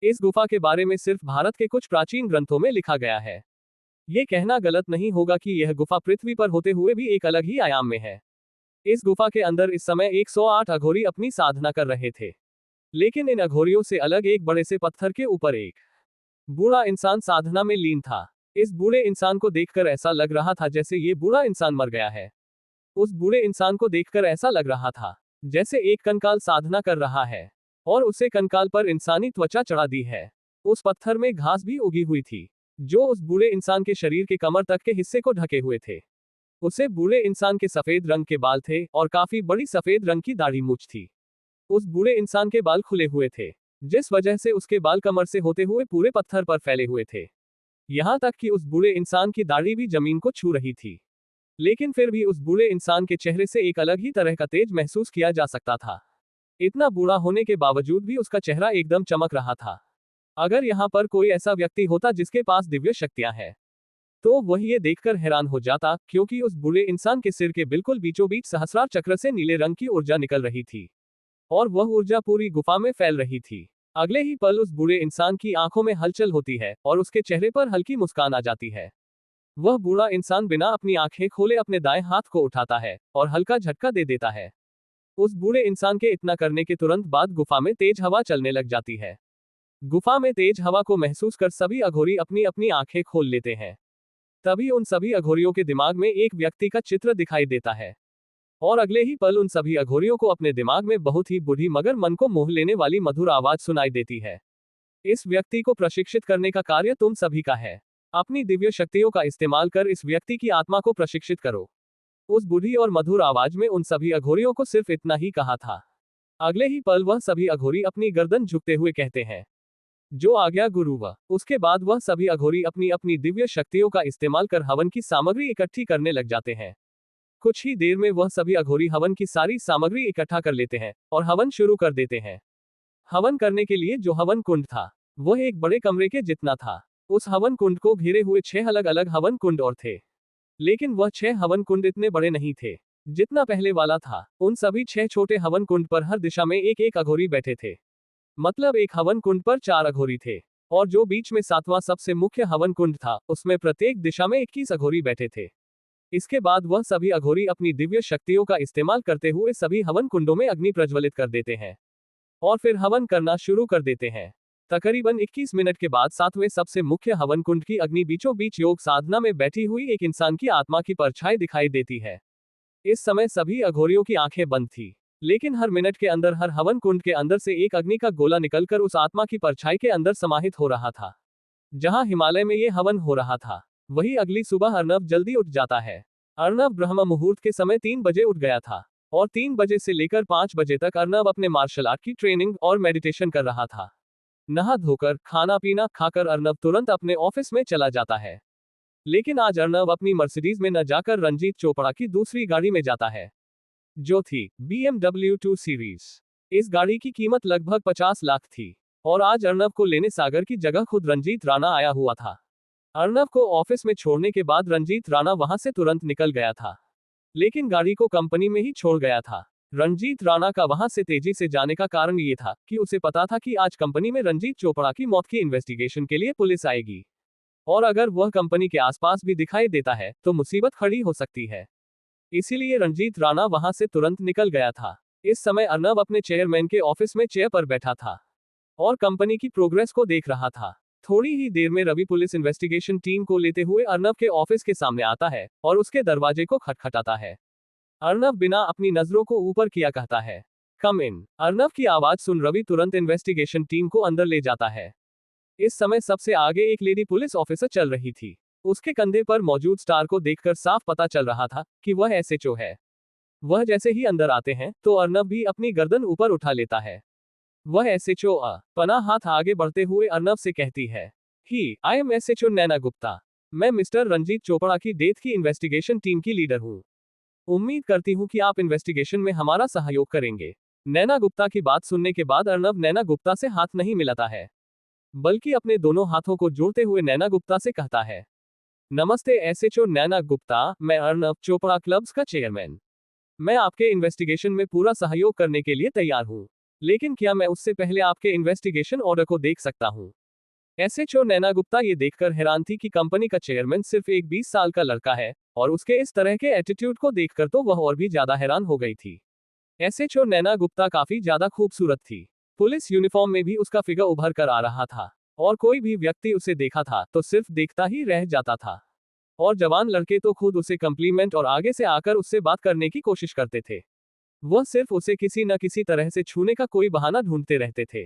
इस गुफा के बारे में सिर्फ भारत के कुछ प्राचीन ग्रंथों में लिखा गया है। ये कहना गलत नहीं होगा कि यह गुफा पृथ्वी पर होते हुए भी एक अलग ही आयाम में है। इस गुफा के अंदर इस समय 108 अघोरी अपनी साधना कर रहे थे। लेकिन इन अघोरियों से अलग एक बड़े से पत्थर के ऊपर एक बूढ़ा इंसान साधना में लीन था। इस बूढ़े इंसान को देखकर ऐसा लग रहा था जैसे ये बूढ़ा इंसान मर गया है। उस बूढ़े इंसान को देखकर ऐसा लग रहा था जैसे एक कंकाल साधना कर रहा है और उसे कंकाल पर इंसानी त्वचा चढ़ा दी है। उस पत्थर में घास भी उगी हुई थी जो उस बूढ़े इंसान के शरीर के कमर तक के हिस्से को ढके हुए थे। उसे बूढ़े इंसान के सफेद रंग के बाल थे और काफी बड़ी सफेद रंग की दाढ़ी मूछ थी। उस बूढ़े इंसान के बाल खुले हुए थे जिस वजह से उसके बाल कमर से होते हुए पूरे पत्थर पर फैले हुए थे। यहाँ तक कि उस बूढ़े इंसान की दाढ़ी भी जमीन को छू रही थी। लेकिन फिर भी उस बूढ़े इंसान के चेहरे से एक अलग ही तरह का तेज महसूस किया जा सकता था। इतना बूढ़ा होने के बावजूद भी उसका चेहरा एकदम चमक रहा था। अगर यहाँ पर कोई ऐसा व्यक्ति होता जिसके पास दिव्य शक्तियां हैं तो वह ये देखकर हैरान हो जाता, क्योंकि उस बूढ़े इंसान के सिर के बिल्कुल बीचों बीच सहस्रार चक्र से नीले रंग की ऊर्जा निकल रही थी और वह ऊर्जा पूरी गुफा में फैल रही थी। अगले ही पल उस बूढ़े इंसान की आंखों में हलचल होती है और उसके चेहरे पर हल्की मुस्कान आ जाती है। वह बूढ़ा इंसान बिना अपनी आंखें खोले अपने दाएं हाथ को उठाता है और हल्का झटका दे देता है। उस बूढ़े इंसान के इतना करने के तुरंत बाद गुफा में तेज हवा चलने लग जाती है। गुफा में तेज हवा को महसूस कर सभी अघोरी अपनी अपनी आंखें खोल लेते हैं। तभी उन सभी अघोरियों के दिमाग में एक व्यक्ति का चित्र दिखाई देता है और अगले ही पल उन सभी अघोरियों को अपने दिमाग में बहुत ही बूढ़ी मगर मन को मोह लेने वाली मधुर आवाज सुनाई देती है। इस व्यक्ति को प्रशिक्षित करने का कार्य तुम सभी का है। अपनी दिव्य शक्तियों का इस्तेमाल कर इस व्यक्ति की आत्मा को प्रशिक्षित करो। उस बूढ़ी और मधुर आवाज में उन सभी अघोरियों को सिर्फ इतना ही कहा था। अगले ही पल वह सभी अघोरी अपनी गर्दन झुकते हुए कहते हैं, जो आज्ञा गुरुवा। उसके बाद वह सभी अघोरी अपनी अपनी दिव्य शक्तियों का इस्तेमाल कर हवन की सामग्री इकट्ठी करने लग जाते हैं। कुछ ही देर में वह सभी अघोरी हवन की सारी सामग्री इकट्ठा कर लेते हैं और हवन शुरू कर देते हैं। हवन करने के लिए जो हवन कुंड था वह एक बड़े कमरे के जितना था। उस हवन कुंड को घेरे हुए 6 अलग अलग हवन कुंड और थे, लेकिन वह 6 हवन कुंड इतने बड़े नहीं थे जितना पहले वाला था। उन सभी 6 छोटे हवन कुंड पर हर दिशा में एक एक अघोरी बैठे थे। मतलब एक हवन कुंड पर 4 अघोरी थे और जो बीच में 7वां सबसे मुख्य हवन कुंड था उसमें प्रत्येक दिशा में 21 अघोरी बैठे थे। इसके बाद वह सभी अघोरी अपनी दिव्य शक्तियों का इस्तेमाल करते हुए सभी हवन कुंडों में अग्नि प्रज्वलित कर देते हैं और फिर हवन करना शुरू कर देते हैं। तकरीबन 21 मिनट के बाद 7वें सबसे मुख्य हवन कुंड की अग्नि बीचों बीच योग साधना में बैठी हुई एक इंसान की आत्मा की परछाई दिखाई देती है। इस समय सभी अघोरियों की आंखें बंद थी, लेकिन हर मिनट के अंदर हर हवन कुंड के अंदर से एक अग्नि का गोला निकलकर उस आत्मा की परछाई के अंदर समाहित हो रहा था। जहां हिमालय में ये हवन हो रहा था वही अगली सुबह अर्नब जल्दी उठ जाता है। अर्नब ब्रह्म मुहूर्त के समय 3 बजे उठ गया था और 3 बजे से लेकर 5 बजे तक अर्नब अपने मार्शल आर्ट की ट्रेनिंग और मेडिटेशन कर रहा था। नहा धोकर खाना पीना खाकर अर्नब तुरंत अपने ऑफिस में चला जाता है। लेकिन आज अर्नब अपनी मर्सिडीज में न जाकर रंजीत चोपड़ा की दूसरी गाड़ी में जाता है, जो थी BMW 2 सीरीज। इस गाड़ी की कीमत लगभग 50 लाख थी और आज अर्नब को लेने सागर की जगह खुद रंजीत राणा आया हुआ था। अर्नब को ऑफिस में छोड़ने के बाद रंजीत राणा वहां से तुरंत निकल गया था, लेकिन गाड़ी को कंपनी में ही छोड़ गया था। रंजीत राणा का वहां से तेजी से जाने का कारण ये था कि उसे पता था कि आज कंपनी में रंजीत चोपड़ा की मौत की इन्वेस्टिगेशन के लिए पुलिस आएगी और अगर वह कंपनी के आसपास भी दिखाई देता है तो मुसीबत खड़ी हो सकती है। इसीलिए रंजीत राणा वहां से तुरंत निकल गया था। इस समय अर्नब अपने चेयरमैन के ऑफिस में चेयर पर बैठा था और कंपनी की प्रोग्रेस को देख रहा था। थोड़ी ही देर में रवि पुलिस इन्वेस्टिगेशन टीम को लेते हुए अर्नब के ऑफिस के सामने आता है और उसके दरवाजे को खटखटाता है। अर्नब बिना अपनी नजरों को ऊपर किया कहता है, कम इन। अर्नब की आवाज सुन रवि तुरंत इन्वेस्टिगेशन टीम को अंदर ले जाता है। इस समय सबसे आगे एक लेडी पुलिस ऑफिसर चल रही थी। उसके कंधे पर मौजूद स्टार को देखकर साफ पता चल रहा था कि वह SHO है। वह जैसे ही अंदर आते हैं तो अर्नब भी अपनी गर्दन ऊपर उठा लेता है। वह SHO पना हाथ आगे बढ़ते हुए अर्नब से कहती है, आई एम SHO नैना गुप्ता। मैं मिस्टर रंजीत चोपड़ा की डेथ की इन्वेस्टिगेशन टीम की लीडर हूँ। उम्मीद करती हूँ कि आप इन्वेस्टिगेशन में हमारा सहयोग करेंगे। नैना गुप्ता की बात सुनने के बाद अर्नब नैना गुप्ता से हाथ नहीं मिलाता है, बल्कि अपने दोनों हाथों को जोड़ते हुए नैना गुप्ता से कहता है, नमस्ते SHO नैना गुप्ता, मैं अर्नब चोपड़ा क्लब्स का चेयरमैन। मैं आपके इन्वेस्टिगेशन में पूरा सहयोग करने के लिए तैयार हूँ। लेकिन क्या मैं उससे पहले आपके इन्वेस्टिगेशन ऑर्डर को देख सकता हूँ? एसएचओ नैना गुप्ता ये देखकर हैरान थी कि कंपनी का चेयरमैन सिर्फ एक 20 साल का लड़का है, और उसके इस तरह के एटीट्यूड को देखकर तो वह और भी ज्यादा हैरान हो गई थी। एसएचओ नैना गुप्ता काफी ज्यादा खूबसूरत थी। पुलिस यूनिफॉर्म में भी उसका फिगर उभर कर आ रहा था, और कोई भी व्यक्ति उसे देखा था तो सिर्फ देखता ही रह जाता था। और जवान लड़के तो खुद उसे कम्प्लीमेंट और आगे से आकर उससे बात करने की कोशिश करते थे। वह सिर्फ उसे किसी न किसी तरह से छूने का कोई बहाना ढूंढते रहते थे।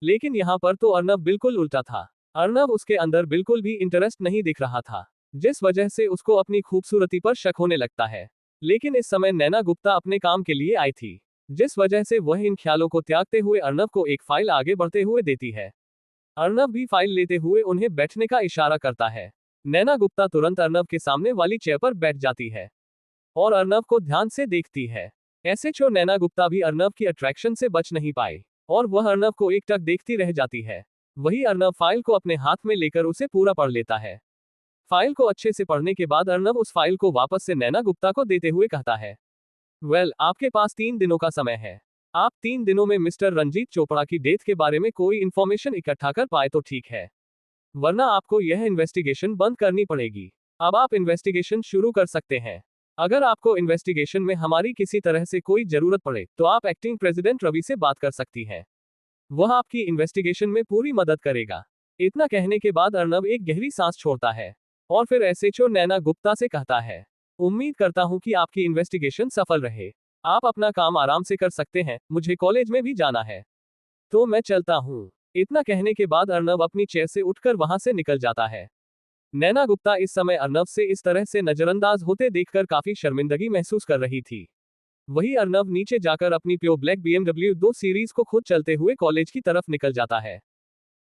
लेकिन यहाँ पर तो अर्नब बिल्कुल उल्टा था। अर्नब उसके अंदर बिल्कुल भी इंटरेस्ट नहीं दिख रहा था, जिस वजह से उसको अपनी खूबसूरती पर शक होने लगता है। लेकिन इस समय नैना गुप्ता अपने काम के लिए आई थी, जिस वजह से वह इन ख्यालों को त्यागते हुए अर्नब को एक फाइल आगे बढ़ते हुए देती है। अर्नब भी फाइल लेते हुए उन्हें बैठने का इशारा करता है। नैना गुप्ता तुरंत अर्नब के सामने वाली चेयर पर बैठ जाती है और अर्नब को ध्यान से देखती है। एसएचओ नैना गुप्ता भी अर्नब की अट्रैक्शन से बच नहीं पाई, और वह अर्नब को एकटक देखती रह जाती है। वही अर्नब फाइल को अपने हाथ में लेकर उसे पूरा पढ़ लेता है। फाइल को अच्छे से पढ़ने के बाद अर्नब उस फाइल को वापस से नैना गुप्ता को देते हुए कहता है, आपके पास 3 दिनों का समय है। आप 3 दिनों में मिस्टर रंजीत चोपड़ा की डेथ के बारे में कोई इन्फॉर्मेशन इकट्ठा कर पाए तो ठीक है, वरना आपको यह इन्वेस्टिगेशन बंद करनी पड़ेगी। अब आप इन्वेस्टिगेशन शुरू कर सकते हैं। अगर आपको इन्वेस्टिगेशन में हमारी किसी तरह से कोई जरूरत पड़े तो आप एक्टिंग प्रेसिडेंट रवि से बात कर सकती हैं। वह आपकी इन्वेस्टिगेशन में पूरी मदद करेगा। इतना कहने के बाद अर्नब एक गहरी सांस छोड़ता है और फिर एसएचओ नैना गुप्ता से कहता है, उम्मीद करता हूं कि आपकी इन्वेस्टिगेशन सफल रहे। आप अपना काम आराम से कर सकते हैं, मुझे कॉलेज में भी जाना है, तो मैं चलता हूं। इतना कहने के बाद अर्नब अपनी चेयर से उठकर वहां से निकल जाता है। नैना गुप्ता इस समय अर्नब से इस तरह से नजरअंदाज होते देखकर काफी शर्मिंदगी महसूस कर रही थी। वही अर्नब नीचे जाकर अपनी प्योर ब्लैक BMW 2 सीरीज को खुद चलते हुए कॉलेज की तरफ निकल जाता है।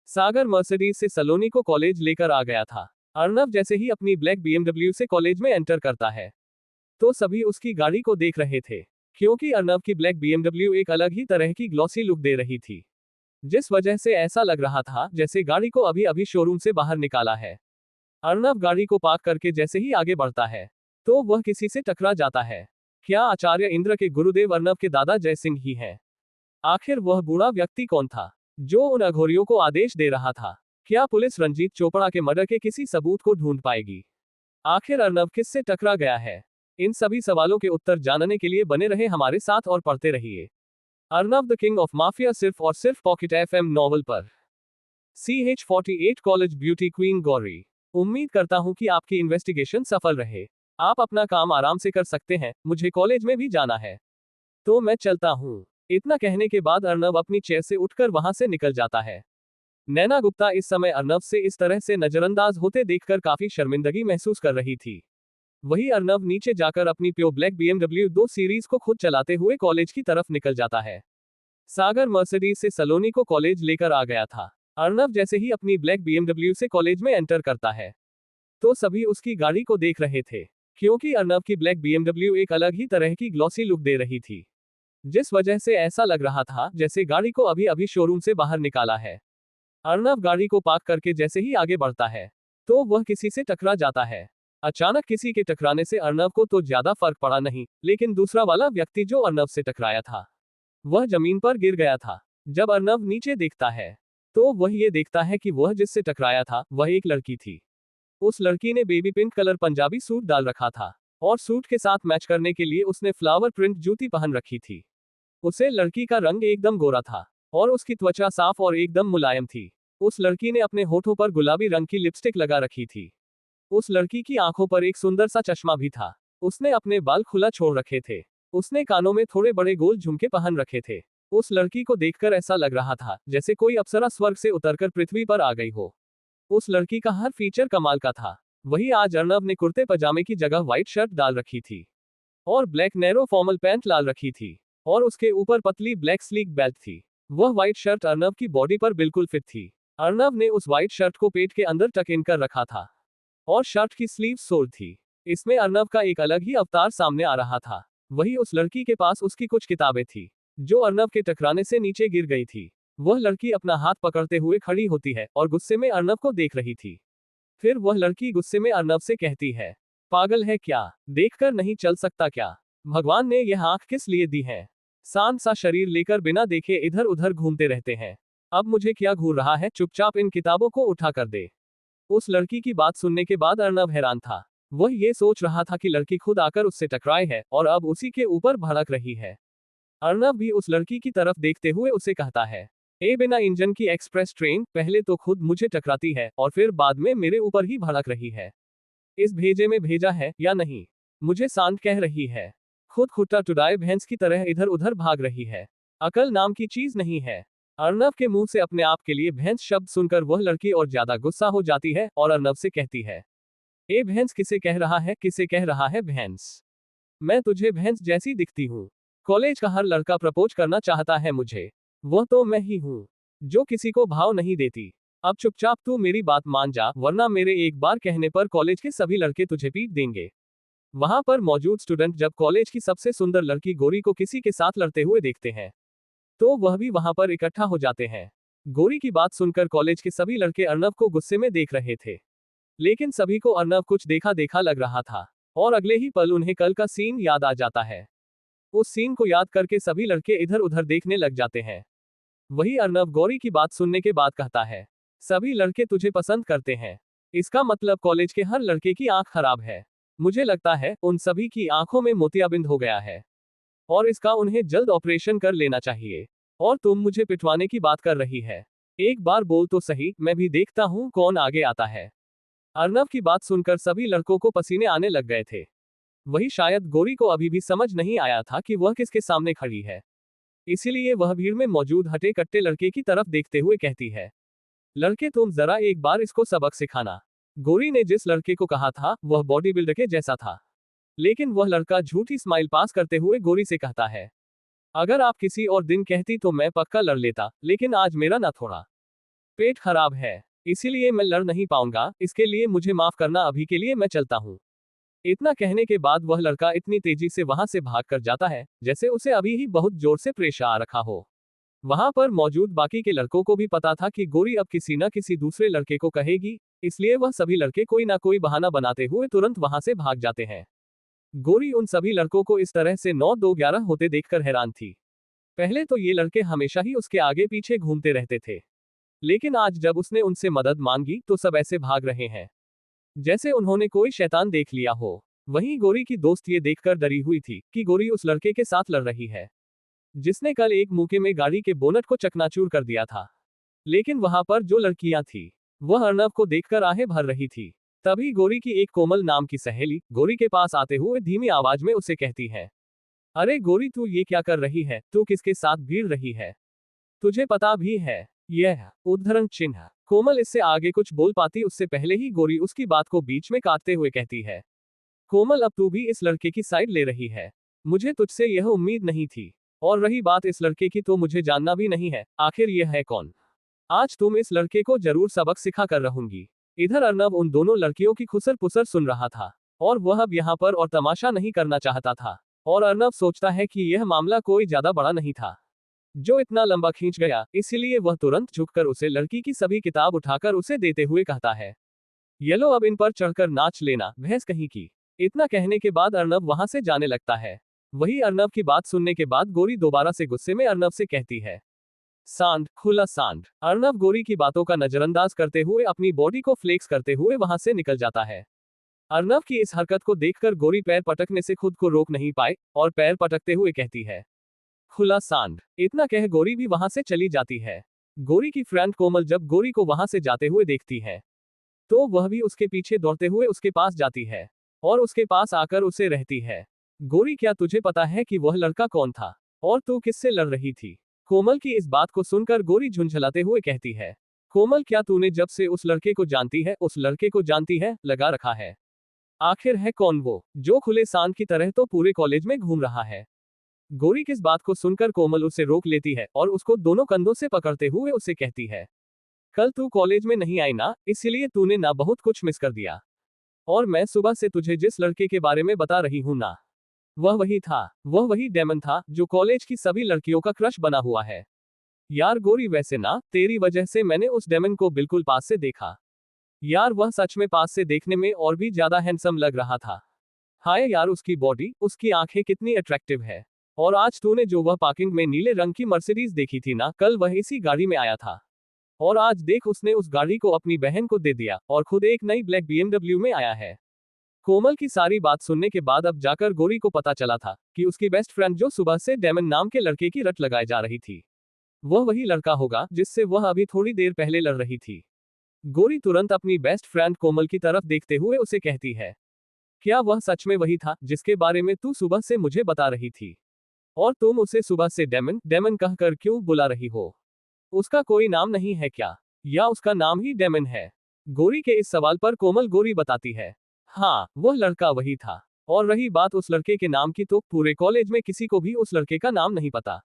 सागर मर्सिडीज से सलोनी को कॉलेज लेकर आ गया था। अर्नब जैसे ही अपनी ब्लैक BMW से कॉलेज में एंटर करता है तो सभी उसकी गाड़ी को देख रहे थे, क्योंकि अर्नब की ब्लैक BMW एक अलग ही तरह की ग्लॉसी लुक दे रही थी, जिस वजह से ऐसा लग रहा था जैसे गाड़ी को अभी अभी शोरूम से बाहर निकाला है। अर्नब गाड़ी को पार्क करके जैसे ही आगे बढ़ता है तो वह किसी से टकरा जाता है। क्या आचार्य इंद्र के गुरुदेव अर्नब के दादा जय सिंह ही हैं? आखिर वह बूढ़ा व्यक्ति कौन था जो उन अघोरियों को आदेश दे रहा था? क्या पुलिस रंजीत चोपड़ा के मर्डर के किसी सबूत को ढूंढ पाएगी? आखिर अर्नब किससे टकरा गया है? इन सभी सवालों के उत्तर जानने के लिए बने रहे हमारे साथ और पढ़ते रहिए Arnab the king of mafia, सिर्फ और सिर्फ पॉकेट FM नॉवल पर। CH48 college beauty queen Gauri. उम्मीद करता हूं कि आपकी इन्वेस्टिगेशन सफल रहे। आप अपना काम आराम से कर सकते हैं, मुझे कॉलेज में भी जाना है, तो मैं चलता हूं। इतना कहने के बाद अर्नब अपनी चेयर से उठकर वहां से निकल जाता है। नैना गुप्ता इस समय अर्नब से इस तरह से नजरअंदाज होते देखकर काफी शर्मिंदगी महसूस कर रही थी। वही अर्नब नीचे जाकर अपनी प्योर ब्लैक BMW 2 सीरीज को खुद चलाते हुए कॉलेज की तरफ निकल जाता है। सागर मर्सिडीज से सलोनी को कॉलेज लेकर आ गया था। अर्नब जैसे ही अपनी ब्लैक BMW से कॉलेज में एंटर करता है तो सभी उसकी गाड़ी को देख रहे थे, क्योंकि अर्नब की ब्लैक BMW एक अलग ही तरह की ग्लॉसी लुक दे रही थी, जिस वजह से ऐसा लग रहा था जैसे गाड़ी को अभी अभी शोरूम से बाहर निकाला है। अर्नब गाड़ी को पार्क करके जैसे ही आगे बढ़ता है तो वह किसी से टकरा जाता है। अचानक किसी के टकराने से अर्नब को तो ज्यादा फर्क पड़ा नहीं, लेकिन दूसरा वाला व्यक्ति जो अर्नब से टकराया था वह जमीन पर गिर गया था। जब अर्नब नीचे देखता है तो वह ये देखता है कि वह जिससे टकराया था वह एक लड़की थी। उस लड़की ने baby pink colour Punjabi suit डाल रखा था, और सूट के साथ मैच करने के लिए उसने फ्लावर प्रिंट जूती पहन रखी थी। उसे लड़की का रंग एकदम गोरा था और उसकी त्वचा साफ और एकदम मुलायम थी। उस लड़की ने अपने होठों पर गुलाबी रंग की लिपस्टिक लगा रखी थी। उस लड़की की आंखों पर एक सुंदर सा चश्मा भी था। उसने अपने बाल खुला छोड़ रखे थे। उसने कानों में थोड़े बड़े गोल झुमके पहन रखे थे। उस लड़की को देखकर ऐसा लग रहा था जैसे कोई अप्सरा स्वर्ग से उतरकर पृथ्वी पर आ गई हो। उस लड़की का हर फीचर कमाल का था। वही आज अर्नब ने कुर्ते पजामे की जगह व्हाइट शर्ट डाल रखी थी और ब्लैक नैरो फॉर्मल पैंट डाल रखी थी, और उसके ऊपर पतली ब्लैक स्लीक बेल्ट थी। वह व्हाइट शर्ट अर्नब की बॉडी पर बिल्कुल फिट थी। अर्नब ने उस व्हाइट शर्ट को पेट के अंदर टक इन कर रखा था और शर्ट की स्लीव सोल थी। इसमें अर्नब का एक अलग ही अवतार सामने आ रहा था। वही उस लड़की के पास उसकी कुछ किताबें थी जो अर्नब के टकराने से नीचे गिर गई थी। वह लड़की अपना हाथ पकड़ते हुए खड़ी होती है और गुस्से में अर्नब को देख रही थी। फिर वह लड़की गुस्से में अर्नब से कहती है, पागल है क्या? देखकर नहीं चल सकता क्या? भगवान ने यह आंख किस लिए दी है? शांत सा शरीर लेकर बिना देखे इधर उधर घूमते रहते हैं। अब मुझे क्या घूर रहा है, चुपचाप इन किताबों को उठा कर दे। उस लड़की की बात सुनने के बाद अर्नव हैरान था। वह ये सोच रहा था कि लड़की खुद आकर उससे टकराई है और अब उसी के ऊपर भड़क रही है। अर्नव भी उस लड़की की तरफ देखते हुए उसे कहता है, ए बिना इंजन की एक्सप्रेस ट्रेन, पहले तो खुद मुझे टकराती है और फिर बाद में मेरे ऊपर ही भड़क रही है। इस भेजे में भेजा है या नहीं? मुझे शांत कह रही है। खुद खुट्टा टुटाए भैंस की तरह इधर उधर भाग रही है। अकल नाम की चीज नहीं है। अर्नव के मुंह से अपने आप के लिए भैंस शब्द सुनकर वह लड़की और ज्यादा गुस्सा हो जाती है और अर्नव से कहती है, ए भैंस किसे कह रहा है, किसे कह रहा है भैंस? मैं तुझे भैंस जैसी दिखती हूँ? कॉलेज का हर लड़का प्रपोज करना चाहता है मुझे। वह तो मैं ही हूँ जो किसी को भाव नहीं देती। अब चुपचाप तू मेरी बात मान जा, वरना मेरे एक बार कहने पर कॉलेज के सभी लड़के तुझे पीट देंगे। वहां पर मौजूद स्टूडेंट जब कॉलेज की सबसे सुंदर लड़की गोरी को किसी के साथ लड़ते हुए देखते हैं तो वह भी वहां पर इकट्ठा हो जाते हैं। गोरी की बात सुनकर कॉलेज के सभी लड़के अर्नव को गुस्से में देख रहे थे, लेकिन सभी को अर्नव कुछ देखा देखा लग रहा था और अगले ही पल उन्हें कल का सीन याद आ जाता है। उस सीन को याद करके सभी लड़के इधर उधर देखने लग जाते हैं। वही अर्नव गौरी की बात सुनने के बाद कहता है, सभी लड़के तुझे पसंद करते हैं, इसका मतलब कॉलेज के हर लड़के की आंख खराब है। मुझे लगता है उन सभी की आंखों में मोतियाबिंद हो गया है और इसका उन्हें जल्द ऑपरेशन कर लेना चाहिए। और तुम मुझे पिटवाने की बात कर रही है? एक बार बोल तो सही, मैं भी देखता हूं कौन आगे आता है। अर्नव की बात सुनकर सभी लड़कों को पसीने आने लग गए थे। वही शायद गोरी को अभी भी समझ नहीं आया था कि वह किसके सामने खड़ी है, इसीलिए वह भीड़ में मौजूद हटे कट्टे लड़के की तरफ देखते हुए कहती है, लड़के तुम जरा एक बार इसको सबक सिखाना। गोरी ने जिस लड़के को कहा था वह बॉडी बिल्डर के जैसा था, लेकिन वह लड़का झूठी स्माइल पास करते हुए गोरी से कहता है, अगर आप किसी और दिन कहती तो मैं पक्का लड़ लेता, लेकिन आज मेरा ना थोड़ा पेट खराब है, इसीलिए मैं लड़ नहीं पाऊंगा। इसके लिए मुझे माफ करना, अभी के लिए मैं चलता हूँ। इतना कहने के बाद वह लड़का इतनी तेजी से वहां से भाग कर जाता है जैसे उसे अभी ही बहुत जोर से प्रेशर आ रखा हो। वहां पर मौजूद बाकी के लड़कों को भी पता था कि गोरी अब किसी न किसी दूसरे लड़के को कहेगी, इसलिए वह सभी लड़के कोई ना कोई बहाना बनाते हुए तुरंत वहां से भाग जाते हैं। गोरी उन सभी लड़कों को इस तरह से 9-2-11 होते देखकर हैरान थी। पहले तो ये लड़के हमेशा ही उसके आगे पीछे घूमते रहते थे, लेकिन आज जब उसने उनसे मदद मांगी तो सब ऐसे भाग रहे हैं जैसे उन्होंने कोई शैतान देख लिया हो। वहीं गोरी की दोस्त ये देखकर डरी हुई थी कि गोरी उस लड़के के साथ लड़ रही है जिसने कल एक मौके में गाड़ी के बोनट को चकनाचूर कर दिया था। लेकिन वहां पर जो लड़कियां थी वह अर्नव को देखकर आहें भर रही थी। तभी गोरी की एक कोमल नाम की सहेली गोरी के पास आते हुए धीमी आवाज में उसे कहती है, अरे गोरी तू ये क्या कर रही है, तू किसके साथ भीड़ रही है? तुझे पता भी है यह उद्धरण चिन्ह। कोमल इससे आगे कुछ बोल पाती उससे पहले ही गोरी उसकी बात को बीच में काटते हुए कहती है, कोमल अब तू भी इस लड़के की साइड ले रही है, मुझे तुझसे यह उम्मीद नहीं थी। और रही बात इस लड़के की तो मुझे जानना भी नहीं है आखिर यह है कौन। आज तुम इस लड़के को जरूर सबक सिखा कर रहूंगी। इधर अर्नव उन दोनों लड़कियों की खुसर पुसर सुन रहा था और वह अब यहाँ पर और तमाशा नहीं करना चाहता था। और अर्नव सोचता है कि यह मामला कोई ज्यादा बड़ा नहीं था जो इतना लंबा खींच गया, इसीलिए वह तुरंत झुककर उसे लड़की की सभी किताब उठाकर उसे देते हुए कहता है, ये लो अब इन पर चढ़कर नाच लेना भैंस कहीं की। इतना कहने के बाद अर्नव वहां से जाने लगता है। वही अर्नव की बात सुनने के बाद गोरी दोबारा से गुस्से में अर्नव से कहती है, सांड, खुला सांड। अर्नव गोरी की बातों का नजरअंदाज करते हुए अपनी बॉडी को फ्लेक्स करते हुए वहां से निकल जाता है। अर्नव की इस हरकत को देखकर गोरी पैर पटकने से खुद को रोक नहीं पाए और पैर पटकते हुए कहती है, खुला सांड। इतना कह गोरी भी वहां से चली जाती है। गोरी की फ्रेंड कोमल जब गोरी को वहां से जाते हुए देखती है तो वह भी उसके पीछे दौड़ते हुए उसके पास जाती है और उसके पास आकर उसे रहती है, गोरी क्या तुझे पता है कि वह लड़का कौन था और तू किससे लड़ रही थी? कोमल की इस बात को सुनकर गोरी झुंझलाते हुए कहती है, कोमल क्या तूने जब से उस लड़के को जानती है उस लड़के को जानती है लगा रखा है? आखिर है कौन वो जो खुले सांड की तरह तो पूरे कॉलेज में घूम रहा है? गोरी किस बात को सुनकर कोमल उसे रोक लेती है और उसको दोनों कंधों से पकड़ते हुए उसे कहती है, कल तू कॉलेज में नहीं आई ना, इसलिए तूने ना बहुत कुछ मिस कर दिया। और मैं सुबह से तुझे जिस लड़के के बारे में बता रही हूं ना, वह वही डेमन था जो कॉलेज की सभी लड़कियों का क्रश बना हुआ है। यार गोरी वैसे ना तेरी वजह से मैंने उस डेमन को बिल्कुल पास से देखा। यार वह सच में पास से देखने में और भी ज्यादा हैंडसम लग रहा था। हाय यार उसकी बॉडी, उसकी आंखें कितनी अट्रैक्टिव है। और आज तूने जो वह पार्किंग में नीले रंग की मर्सिडीज देखी थी ना, कल वह इसी गाड़ी में आया था। और आज देख उसने उस गाड़ी को अपनी बहन को दे दिया और खुद एक नई ब्लैक BMW में आया है। कोमल की सारी बात सुनने के बाद अब जाकर गौरी को पता चला था कि उसकी बेस्ट फ्रेंड जो सुबह से डेमन नाम के लड़के की रट लगाए जा रही थी, वह वही लड़का होगा जिससे वह अभी थोड़ी देर पहले लड़ रही थी। गौरी तुरंत अपनी बेस्ट फ्रेंड कोमल की तरफ देखते हुए उसे कहती है, क्या वह सच में वही था जिसके बारे में तू सुबह से मुझे बता रही थी? और तुम उसे सुबह से डेमन डेमन कहकर क्यों बुला रही हो? उसका कोई नाम नहीं है क्या, या उसका नाम ही डेमन है? गौरी के इस सवाल पर कोमल गौरी बताती है, हाँ वह लड़का वही था। और रही बात उस लड़के के नाम की, तो पूरे कॉलेज में किसी को भी उस लड़के का नाम नहीं पता,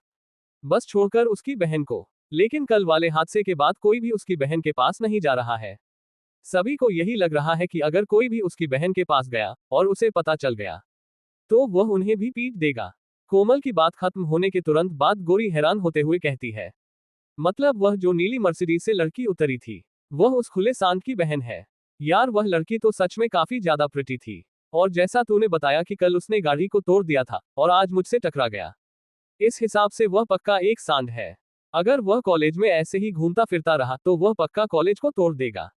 बस छोड़कर उसकी बहन को। लेकिन कल वाले हादसे के बाद कोई भी उसकी बहन के पास नहीं जा रहा है। सभी को यही लग रहा है कि अगर कोई भी उसकी बहन के पास गया और उसे पता चल गया तो वह उन्हें भी पीट देगा। कोमल की बात खत्म होने के तुरंत बाद गौरी हैरान होते हुए कहती है, मतलब वह जो नीली मर्सिडीज से लड़की उतरी थी, वह उस खुले सांड की बहन है? यार वह लड़की तो सच में काफी ज्यादा प्रिटी थी। और जैसा तूने बताया कि कल उसने गाड़ी को तोड़ दिया था और आज मुझसे टकरा गया, इस हिसाब से वह पक्का एक सांड है। अगर वह कॉलेज में ऐसे ही घूमता फिरता रहा तो वह पक्का कॉलेज को तोड़ देगा।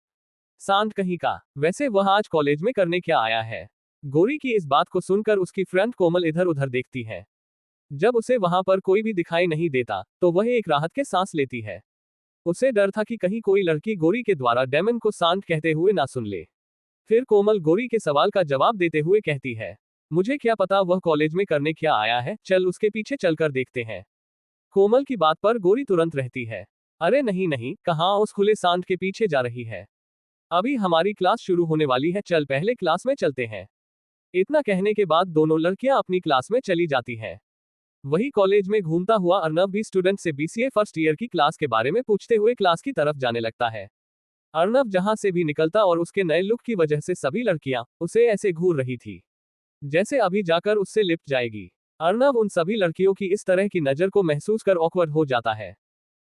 सांड कहीं का। वैसे वह आज कॉलेज में करने क्या आया है? गौरी की इस बात को सुनकर उसकी फ्रेंड कोमल इधर उधर देखती है। जब उसे वहां पर कोई भी दिखाई नहीं देता तो वह एक राहत के सांस लेती है। उसे डर था कि कहीं कोई लड़की गौरी के द्वारा डेमन को सांड कहते हुए ना सुन ले। फिर कोमल गौरी के सवाल का जवाब देते हुए कहती है, मुझे क्या पता वह कॉलेज में करने क्या आया है, चल उसके पीछे चलकर देखते हैं। कोमल की बात पर गौरी तुरंत रहती है, अरे नहीं नहीं, कहाँ उस खुले सांड के पीछे जा रही है? अभी हमारी क्लास शुरू होने वाली है, चल पहले क्लास में चलते हैं। इतना कहने के बाद दोनों लड़कियां अपनी क्लास में चली जाती हैं। वही कॉलेज में घूमता हुआ अर्नव भी स्टूडेंट से BCA फर्स्ट ईयर की क्लास के बारे में पूछते हुए क्लास की तरफ जाने लगता है। अर्नव जहां से भी निकलता और उसके नए लुक की वजह से सभी लड़कियां उसे ऐसे घूर रही थी जैसे अभी जाकर उससे लिपट जाएगी। अर्नव उन सभी लड़कियों की इस तरह की नजर को महसूस कर ऑकवर्ड हो जाता है।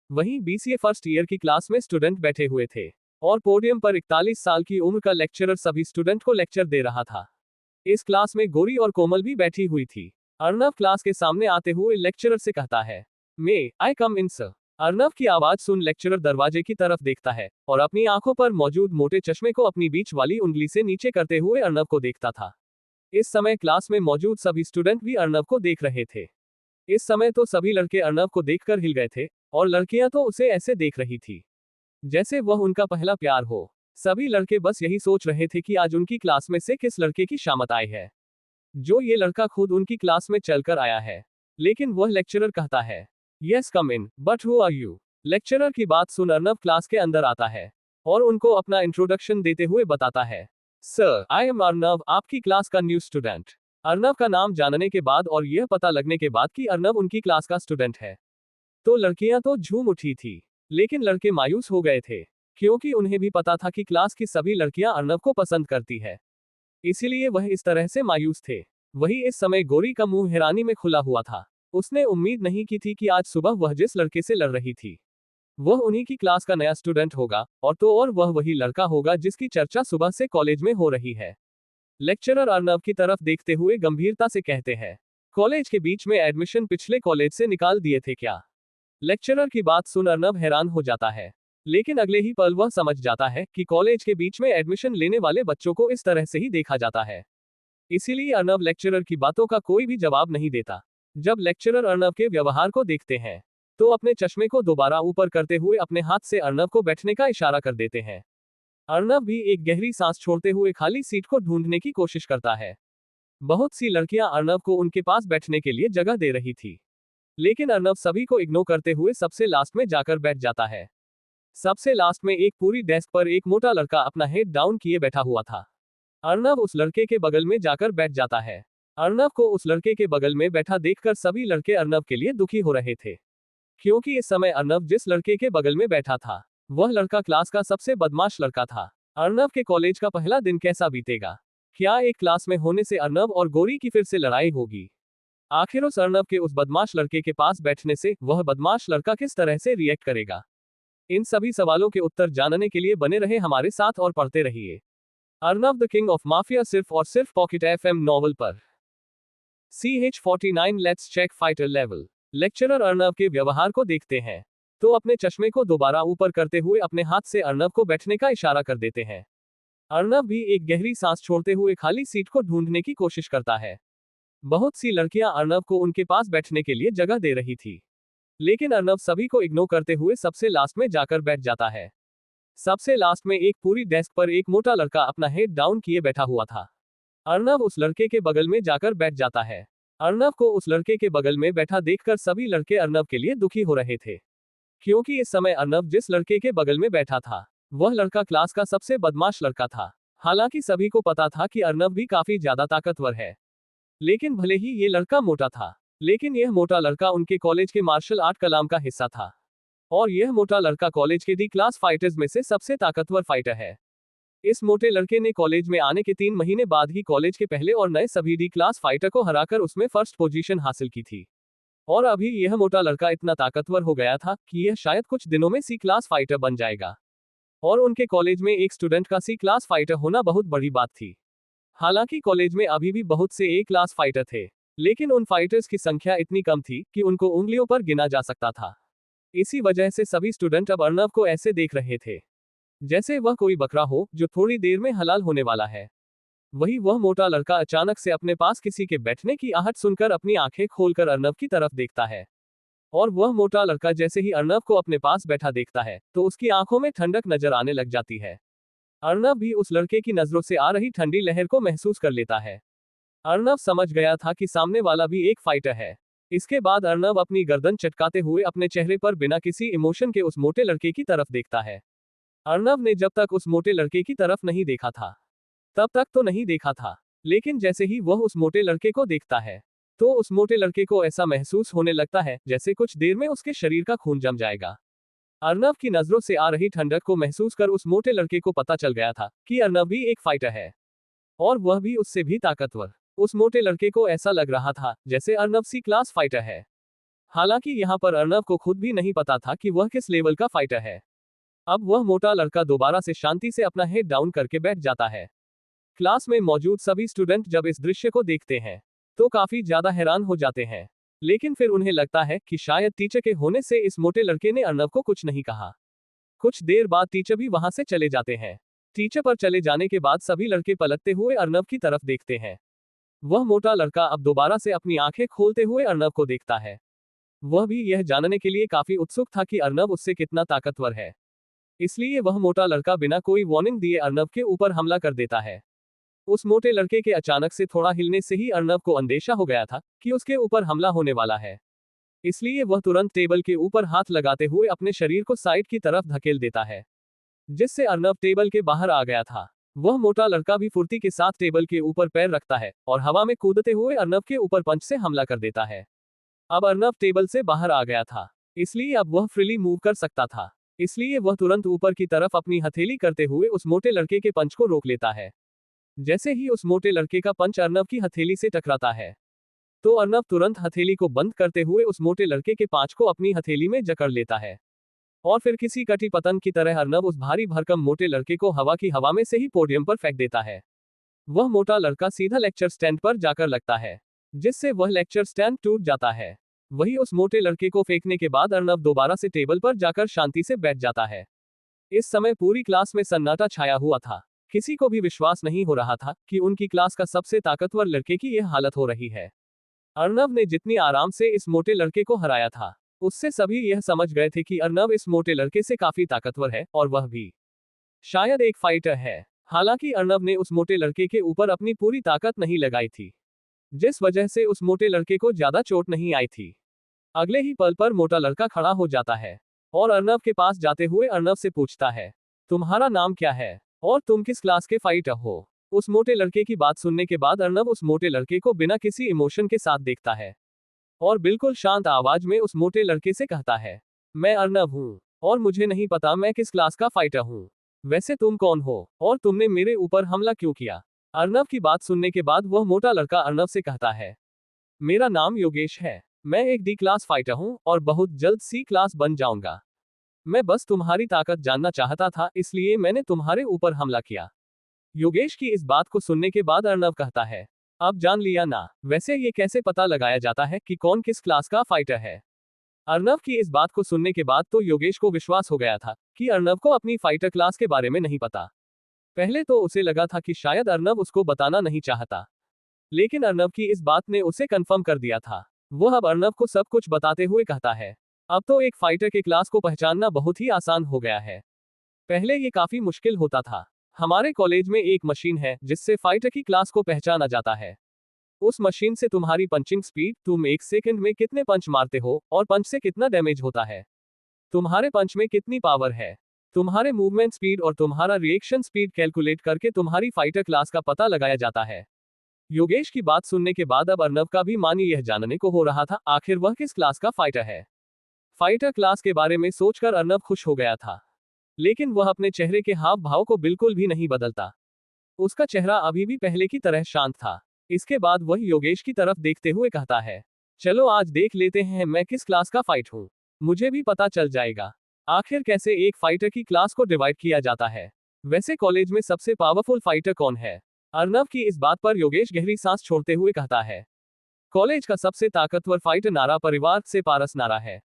वहीं BCA फर्स्ट ईयर की क्लास में स्टूडेंट बैठे हुए थे और पोडियम पर 41 साल की उम्र का लेक्चरर सभी स्टूडेंट को लेक्चर दे रहा था। इस क्लास में गौरी और कोमल भी बैठी हुई थी। अर्नव क्लास के सामने आते हुए लेक्चरर से कहता है, मे आई कम इन सर? अर्नव की आवाज सुन लेक्चरर दरवाजे की तरफ देखता है और अपनी आंखों पर मौजूद मोटे चश्मे को अपनी बीच वाली उंगली से नीचे करते हुए अर्नव को देखता था। इस समय क्लास में मौजूद सभी स्टूडेंट भी अर्नव को देख रहे थे। इस समय तो सभी लड़के अर्नव को देखकर हिल गए थे और लड़कियां तो उसे ऐसे देख रही थी जैसे वह उनका पहला प्यार हो। सभी लड़के बस यही सोच रहे थे कि आज उनकी क्लास में से किस लड़के की शामत आई है, जो ये लड़का खुद उनकी क्लास में चलकर आया है। लेकिन वह लेक्चरर कहता है, yes come in, but who are you? Lecturer की बात सुन अर्नव क्लास के अंदर आता है और उनको अपना इंट्रोडक्शन देते हुए बताता है, सर आई एम अर्नव, आपकी क्लास का न्यू स्टूडेंट। अर्नव का नाम जानने के बाद और यह पता लगने के बाद कि अर्नव उनकी क्लास का स्टूडेंट है, तो लड़कियां तो झूम उठी थी, लेकिन लड़के मायूस हो गए थे क्योंकि उन्हें भी पता था कि क्लास की सभी लड़कियां अर्नव को पसंद करती है, इसीलिए वह इस तरह से मायूस थे। वही इस समय गौरी का मुंह हैरानी में खुला हुआ था। उसने उम्मीद नहीं की थी कि आज सुबह वह जिस लड़के से लड़ रही थी वह उन्हीं की क्लास का नया स्टूडेंट होगा, और तो और वह वही लड़का होगा जिसकी चर्चा सुबह से कॉलेज में हो रही है। लेक्चरर अर्नव की तरफ देखते हुए गंभीरता से कहते हैं, कॉलेज के बीच में एडमिशन पिछले कॉलेज से निकाल दिए थे क्या? लेक्चरर की बात सुन अर्नव हैरान हो जाता है, लेकिन अगले ही पल वह समझ जाता है कि कॉलेज के बीच में एडमिशन लेने वाले बच्चों को इस तरह से ही देखा जाता है। इसीलिए अर्नव लेक्चरर की बातों का कोई भी जवाब नहीं देता। जब लेक्चरर अर्नव के व्यवहार को देखते हैं तो अपने चश्मे को दोबारा ऊपर करते हुए अपने हाथ से अर्नव को बैठने का इशारा कर देते हैं। अर्नव भी एक गहरी सांस छोड़ते हुए खाली सीट को ढूंढने की कोशिश करता है। बहुत सी लड़कियां अर्नव को उनके पास बैठने के लिए जगह दे रही थी, लेकिन अर्नव सभी को इग्नोर करते हुए सबसे लास्ट में जाकर बैठ जाता है। सबसे लास्ट में एक पूरी डेस्क पर एक मोटा लड़का अपना हेड डाउन किए बैठा हुआ था। अर्नव उस लड़के के बगल में जाकर बैठ जाता है। अर्नव को उस लड़के के बगल में बैठा देखकर सभी लड़के अर्नव के लिए दुखी हो रहे थे, क्योंकि इस समय अर्नव जिस लड़के के बगल में बैठा था वह लड़का क्लास का सबसे बदमाश लड़का था। अर्नव के कॉलेज का पहला दिन कैसा बीतेगा? क्या एक क्लास में होने से अर्नव और गौरी की फिर से लड़ाई होगी? आखिर उस अर्नव के उस बदमाश लड़के के पास बैठने से वह बदमाश लड़का किस तरह से रिएक्ट करेगा? इन सभी सवालों के उत्तर जानने के लिए बने रहे हमारे साथ और पढ़ते रहिए Arnav the king of mafia, सिर्फ और सिर्फ पॉकेट FM नॉवल पर। CH49 let's check fighter level. Lecturer Arnav के व्यवहार को देखते हैं। तो अपने चश्मे को दोबारा ऊपर करते हुए अपने हाथ से अर्नव को बैठने का इशारा कर देते हैं। अर्नव भी एक गहरी सांस छोड़ते हुए खाली सीट को ढूंढने की कोशिश करता है। बहुत सी लड़कियां अर्नव को उनके पास बैठने के लिए जगह दे रही थी, लेकिन अर्नव सभी को इग्नोर करते हुए सबसे लास्ट में जाकर बैठ जाता है। सबसे लास्ट में एक पूरी डेस्क पर एक मोटा लड़का अपना हेड डाउन किए बैठा हुआ था। अर्नव उस लड़के के बगल में जाकर बैठ जाता है। अर्नव को उस लड़के के बगल में बैठा देखकर सभी लड़के अर्नव के लिए दुखी हो रहे थे, क्योंकि इस समय अर्नव जिस लड़के के बगल में बैठा था वह लड़का क्लास का सबसे बदमाश लड़का था। हालांकि सभी को पता था कि अर्नव भी काफी ज्यादा ताकतवर है, लेकिन भले ही ये लड़का मोटा था, लेकिन यह मोटा लड़का उनके कॉलेज के मार्शल आर्ट कलाम का हिस्सा था, और यह मोटा लड़का कॉलेज के डी क्लास फाइटर्स में से सबसे ताकतवर फाइटर है। इस मोटे लड़के ने कॉलेज में आने के 3 महीने बाद ही कॉलेज के पहले और नए सभी डी क्लास फाइटर को हराकर उसमें फर्स्ट पोजीशन हासिल की थी। और अभी यह मोटा लड़का इतना ताकतवर हो गया था कि यह शायद कुछ दिनों में सी क्लास फाइटर बन जाएगा, और उनके कॉलेज में एक स्टूडेंट का सी क्लास फाइटर होना बहुत बड़ी बात थी। हालांकि कॉलेज में अभी भी बहुत से ए क्लास फाइटर थे, लेकिन उन फाइटर्स की संख्या इतनी कम थी कि उनको उंगलियों पर गिना जा सकता था। इसी वजह से सभी स्टूडेंट अब अर्नव को ऐसे देख रहे थे जैसे वह कोई बकरा हो जो थोड़ी देर में हलाल होने वाला है। वही वह मोटा लड़का अचानक से अपने पास किसी के बैठने की आहट सुनकर अपनी आंखें खोलकर अर्नव की तरफ देखता है, और वह मोटा लड़का जैसे ही अर्नव को अपने पास बैठा देखता है तो उसकी आंखों में ठंडक नजर आने लग जाती है। अर्नव भी उस लड़के की नजरों से आ रही ठंडी लहर को महसूस कर लेता है। अर्नव समझ गया था कि सामने वाला भी एक फाइटर है। इसके बाद अर्नव अपनी गर्दन चटकाते हुए अपने चेहरे पर बिना किसी इमोशन के उस मोटे लड़के की तरफ देखता है। अर्नव ने जब तक उस मोटे लड़के की तरफ नहीं देखा था तब तक तो नहीं देखा था, लेकिन जैसे ही वह उस मोटे लड़के को देखता है तो उस मोटे लड़के को ऐसा महसूस होने लगता है जैसे कुछ देर में उसके शरीर का खून जम जाएगा। अर्नव की नजरों से आ रही ठंडक को महसूस कर उस मोटे लड़के को पता चल गया था कि अर्नव भी एक फाइटर है, और वह भी उससे भी ताकतवर। उस मोटे लड़के को ऐसा लग रहा था जैसे अर्नव सी क्लास फाइटर है। हालांकि यहाँ पर अर्नव को खुद भी नहीं पता था कि वह किस लेवल का फाइटर है। अब वह मोटा लड़का दोबारा से शांति से अपना हेड डाउन करके बैठ जाता है। क्लास में मौजूद सभी स्टूडेंट जब इस दृश्य को देखते हैं तो काफी ज्यादा हैरान हो जाते हैं, लेकिन फिर उन्हें लगता है कि शायद टीचर के होने से इस मोटे लड़के ने अर्नव को कुछ नहीं कहा। कुछ देर बाद टीचर भी वहां से चले जाते हैं। टीचर पर चले जाने के बाद सभी लड़के पलटते हुए अर्नव की तरफ देखते हैं। वह मोटा लड़का अब दोबारा से अपनी आंखें खोलते हुए अर्नव को देखता है। वह भी यह जानने के लिए काफी उत्सुक था कि अर्नव उससे कितना ताकतवर है, इसलिए वह मोटा लड़का बिना कोई वार्निंग दिए अर्नव के ऊपर हमला कर देता है। उस मोटे लड़के के अचानक से थोड़ा हिलने से ही अर्नव को अंदेशा हो गया था कि उसके ऊपर हमला होने वाला है, इसलिए वह तुरंत टेबल के ऊपर हाथ लगाते हुए अपने शरीर को साइड की तरफ धकेल देता है, जिससे अर्नव टेबल के बाहर आ गया था। वह मोटा लड़का भी फुर्ती के साथ टेबल के ऊपर पैर रखता है और हवा में कूदते हुए अर्नव के ऊपर पंच से हमला कर देता है। अब अर्नव टेबल से बाहर आ गया था, इसलिए अब वह फ्रीली मूव कर सकता था, इसलिए वह तुरंत ऊपर की तरफ अपनी हथेली करते हुए उस मोटे लड़के के पंच को रोक लेता है। जैसे ही उस मोटे लड़के का पंच अर्नव की हथेली से टकराता है तो अर्नव तुरंत हथेली को बंद करते हुए उस मोटे लड़के के पांच को अपनी हथेली में जकड़ लेता है, और फिर किसी कटी पतंग की तरह अर्नव उस भारी भरकम मोटे लड़के को हवा में से ही पोडियम पर फेंक देता है। वह मोटा लड़का सीधा लेक्चर स्टैंड पर जाकर लगता है, जिससे वह लेक्चर स्टैंड टूट जाता है। वही उस मोटे लड़के को फेंकने के बाद अर्नव दोबारा से टेबल पर जाकर शांति से बैठ जाता है। इस समय पूरी क्लास में सन्नाटा छाया हुआ था। किसी को भी विश्वास नहीं हो रहा था कि उनकी क्लास का सबसे ताकतवर लड़के की यह हालत हो रही है। अर्नव ने जितनी आराम से इस मोटे लड़के को हराया था, उससे सभी यह समझ गए थे कि अर्नव इस मोटे लड़के से काफी ताकतवर है, और वह भी शायद एक फाइटर है। हालांकि अर्नव ने उस मोटे लड़के के ऊपर अपनी पूरी ताकत नहीं लगाई थी, जिस वजह से उस मोटे लड़के को ज्यादा चोट नहीं आई थी। अगले ही पल पर मोटा लड़का खड़ा हो जाता है और अर्नव के पास जाते हुए अर्नव से पूछता है, तुम्हारा नाम क्या है और तुम किस क्लास के फाइटर हो? उस मोटे लड़के की बात सुनने के बाद अर्नव उस मोटे लड़के को बिना किसी इमोशन के साथ देखता है और बिल्कुल शांत आवाज में उस मोटे लड़के से कहता है, मैं अर्नव हूँ और मुझे नहीं पता मैं किस क्लास का फाइटर हूँ। वैसे तुम कौन हो और तुमने मेरे ऊपर हमला क्यों किया? अर्नव की बात सुनने के बाद वह मोटा लड़का अर्नव से कहता है, मेरा नाम योगेश है, मैं एक डी क्लास फाइटर हूँ और बहुत जल्द सी क्लास बन जाऊंगा। मैं बस तुम्हारी ताकत जानना चाहता था, इसलिए मैंने तुम्हारे ऊपर हमला किया। योगेश की इस बात को सुनने के बाद अर्नव कहता है, अब जान लिया ना। वैसे ये कैसे पता लगाया जाता है कि कौन किस क्लास का फाइटर है? अर्नव की इस बात को सुनने के बाद तो योगेश को विश्वास हो गया था कि अर्नव को अपनी फाइटर क्लास के बारे में नहीं पता। पहले तो उसे लगा था कि शायद अर्नव उसको बताना नहीं चाहता, लेकिन अर्नव की इस बात ने उसे कंफर्म कर दिया था। वह अब अर्नव को सब कुछ बताते हुए कहता है, अब तो एक फाइटर के क्लास को पहचानना बहुत ही आसान हो गया है। पहले ये काफी मुश्किल होता था। हमारे कॉलेज में एक मशीन है जिससे फाइटर की क्लास को पहचाना जाता है। उस मशीन से तुम्हारी पंचिंग स्पीड, तुम एक सेकंड में कितने पंच मारते हो और पंच से कितना डैमेज होता है, तुम्हारे पंच में कितनी पावर है, तुम्हारे मूवमेंट स्पीड और तुम्हारा रिएक्शन स्पीड कैलकुलेट करके तुम्हारी फाइटर क्लास का पता लगाया जाता है। योगेश की बात सुनने के बाद अब अर्नव का भी मन यह जानने को हो रहा था आखिर वह किस क्लास का फाइटर है। फाइटर क्लास के बारे में सोचकर अर्नव खुश हो गया था, लेकिन वह अपने चेहरे के हाव भाव को बिल्कुल भी नहीं बदलता। उसका चेहरा अभी भी पहले की तरह शांत था। इसके बाद वह योगेश की तरफ देखते हुए कहता है, चलो आज देख लेते हैं मैं किस क्लास का फाइट हूँ। मुझे भी पता चल जाएगा आखिर कैसे एक फाइटर की क्लास को डिवाइड किया जाता है। वैसे कॉलेज में सबसे पावरफुल फाइटर कौन है? अर्नव की इस बात पर योगेश गहरी सांस छोड़ते हुए कहता है, कॉलेज का सबसे ताकतवर फाइटर नारा परिवार से पारस नारा है,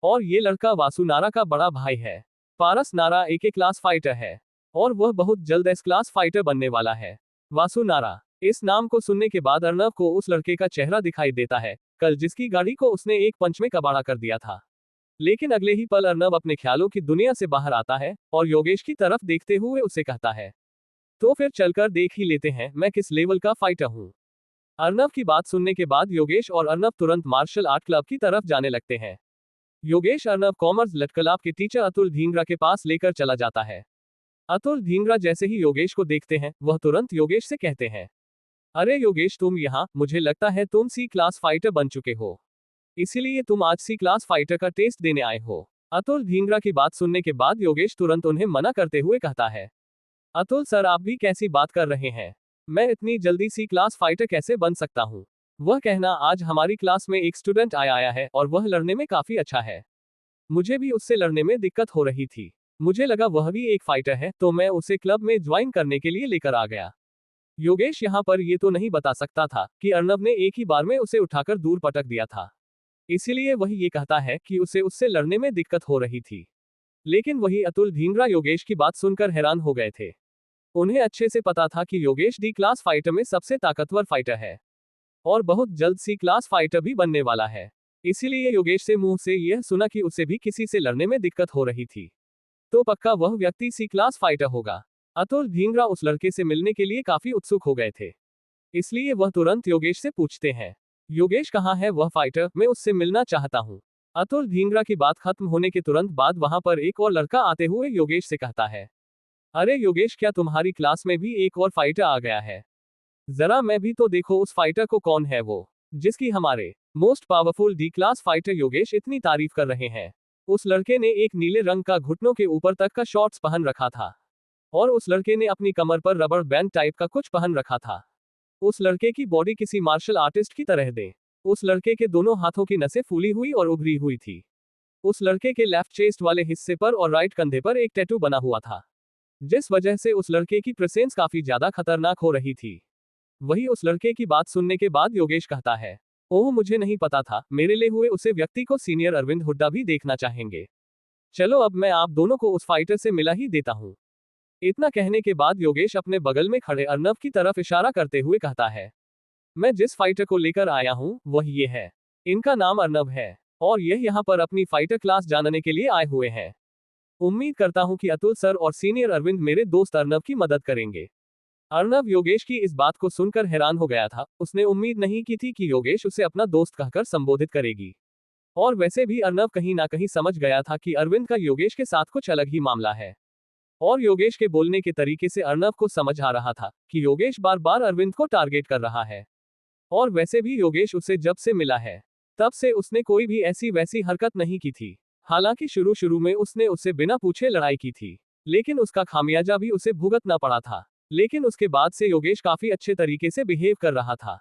और ये लड़का वासु नारा का बड़ा भाई है। पारस नारा एक क्लास फाइटर है और वह बहुत जल्द एस क्लास फाइटर बनने वाला है। वासु नारा, इस नाम को सुनने के बाद अर्नव को उस लड़के का चेहरा दिखाई देता है, कल जिसकी गाड़ी को उसने एक पंच में कबाड़ा कर दिया था। लेकिन अगले ही पल अर्नव अपने ख्यालों की दुनिया से बाहर आता है और योगेश की तरफ देखते हुए उसे कहता है, तो फिर चलकर देख ही लेते हैं मैं किस लेवल का फाइटर हूँ। अर्नव की बात सुनने के बाद योगेश और अर्नव तुरंत मार्शल आर्ट क्लब की तरफ जाने लगते हैं। योगेश अर्नव कॉमर्स लटकलाप के टीचर अतुल धींगरा के पास लेकर चला जाता है। अतुल धींगरा जैसे ही योगेश को देखते हैं वह तुरंत योगेश से कहते हैं, अरे योगेश तुम यहाँ, मुझे लगता है तुम सी क्लास फाइटर बन चुके हो, इसीलिए तुम आज सी क्लास फाइटर का टेस्ट देने आए हो। अतुल धींगरा की बात सुनने के बाद योगेश तुरंत उन्हें मना करते हुए कहता है, अतुल सर आप भी कैसी बात कर रहे हैं, मैं इतनी जल्दी सी क्लास फाइटर कैसे बन सकता हूँ। वह कहना आज हमारी क्लास में एक स्टूडेंट आया है और वह लड़ने में काफी अच्छा है। मुझे भी उससे लड़ने में दिक्कत हो रही थी, मुझे लगा वह भी एक फाइटर है तो मैं उसे क्लब में ज्वाइन करने के लिए लेकर आ गया। योगेश यहाँ पर ये तो नहीं बता सकता था कि अर्नव ने एक ही बार में उसे उठाकर दूर पटक दिया था, इसीलिए वही ये कहता है कि उसे उससे लड़ने में दिक्कत हो रही थी। लेकिन वही अतुल धींगरा योगेश की बात सुनकर हैरान हो गए थे। उन्हें अच्छे से पता था कि योगेश डी क्लास फाइटर में सबसे ताकतवर फाइटर है और बहुत जल्द सी क्लास फाइटर भी बनने वाला है। इसीलिए योगेश से मुंह से यह सुना कि उसे भी किसी से लड़ने में दिक्कत हो रही थी, तो पक्का वह व्यक्ति सी क्लास फाइटर होगा। अतुल धींगरा उस लड़के से मिलने के लिए काफी उत्सुक हो गए थे, इसलिए वह तुरंत योगेश से पूछते हैं, योगेश कहाँ है वह फाइटर, मैं उससे मिलना चाहता हूँ। अतुल धींगरा की बात खत्म होने के तुरंत बाद वहां पर एक और लड़का आते हुए योगेश से कहता है, अरे योगेश क्या तुम्हारी क्लास में भी एक और फाइटर आ गया है? जरा मैं भी तो देखो उस फाइटर को, कौन है वो जिसकी हमारे most powerful D class fighter Yogesh इतनी तारीफ कर रहे हैं। उस लड़के ने एक नीले रंग का घुटनों के ऊपर तक का शॉर्ट्स पहन रखा था और उस लड़के ने अपनी कमर पर रबर बैंड टाइप का कुछ पहन रखा था। उस लड़के की बॉडी किसी मार्शल आर्टिस्ट की तरह दे। उस लड़के के दोनों हाथों की नसें फूली हुई और उभरी हुई थी। उस लड़के के लेफ्ट चेस्ट वाले हिस्से पर और राइट कंधे पर एक टैटू बना हुआ था, जिस वजह से उस लड़के की प्रेजेंस काफी ज्यादा खतरनाक हो रही थी। वही उस लड़के की बात सुनने के बाद योगेश कहता है, ओह मुझे नहीं पता था, मेरे ले हुए उसे व्यक्ति को सीनियर अरविंद हुड्डा भी देखना चाहेंगे। चलो अब मैं आप दोनों को उस फाइटर से मिला ही देता हूँ। इतना कहने के बाद योगेश अपने बगल में खड़े अर्नव की तरफ इशारा करते हुए कहता है, मैं जिस फाइटर को लेकर आया हूँ वह ये है। इनका नाम अर्नव है और यह यहाँ पर अपनी फाइटर क्लास जानने के लिए आए हुए हैं। उम्मीद करता हूँ कि अतुल सर और सीनियर अरविंद मेरे दोस्त अर्नव की मदद करेंगे। अर्नव योगेश की इस बात को सुनकर हैरान हो गया था। उसने उम्मीद नहीं की थी कि योगेश उसे अपना दोस्त कहकर संबोधित करेगी, और वैसे भी अर्नव कहीं ना कहीं समझ गया था कि अरविंद का योगेश के साथ कुछ अलग ही मामला है। और योगेश के बोलने के तरीके से अर्नव को समझ आ रहा था कि योगेश बार बार अरविंद को टारगेट कर रहा है। और वैसे भी योगेश उसे जब से मिला है तब से उसने कोई भी ऐसी वैसी हरकत नहीं की थी। हालांकि शुरू शुरू में उसने उससे बिना पूछे लड़ाई की थी, लेकिन उसका खामियाजा भी उसे भुगतना पड़ा था। लेकिन उसके बाद से योगेश काफी अच्छे तरीके से बिहेव कर रहा था,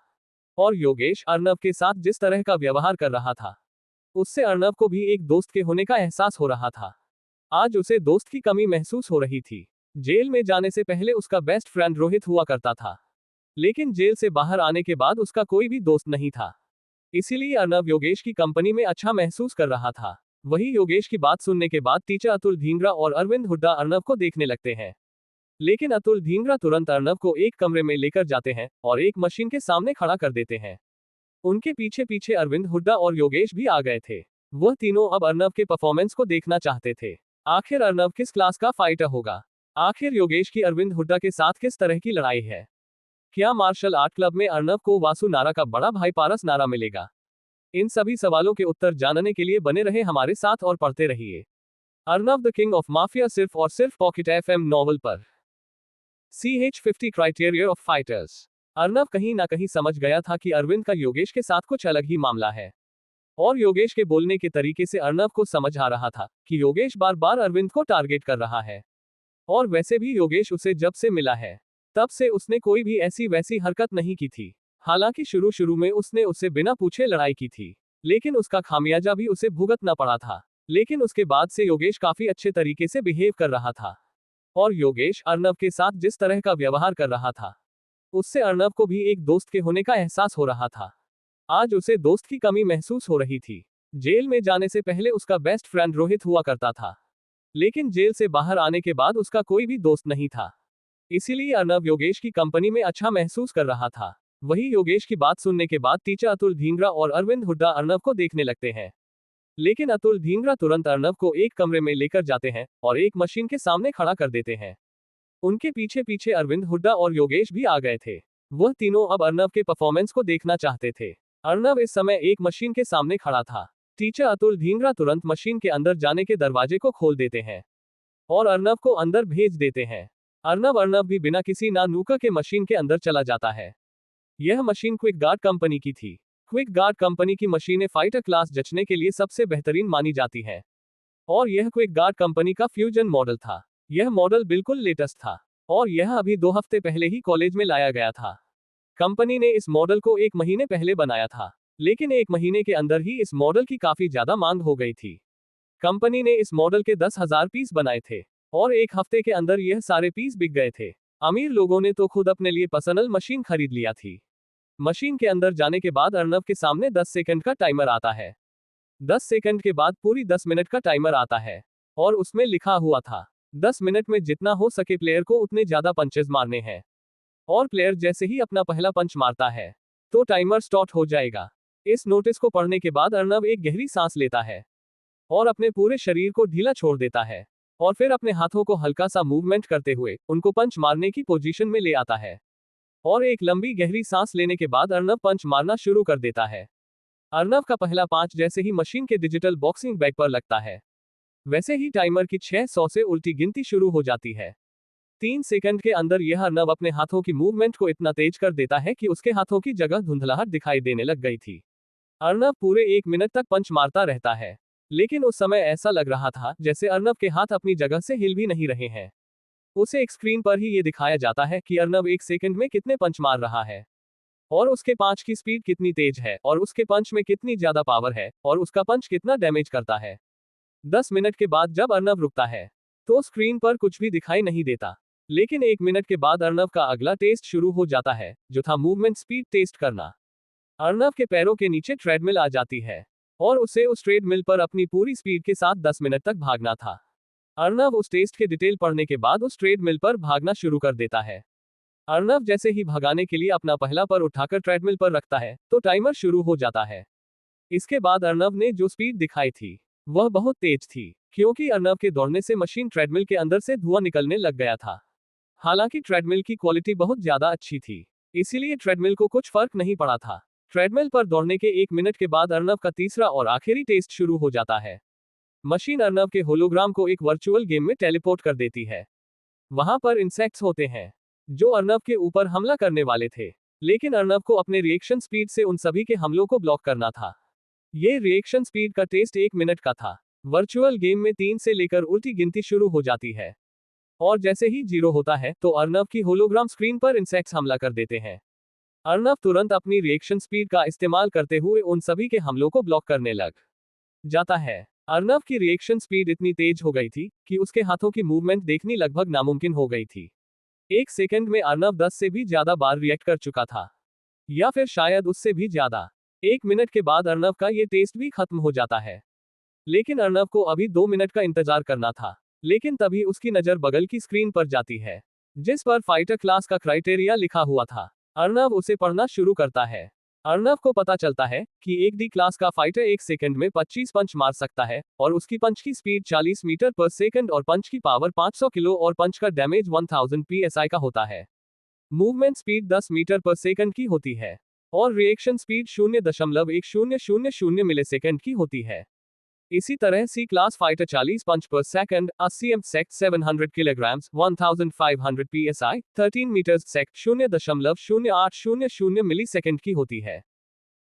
और योगेश अर्नव के साथ जिस तरह का व्यवहार कर रहा था उससे अर्नव को भी एक दोस्त के होने का एहसास हो रहा था। आज उसे दोस्त की कमी महसूस हो रही थी। जेल में जाने से पहले उसका बेस्ट फ्रेंड रोहित हुआ करता था, लेकिन जेल से बाहर आने के बाद उसका कोई भी दोस्त नहीं था। इसीलिए अर्नव योगेश की कंपनी में अच्छा महसूस कर रहा था। वही योगेश की बात सुनने के बाद टीचर अतुल धींगरा और अरविंद हुड्डा अर्नव को देखने लगते हैं। लेकिन अतुल धींगरा तुरंत अर्नव को एक कमरे में लेकर जाते हैं और एक मशीन के सामने खड़ा कर देते हैं। उनके पीछे पीछे अरविंद हुड्डा और योगेश भी आ गए थे। वह तीनों अब अर्नव के परफॉर्मेंस को देखना चाहते थे। आखिर अर्नव किस क्लास का फाइटर होगा? आखिर योगेश की अरविंद हुड्डा के साथ किस तरह की लड़ाई है? क्या मार्शल आर्ट क्लब में अर्नव को वासु नारा का बड़ा भाई पारस नारा मिलेगा? इन सभी सवालों के उत्तर जानने के लिए बने रहे हमारे साथ और पढ़ते रहिए Arnav the king of mafia, सिर्फ और सिर्फ पॉकेट FM नॉवल पर। CH50 criteria of fighters. Arnav कहीं ना कहीं समझ गया था कि अरविंद का योगेश के साथ कुछ अलग ही मामला है। और योगेश के बोलने के तरीके से अर्नव को समझ आ रहा था कि योगेश बार बार अरविंद को टारगेट कर रहा है। और वैसे भी योगेश उसे जब से मिला है तब से उसने कोई भी ऐसी वैसी हरकत नहीं की थी। हालांकि शुरू शुरू में उसने उससे बिना पूछे लड़ाई की थी, लेकिन उसका खामियाजा भी उसे भुगतना पड़ा था। लेकिन उसके बाद से योगेश काफी अच्छे तरीके से बिहेव कर रहा था। और योगेश अर्नव के साथ जिस तरह का व्यवहार कर रहा था, उससे अर्नव को भी एक दोस्त के होने का एहसास हो रहा था। आज उसे दोस्त की कमी महसूस हो रही थी। जेल में जाने से पहले उसका बेस्ट फ्रेंड रोहित हुआ करता था, लेकिन जेल से बाहर आने के बाद उसका कोई भी दोस्त नहीं था। इसीलिए अर्नव योगेश की कंपनी में अच्छा महसूस कर रहा था। वही योगेश की बात सुनने के बाद टीचर अतुल धींगरा और अरविंद हुड्डा अर्नव को देखने लगते हैं। लेकिन अतुल धींगरा तुरंत अर्नव को एक कमरे में लेकर जाते हैं और एक मशीन के सामने खड़ा कर देते हैं। उनके पीछे पीछे अरविंद हुड्डा और योगेश भी आ गए थे। वह तीनों अब अर्नव के परफॉर्मेंस को देखना चाहते थे। अर्नव इस समय एक मशीन के सामने खड़ा था। टीचर अतुल धींगरा तुरंत मशीन के अंदर जाने के दरवाजे को खोल देते हैं और अर्नव को अंदर भेज देते हैं। अर्नव भी बिना किसी ना नुका के मशीन के अंदर चला जाता है। यह मशीन क्विक गार्ड कंपनी की थी। क्विक गार्ड कंपनी की मशीनें फाइटर क्लास जचने के लिए सबसे बेहतरीन मानी जाती है। और यह क्विक गार्ड कंपनी का फ्यूजन मॉडल था। यह मॉडल बिल्कुल लेटेस्ट था और यह अभी 2 हफ्ते पहले ही कॉलेज में लाया गया था। कंपनी ने इस मॉडल को 1 महीने पहले बनाया था, लेकिन 1 महीने के अंदर ही इस मॉडल की काफी ज्यादा मांग हो गई थी। कंपनी ने इस मॉडल के 10,000 पीस बनाए थे और 1 हफ्ते के अंदर यह सारे पीस बिक गए थे। अमीर लोगों ने तो खुद अपने लिए पर्सनल मशीन खरीद लिया थी। मशीन के अंदर जाने के बाद अर्नव के सामने 10 सेकंड का टाइमर आता है। 10 सेकंड के बाद पूरी 10 मिनट का टाइमर आता है और उसमें लिखा हुआ था 10 मिनट में जितना हो सके प्लेयर को उतने ज्यादा पंचेज मारने हैं। और प्लेयर जैसे ही अपना पहला पंच मारता है तो टाइमर स्टार्ट हो जाएगा। इस नोटिस को पढ़ने के बाद अर्नव एक गहरी सांस लेता है और अपने पूरे शरीर को ढीला छोड़ देता है और फिर अपने हाथों को हल्का सा मूवमेंट करते हुए उनको पंच मारने की पोजीशन में ले आता है। और एक लंबी गहरी सांस लेने के बाद अर्नव पंच मारना शुरू कर देता है। अर्नव का पहला पांच जैसे ही मशीन के डिजिटल बॉक्सिंग बैग पर लगता है, वैसे ही टाइमर की 600 से उल्टी गिनती शुरू हो जाती है। 3 सेकंड के अंदर यह अर्नव अपने हाथों की मूवमेंट को इतना तेज कर देता है कि उसके हाथों की जगह धुंधलाहट दिखाई देने लग गई थी। अर्नव पूरे 1 मिनट तक पंच मारता रहता है, लेकिन उस समय ऐसा लग रहा था जैसे अर्नव के हाथ अपनी जगह से हिल भी नहीं रहे हैं। उसे एक स्क्रीन पर ही ये दिखाया जाता है कि अर्नव 1 सेकंड में कितने पंच मार रहा है और उसके पंच की स्पीड कितनी तेज है और उसके पंच में कितनी ज्यादा पावर है और उसका पंच कितना डैमेज करता है। 10 मिनट के बाद जब अर्नव रुकता है तो स्क्रीन पर कुछ भी दिखाई नहीं देता, लेकिन 1 मिनट के बाद अर्नव का अगला टेस्ट शुरू हो जाता है, जो था मूवमेंट स्पीड टेस्ट करना। अर्नव के पैरों के नीचे ट्रेडमिल आ जाती है और उसे उस ट्रेडमिल पर अपनी पूरी स्पीड के साथ 10 मिनट तक भागना था। अर्नव उस टेस्ट के डिटेल पढ़ने के बाद उस ट्रेडमिल पर भागना शुरू कर देता है। अर्नव जैसे ही भगाने के लिए अपना पहला पैर उठाकर ट्रेडमिल पर रखता है तो टाइमर शुरू हो जाता है। इसके बाद अर्नव ने जो स्पीड दिखाई थी वह बहुत तेज थी, क्योंकि अर्नव के दौड़ने से मशीन ट्रेडमिल के अंदर से धुआं निकलने लग गया था। हालांकि ट्रेडमिल की क्वालिटी बहुत ज्यादा अच्छी थी, इसीलिए ट्रेडमिल को कुछ फर्क नहीं पड़ा था। ट्रेडमिल पर दौड़ने के 1 मिनट के बाद अर्नव का तीसरा और आखिरी टेस्ट शुरू हो जाता है। मशीन अर्नव के होलोग्राम को एक वर्चुअल गेम में टेलीपोर्ट कर देती है। वहां पर इंसेक्ट्स होते हैं जो अर्नव के ऊपर हमला करने वाले थे, लेकिन अर्नव को अपने रिएक्शन स्पीड से उन सभी के हमलों को ब्लॉक करना था। ये रिएक्शन स्पीड का टेस्ट 1 मिनट का था। वर्चुअल गेम में 3 से लेकर उल्टी गिनती शुरू हो जाती है और जैसे ही 0 होता है तो अर्नव की होलोग्राम स्क्रीन पर इंसेक्ट्स हमला कर देते हैं। अर्नव तुरंत अपनी रिएक्शन स्पीड का इस्तेमाल करते हुए उन सभी के हमलों को ब्लॉक करने लग जाता है। अर्नव की रिएक्शन स्पीड इतनी तेज हो गई थी कि उसके हाथों की मूवमेंट देखनी लगभग नामुमकिन हो गई थी। एक सेकंड में अर्नव 10 से भी ज्यादा बार रिएक्ट कर चुका था, या फिर शायद उससे भी ज्यादा। 1 मिनट के बाद अर्नव का ये टेस्ट भी खत्म हो जाता है। लेकिन अर्नव को अभी 2 मिनट का इंतजार करना था। लेकिन तभी उसकी नजर बगल की स्क्रीन पर जाती है, जिस पर फाइटर क्लास का क्राइटेरिया लिखा हुआ था। अर्नव उसे पढ़ना शुरू करता है। अर्नव को पता चलता है कि एक डी क्लास का फाइटर 1 सेकंड में 25 पंच मार सकता है, और उसकी पंच की स्पीड 40 मीटर पर सेकंड और पंच की पावर 500 किलो और पंच का डैमेज 1000 psi का होता है। मूवमेंट स्पीड 10 मीटर पर सेकंड की होती है, और रिएक्शन स्पीड 0.1000 मिलीसेकंड की होती है। इसी तरह सी class fighter 40 punch per second, 80 sec 700 kilogram 1500 psi 13 metre sec 0.0800 millisecond की होती है।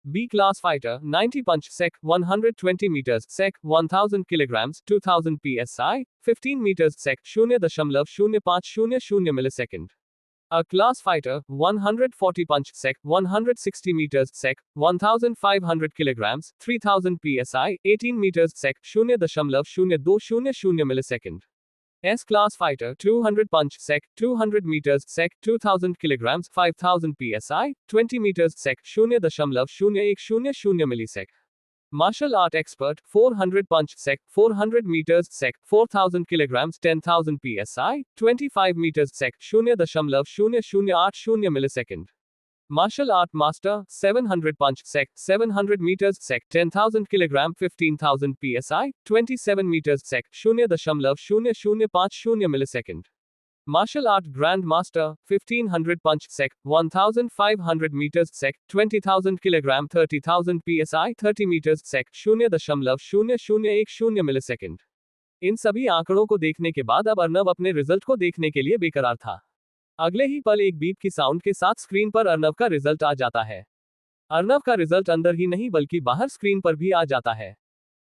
B class fighter 90 punch sec 120 metre sec 1000 kilogram 2000 psi 15 metre sec 0.0500 millisecond. A class fighter 140 punch sec 160 meters sec 1500 kilograms 3000 psi 18 meters sec 0.0200 millisecond. S class fighter 200 punch sec 200 meters sec 2000 kilograms 5000 psi 20 meters sec 0.0100 millisecond. Martial art expert 400 punch sec 400 meters sec 4000 kilograms 10000 psi 25 meters sec 0.0080 millisecond. Martial art master 700 punch sec 700 meters sec 10000 kilogram 15000 psi 27 meters sec 0.0050 millisecond. Martial art grand master 1500 punch sec 1500 meters sec 20000 kilogram 30000 psi 30 meters sec 0.0010 millisecond. इन सभी आंकड़ों को देखने के बाद अब अर्नव अपने result को देखने के लिए बेकरार था। अगले ही पल एक बीप की साउंड के साथ स्क्रीन पर अर्नव का रिजल्ट आ जाता है। अर्नव का रिजल्ट अंदर ही नहीं बल्कि बाहर स्क्रीन पर भी आ जाता है,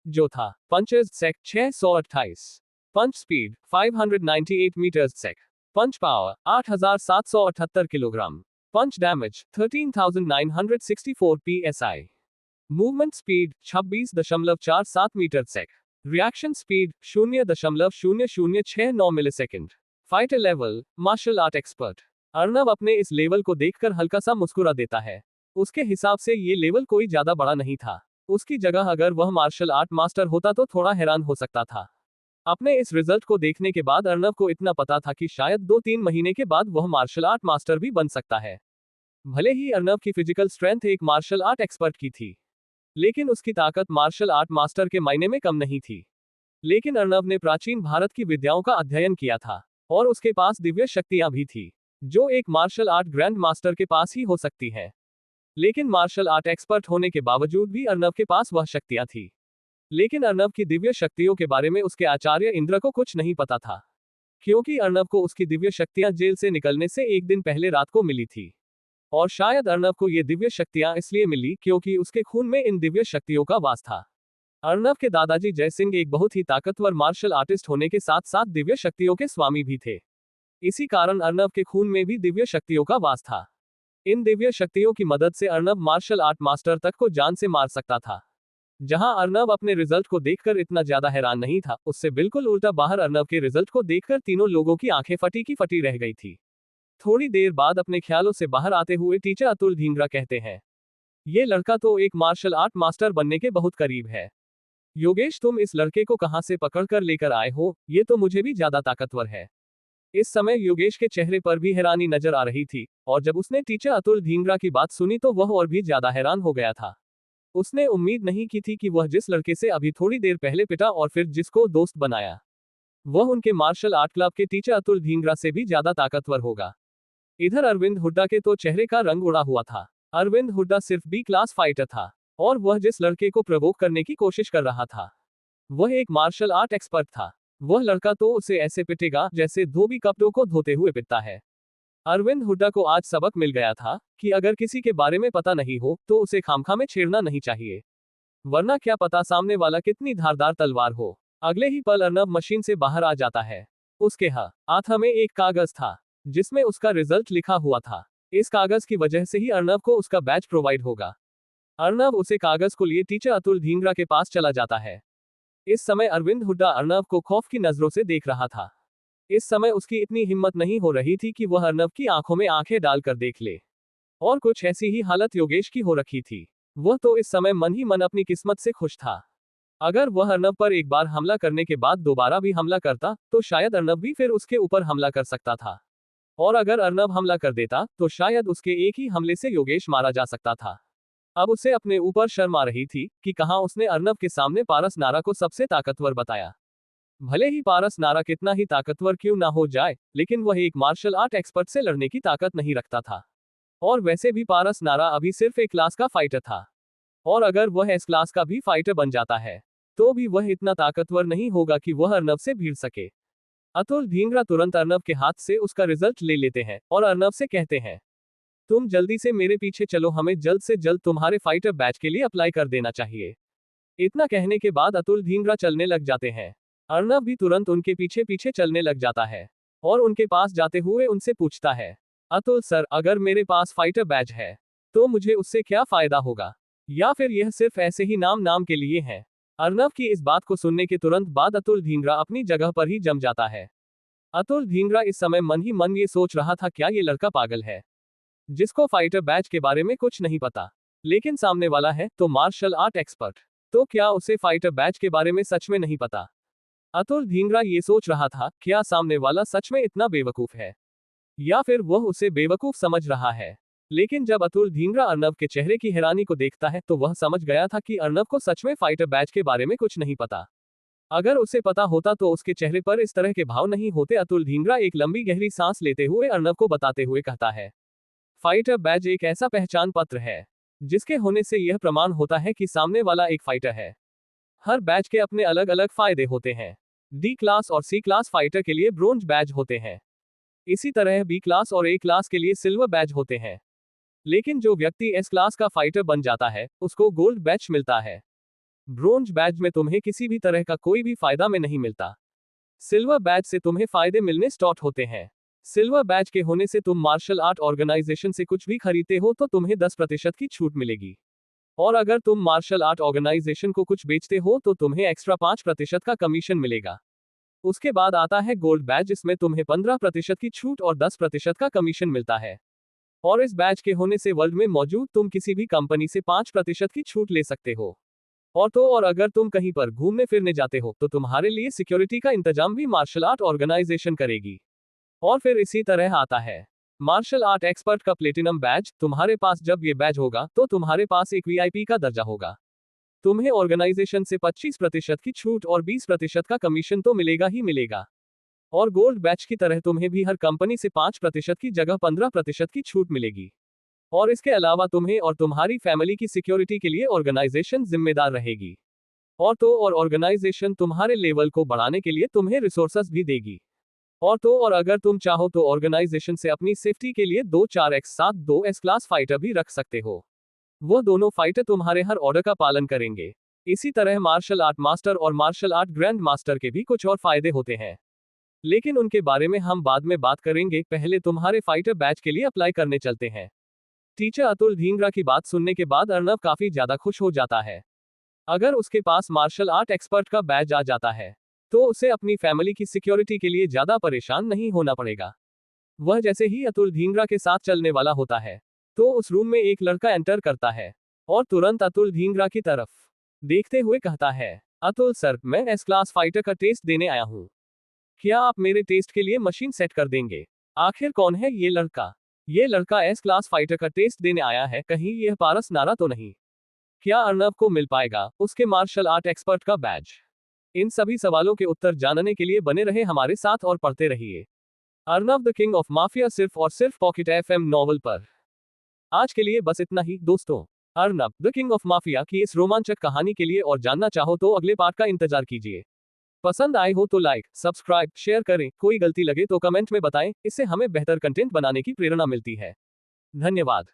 जो था punches sec 628, punch speed 598 metres sec, punch power 8778 kilogram, punch damage 13964 psi, movement speed 26.47 metre sec, reaction speed 0.0069 millisecond. Fighter level martial art expert. Arnav अपने इस लेवल को देखकर हल्का सा मुस्कुरा देता है। उसके हिसाब से ये लेवल कोई ज्यादा बड़ा नहीं था। उसकी जगह अगर वह मार्शल आर्ट मास्टर होता तो थोड़ा हैरान हो सकता था। अपने इस रिजल्ट को देखने के बाद अर्नव को इतना पता था कि शायद 2-3 महीने के बाद वह मार्शल आर्ट मास्टर भी बन सकता है। भले ही अर्नव की फिजिकल स्ट्रेंथ एक मार्शल आर्ट एक्सपर्ट की थी, लेकिन उसकी ताकत मार्शल आर्ट मास्टर के मायने में कम नहीं थी। लेकिन अर्नव ने प्राचीन भारत की विद्याओं का अध्ययन किया था, और उसके पास दिव्य शक्तियां भी थी, जो एक मार्शल आर्ट ग्रैंड मास्टर के पास ही हो सकती है। लेकिन मार्शल आर्ट एक्सपर्ट होने के बावजूद भी अर्नव के पास वह शक्तियां थी। लेकिन अर्नव की दिव्य शक्तियों के बारे में उसके आचार्य इंद्र को कुछ नहीं पता था, क्योंकि अर्नव को उसकी दिव्य शक्तियां जेल से निकलने से एक दिन पहले रात को मिली थी। और शायद अर्नव को ये दिव्य शक्तियां इसलिए मिली क्योंकि उसके खून में इन दिव्य शक्तियों का वास था। अर्नव के दादाजी जयसिंह एक बहुत ही ताकतवर मार्शल आर्टिस्ट होने के साथ साथ दिव्य शक्तियों के स्वामी भी थे। इसी कारण अर्नव के खून में भी दिव्य शक्तियों का वास था। इन दिव्य शक्तियों की मदद से अर्नव मार्शल आर्ट मास्टर तक को जान से मार सकता था। जहां अर्नव अपने रिजल्ट को देखकर इतना ज्यादा हैरान नहीं था, उससे बिल्कुल उल्टा बाहर अर्नव के रिजल्ट को देखकर तीनों लोगों की आंखें फटी की फटी रह गई थी। थोड़ी देर बाद अपने ख्यालों से बाहर आते हुए टीचर अतुल ढींगरा कहते हैं, ये लड़का तो एक मार्शल आर्ट मास्टर बनने के बहुत करीब है। योगेश, तुम इस लड़के को कहां से पकड़कर लेकर आए हो? ये तो मुझे भी ज्यादा ताकतवर है। इस समय योगेश के चेहरे पर भी हैरानी नजर आ रही थी, और जब उसने टीचर अतुल ढींगरा की बात सुनी तो वह और भी ज्यादा हैरान हो गया था। उसने उम्मीद नहीं की थी कि वह जिस लड़के से अभी थोड़ी देर पहले पिटा और फिर जिसको दोस्त बनाया, वह उनके मार्शल आर्ट क्लब के टीचर अतुल ढींगरा से भी ज्यादा ताकतवर होगा। इधर अरविंद हुड्डा के तो चेहरे का रंग उड़ा हुआ था। अरविंद हुड्डा सिर्फ बी क्लास फाइटर था, और वह जिस लड़के को प्रवोक करने की कोशिश कर रहा था, वह एक मार्शल आर्ट एक्सपर्ट था। वह लड़का तो उसे ऐसे पिटेगा जैसे धोबी कपड़ों को धोते हुए पिटता है। अरविंद हुड्डा को आज सबक मिल गया था कि अगर किसी के बारे में पता नहीं हो तो उसे खामखा में छेड़ना नहीं चाहिए, वरना क्या पता सामने वाला कितनी धारदार तलवार हो। अगले ही पल अर्नव मशीन से बाहर आ जाता है। उसके हाथ में एक कागज था जिसमें उसका रिजल्ट लिखा हुआ था। इस कागज की वजह से ही अर्नव को उसका बैच प्रोवाइड होगा। अर्नव उसे कागज को लिए टीचर अतुल ढींगरा के पास चला जाता है। इस समय अरविंद हुड्डा अर्नव को खौफ की नजरों से देख रहा था। इस समय उसकी इतनी हिम्मत नहीं हो रही थी कि वह अर्नब की आंखों में आंखें डालकर देख ले। और कुछ ऐसी ही हालत योगेश की हो रखी थी। वह तो इस समय मन ही मन अपनी किस्मत से खुश था। अगर वह अर्नब पर एक बार हमला करने के बाद दोबारा भी हमला करता तो शायद अर्नब भी फिर उसके ऊपर हमला कर सकता था। और अगर अर्नब हमला कर देता तो शायद उसके एक ही हमले से योगेश मारा जा सकता था। अब उसे अपने ऊपर शर्म आ रही थी कि कहां उसने अर्नब के सामने पारस नारा को सबसे ताकतवर बताया। भले ही पारस नारा कितना ही ताकतवर क्यों ना हो जाए, लेकिन वह एक मार्शल आर्ट एक्सपर्ट से लड़ने की ताकत नहीं रखता था। और वैसे भी पारस नारा अभी सिर्फ एक क्लास का फाइटर था। और अगर वह एस क्लास का भी फाइटर बन जाता है तो भी वह इतना ताकतवर नहीं होगा कि वह अर्नब से भिड़ सके। अतुल ढींगरा तुरंत अर्नब के हाथ से उसका रिजल्ट ले लेते हैं और अर्नब से कहते हैं, तुम जल्दी से मेरे पीछे चलो, हमें जल्द से जल्द तुम्हारे फाइटर बैच के लिए अप्लाई कर देना चाहिए। इतना कहने के बाद अतुल ढींगरा चलने लग जाते हैं। अर्नब भी तुरंत उनके पीछे पीछे चलने लग जाता है और उनके पास जाते हुए उनसे पूछता है, अतुल सर, अगर मेरे पास फाइटर बैच है तो मुझे उससे क्या फायदा होगा, या फिर यह सिर्फ ऐसे ही नाम के लिए है? अर्नब की इस बात को सुनने के तुरंत बाद अतुल ढींगरा अपनी जगह पर ही जम जाता है। अतुल ढींगरा इस समय मन ही मन ये सोच रहा था, क्या ये लड़का पागल है जिसको फाइटर बैच के बारे में कुछ नहीं पता, लेकिन सामने वाला है तो मार्शल आर्ट एक्सपर्ट, तो क्या उसे फाइटर बैच के बारे में सच में नहीं पता? अतुल ढींगरा ये सोच रहा था, क्या सामने वाला सच में इतना बेवकूफ है या फिर वह उसे बेवकूफ समझ रहा है। लेकिन जब अतुल ढींगरा अर्नब के चेहरे की हैरानी को देखता है तो वह समझ गया था कि अर्नब को सच में फाइटर बैच के बारे में कुछ नहीं पता। अगर उसे पता होता तो उसके चेहरे पर इस तरह के भाव नहीं होते। अतुल ढींगरा एक लंबी गहरी सांस लेते हुए अर्नब को बताते हुए कहता है, फाइटर बैच एक ऐसा पहचान पत्र है जिसके होने से यह प्रमाण होता है कि सामने वाला एक फाइटर है। हर बैच के अपने अलग अलग फायदे होते हैं। डी क्लास और सी क्लास फाइटर के लिए ब्रोंज बैज होते हैं। इसी तरह बी क्लास और ए क्लास के लिए सिल्वर बैज होते हैं। लेकिन जो व्यक्ति एस क्लास का फाइटर बन जाता है उसको गोल्ड बैच मिलता है। ब्रोंज बैज में तुम्हें किसी भी तरह का कोई भी फायदा में नहीं मिलता। सिल्वर बैज से तुम्हें फायदे मिलने स्टार्ट होते हैं। सिल्वर बैज के होने से तुम मार्शल आर्ट ऑर्गेनाइजेशन से कुछ भी खरीदते हो तो तुम्हें 10% की छूट मिलेगी। और अगर तुम मार्शल आर्ट ऑर्गेनाइजेशन को कुछ बेचते हो तो तुम्हें एक्स्ट्रा 5% का कमीशन मिलेगा। उसके बाद आता है गोल्ड बैज, इसमें तुम्हें 15% की छूट और 10% का कमीशन मिलता है। और इस बैच के होने से वर्ल्ड में मौजूद तुम किसी भी कंपनी से 5% की छूट ले सकते हो। और अगर तुम कहीं पर घूमने फिरने जाते हो तो तुम्हारे लिए सिक्योरिटी का इंतजाम भी मार्शल आर्ट ऑर्गेनाइजेशन करेगी। और फिर इसी तरह आता है मार्शल आर्ट एक्सपर्ट का प्लेटिनम बैज। तुम्हारे पास जब ये बैज होगा तो तुम्हारे पास एक वीआईपी का दर्जा होगा। तुम्हें ऑर्गेनाइजेशन से 25% की छूट और 20% का कमीशन तो मिलेगा ही मिलेगा। और गोल्ड बैच की तरह तुम्हें भी हर कंपनी से 5% की जगह 15% की छूट मिलेगी। और इसके अलावा तुम्हें और तुम्हारी फैमिली की सिक्योरिटी के लिए ऑर्गेनाइजेशन जिम्मेदार रहेगी। और ऑर्गेनाइजेशन तुम्हारे लेवल को बढ़ाने के लिए तुम्हें रिसोर्सेस भी देगी। और अगर तुम चाहो तो ऑर्गेनाइजेशन से अपनी सेफ्टी के लिए 2-4x7 2S क्लास फाइटर भी रख सकते हो। वो दोनों फाइटर तुम्हारे हर ऑर्डर का पालन करेंगे। इसी तरह मार्शल आर्ट मास्टर और मार्शल आर्ट ग्रैंड मास्टर के भी कुछ और फायदे होते हैं, लेकिन उनके बारे में हम बाद में बात करेंगे। पहले तुम्हारे फाइटर बैच के लिए अप्लाई करने चलते हैं। टीचर अतुल ढींगरा की बात सुनने के बाद अर्नब काफी ज्यादा खुश हो जाता है। अगर उसके पास मार्शल आर्ट एक्सपर्ट का बैज आ जाता है तो उसे अपनी फैमिली की सिक्योरिटी के लिए ज्यादा परेशान नहीं होना पड़ेगा। वह जैसे ही अतुल ढींगरा के साथ चलने वाला होता है तो उस रूम में एक लड़का एंटर करता है और तुरंत अतुल ढींगरा की तरफ देखते हुए कहता है, अतुल सर, मैं एस क्लास फाइटर का टेस्ट देने आया हूँ। क्या आप मेरे टेस्ट के लिए मशीन सेट कर देंगे? आखिर कौन है ये लड़का? ये लड़का एस क्लास फाइटर का टेस्ट देने आया है, कहीं यह पारस नारा तो नहीं? क्या अर्नब को मिल पाएगा उसके मार्शल आर्ट एक्सपर्ट का बैज? इन सभी सवालों के उत्तर जानने के लिए बने रहे हमारे साथ और पढ़ते रहिए Arnab the king of mafia, सिर्फ और सिर्फ पॉकेट एफएम नॉवल पर। आज के लिए बस इतना ही दोस्तों। Arnab the king of mafia की इस रोमांचक कहानी के लिए और जानना चाहो तो अगले पार्ट का इंतजार कीजिए। पसंद आए हो तो लाइक, सब्सक्राइब, शेयर करें। कोई गलती लगे तो कमेंट में बताएं, इससे हमें बेहतर कंटेंट बनाने की प्रेरणा मिलती है। धन्यवाद।